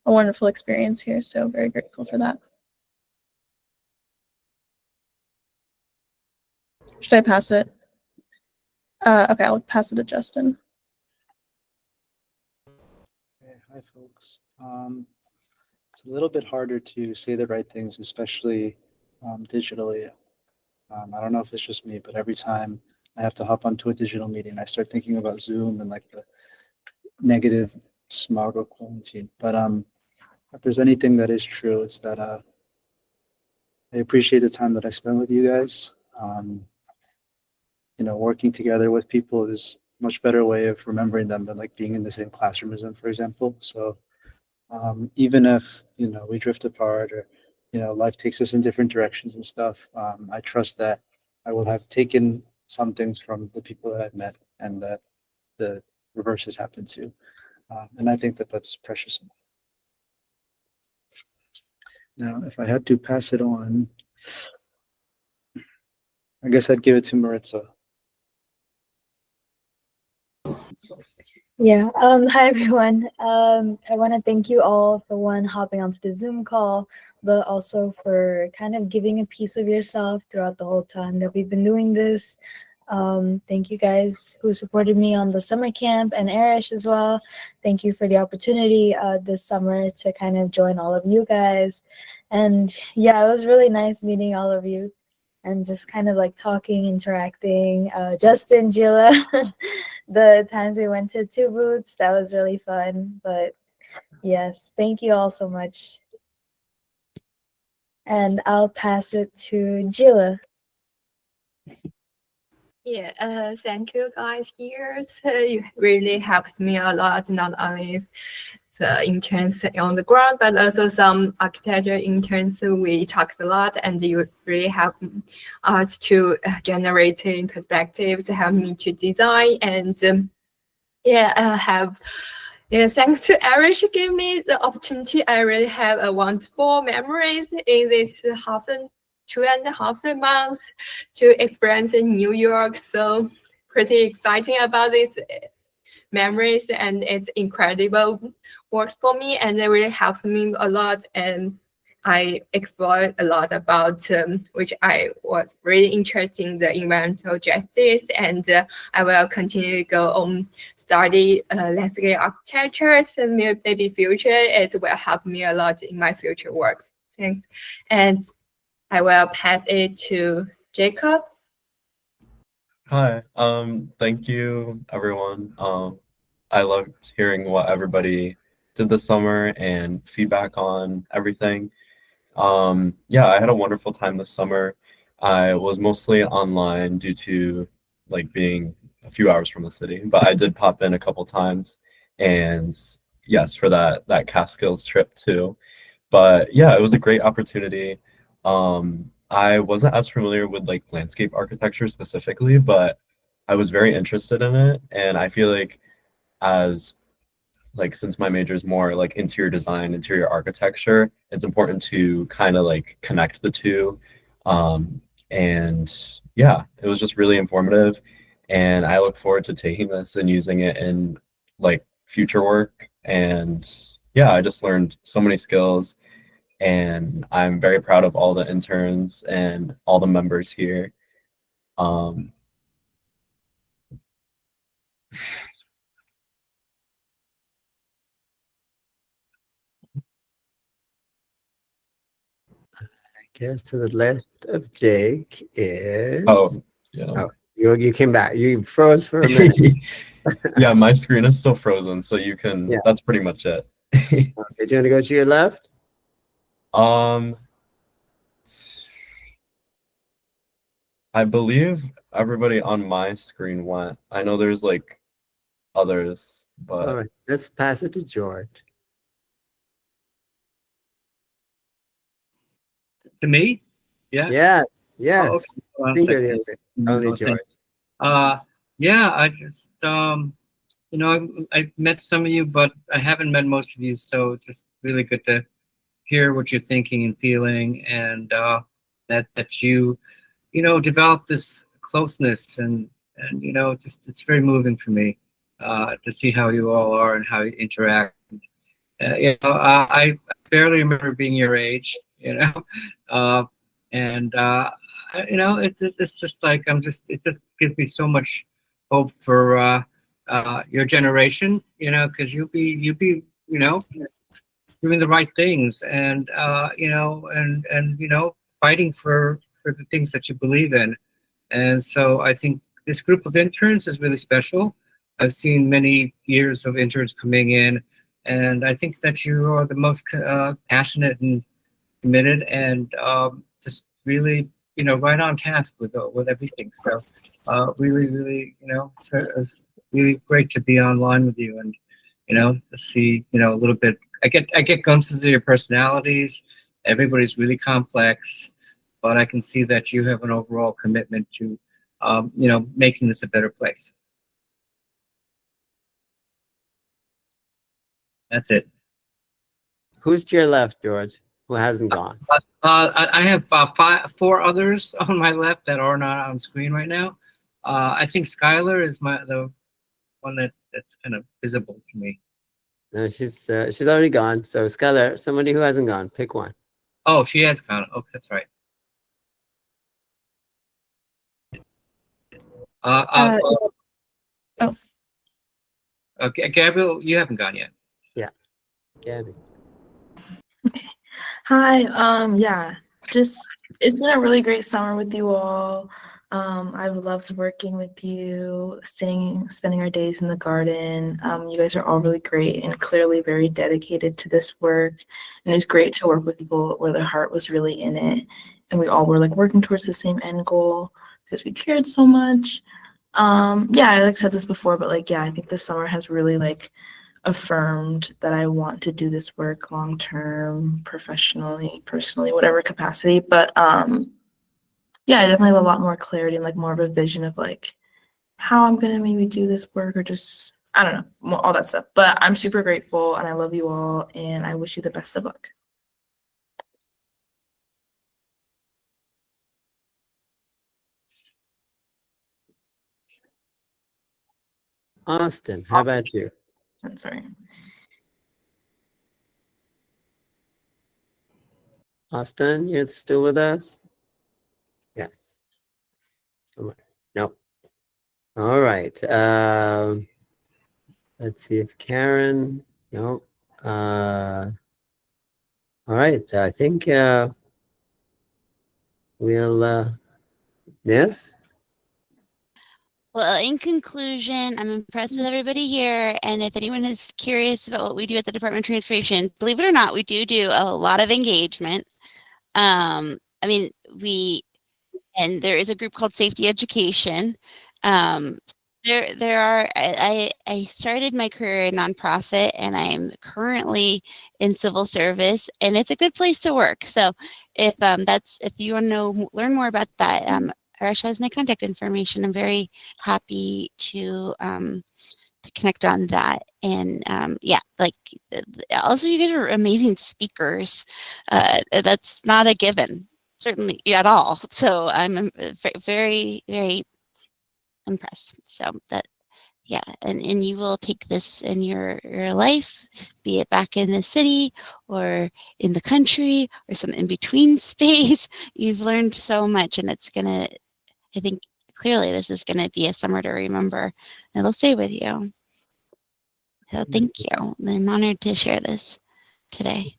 a wonderful experience here. So very grateful for that. Should I pass it? Okay, I'll pass it to Justin.
Okay, hi folks. It's a little bit harder to say the right things, especially digitally. I don't know if it's just me, but every time I have to hop onto a digital meeting, I start thinking about Zoom and like the negative smog of quarantine. But if there's anything that is true, it's that I appreciate the time that I spend with you guys. You know, working together with people is a much better way of remembering them than like being in the same classroom as them, for example. So even if, you know, we drift apart or, you know, life takes us in different directions and stuff, I trust that I will have taken some things from the people that I've met and that the reverse has happened too. And I think that that's precious. Now, if I had to pass it on, I guess I'd give it to Maritza.
Yeah. Hi everyone. I want to thank you all for hopping onto the Zoom call, but also for kind of giving a piece of yourself throughout the whole time that we've been doing this. Thank you guys who supported me on the summer camp and Arish as well. Thank you for the opportunity this summer to kind of join all of you guys. And yeah, it was really nice meeting all of you and just kind of like talking, interacting. Justin, Gila, the times we went to Two Boots, that was really fun. But yes, thank you all so much. And I'll pass it to Gila.
Yeah, thank you guys here. So it really helps me a lot, not only the interns on the ground, but also some architecture interns. We talked a lot, and you really help us to generating perspectives, help me to design, and thanks to Eric gave me the opportunity. I really have a wonderful memories in this 2.5 months to experience in New York. So pretty exciting about these memories, and it's incredible work for me, and it really helps me a lot. And I explored a lot about which I was really interested in the environmental justice, and I will continue to go on study landscape architecture. So maybe future it will help me a lot in my future works. Thanks, and I will pass it to Jacob.
Hi. Thank you, everyone. I loved hearing what everybody did this summer and feedback on everything. Yeah, I had a wonderful time this summer. I was mostly online due to like being a few hours from the city, but I did pop in a couple times, and yes, for that Catskills trip too. But yeah, it was a great opportunity. I wasn't as familiar with like landscape architecture specifically, but I was very interested in it, and I feel like as like since my major is more like interior design, interior architecture, it's important to kind of like connect the two. Um, and yeah, it was just really informative, and I look forward to taking this and using it in like future work. And yeah, I just learned so many skills, and I'm very proud of all the interns and all the members here. Um,
I guess to the left of Jake is.
yeah.
Oh, you came back. You froze for a minute.
Yeah, my screen is still frozen, so you can.
Yeah.
That's pretty much it.
Okay, do you want to go to your left?
I believe everybody on my screen went. I know there's like others, but
All right, let's pass it to George.
To me? Yeah.
Yeah. Yes.
Oh, okay. Hold on a
I think you're
second.
the only
Okay.
George.
Yeah, I just you know, I met some of you, but I haven't met most of you, so just really good to hear what you're thinking and feeling, and that you know, develop this closeness, and you know, just it's very moving for me to see how you all are and how you interact. You know, I barely remember being your age, you know, and you know, it's just like it just gives me so much hope for your generation, you know, because you'll be, you know, doing the right things, and you know, and you know, fighting for the things that you believe in. And so I think this group of interns is really special. I've seen many years of interns coming in, and I think that you are the most passionate and committed, and just really, you know, right on task with everything. So really, really, you know, it's really great to be online with you, and you know, to see, you know, a little bit. I get glimpses of your personalities. Everybody's really complex, but I can see that you have an overall commitment to, you know, making this a better place. That's it.
Who's to your left, George? Who hasn't gone?
I have four others on my left that are not on screen right now. I think Skylar is the one that's kind of visible to me.
No, she's already gone. So Skylar, somebody who hasn't gone, pick one.
Oh, she has gone. Oh, that's right.
Oh,
Okay, Gabriel, you haven't gone yet.
Yeah, Gabby.
hi. Yeah, just it's been a really great summer with you all. I've loved working with you, spending our days in the garden. You guys are all really great and clearly very dedicated to this work. And it was great to work with people where their heart was really in it, and we all were like working towards the same end goal because we cared so much. Yeah, I like said this before, but like, yeah, I think this summer has really like affirmed that I want to do this work long term, professionally, personally, whatever capacity. But yeah, I definitely have a lot more clarity and like more of a vision of like how I'm gonna maybe do this work, or just I don't know, all that stuff. But I'm super grateful and I love you all and I wish you the best of luck.
Austin, how about you?
Sorry.
Austin, you're still with us? Yes. Somewhere. Nope. All right. Let's see if Karen. Nope. All right. I think we'll. Nif?
Well, in conclusion, I'm impressed with everybody here. And if anyone is curious about what we do at the Department of Transportation, believe it or not, we do a lot of engagement. I mean, and there is a group called Safety Education. There are, I started my career in nonprofit and I'm currently in civil service, and it's a good place to work. So if you want to learn more about that, Arash has my contact information. I'm very happy to connect on that. And yeah, like also you guys are amazing speakers. That's not a given, certainly at all. So I'm very, very impressed. So that, yeah, and you will take this in your life, be it back in the city or in the country or some in between space. You've learned so much, and it's gonna, I think clearly this is gonna be a summer to remember, and it'll stay with you. So thank you. I'm honored to share this today.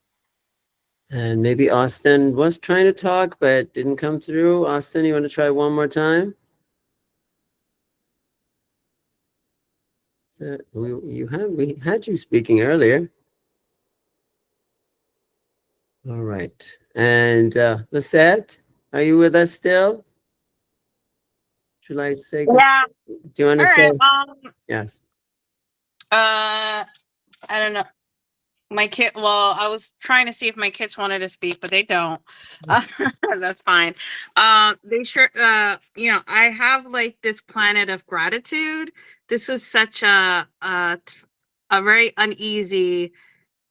And maybe Austin was trying to talk, but didn't come through. Austin, you want to try one more time? So we had you speaking earlier. All right. And Lisette, are you with us still? Would you like to say good?
Yeah.
Do you want to
All
say?
right.
Yes.
I don't know. My kid. Well, I was trying to see if my kids wanted to speak, but they don't. That's fine. They sure. I have like this planet of gratitude. This was such a very uneasy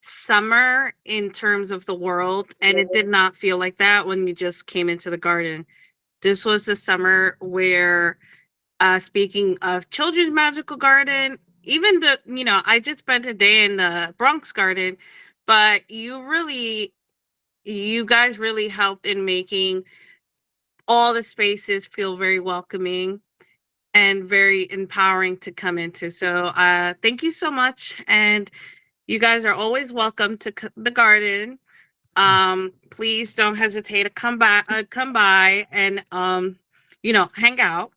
summer in terms of the world, and it did not feel like that when you just came into the garden. This was a summer where, speaking of Children's Magical Garden, even I just spent a day in the Bronx Garden, but you guys really helped in making all the spaces feel very welcoming and very empowering to come into. So thank you so much. And you guys are always welcome to the garden. Please don't hesitate to come by and hang out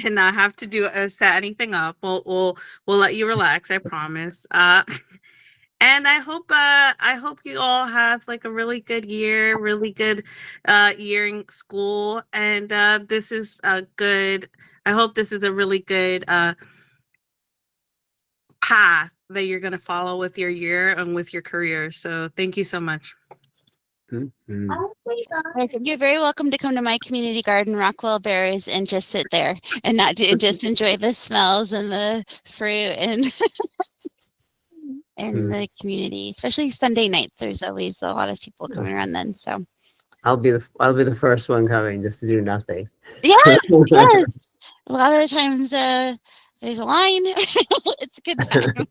and not have to set anything up. We'll let you relax, I promise. And I hope you all have like a really good year, really good year in school. And this is a good, I hope this is a really good path that you're going to follow with your year and with your career. So thank you so much.
Mm-hmm.
You're very welcome to come to my community garden, Rockwell Berries, and just sit there and not and just enjoy the smells and the fruit and the community. Especially Sunday nights, there's always a lot of people coming around then. So
I'll be the first one coming just to do nothing.
yes. A lot of the times there's a line. It's a good time.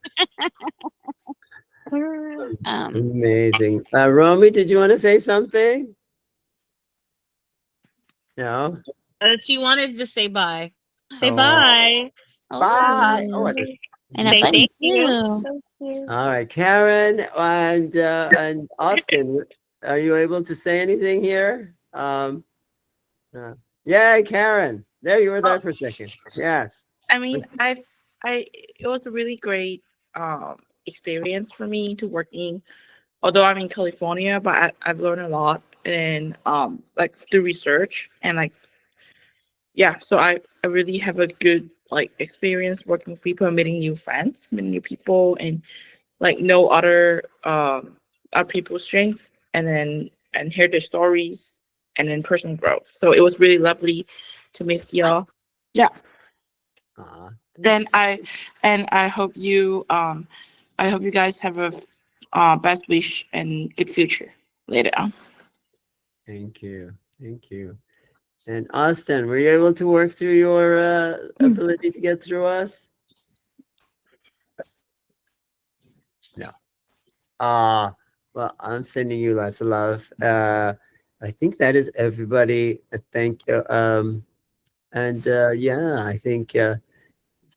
Amazing. Romy, did you want to say something? No.
She wanted to say bye. Say bye.
Bye.
And
say
thank
you.
All right, Karen and Austin, are you able to say anything here? Yeah, Karen. There, you were there for a second. Yes.
I mean, it was a really great experience for me to working, although I'm in California, but I've learned a lot and like through research and like, yeah, so I really have a good like experience working with people and meeting new friends, meeting new people and like know other people's strengths and hear their stories and then personal growth. So it was really lovely to meet y'all. Yeah. And I hope you guys have a best wish and good future later on.
Thank you. Thank you. And Austin, were you able to work through your ability to get through us? No. Well, I'm sending you lots of love. I think that is everybody. Thank you. And yeah, I think have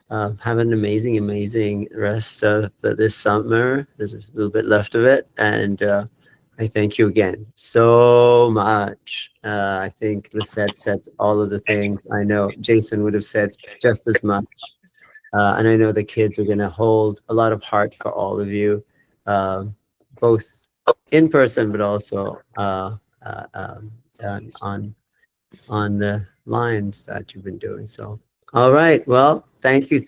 an amazing rest of this summer. There's a little bit left of it, and I thank you again so much. I think Lisette said all of the things. I know Jason would have said just as much. And I know the kids are going to hold a lot of heart for all of you, both in person, but also on the lines that you've been doing. So, all right. Well, thank you.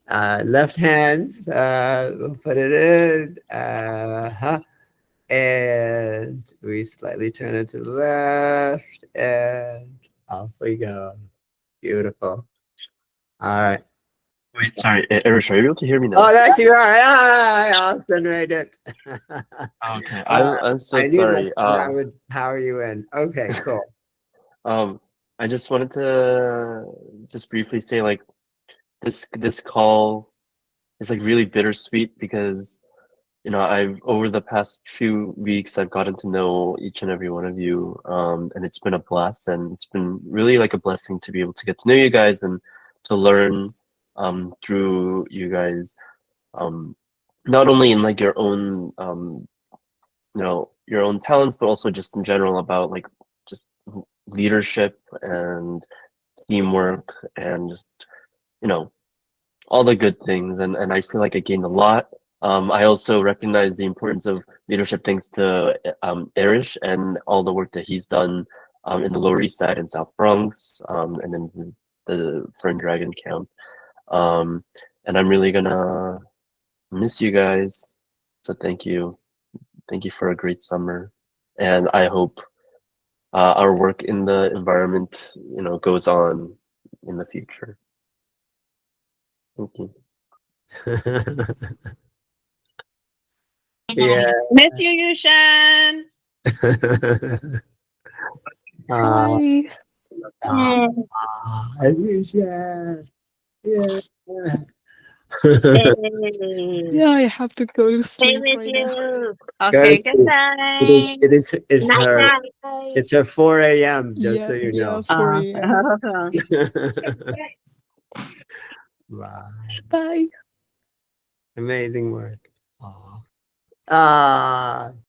Left hands, we'll put it in. And we slightly turn it to the left, and off we go. Beautiful. All right.
Wait, sorry, Erish, are you able to hear me now?
Oh, that's you are. Austin made it.
Okay, I'm so
I knew
sorry.
that would power you in. Okay, cool.
I just wanted to just briefly say, like, this call is like really bittersweet because, you know, I've over the past few weeks I've gotten to know each and every one of you, and it's been a blast, and it's been really like a blessing to be able to get to know you guys and to learn through you guys, not only in like your own you know, your own talents, but also just in general about like just leadership and teamwork and just, you know, all the good things. And I feel like I gained a lot. I also recognize the importance of leadership thanks to Erish and all the work that he's done in the Lower East Side and South Bronx, and then the Fern Dragon camp. And I'm really gonna miss you guys. So thank you. Thank you for a great summer. And I hope our work in the environment, you know, goes on in the future. Thank you.
Yeah.
Miss you, Yushan.
Bye. Yeah.
Yeah,
I have to go to
stay
sleep
with
right now.
you.
Go
Okay,
to
good
sleep.
night.
It's
Night
her.
night.
It's her 4 a.m. Just so
Yeah,
you know.
4 a.m.
Wow.
Bye.
Amazing work. Aw. Ah.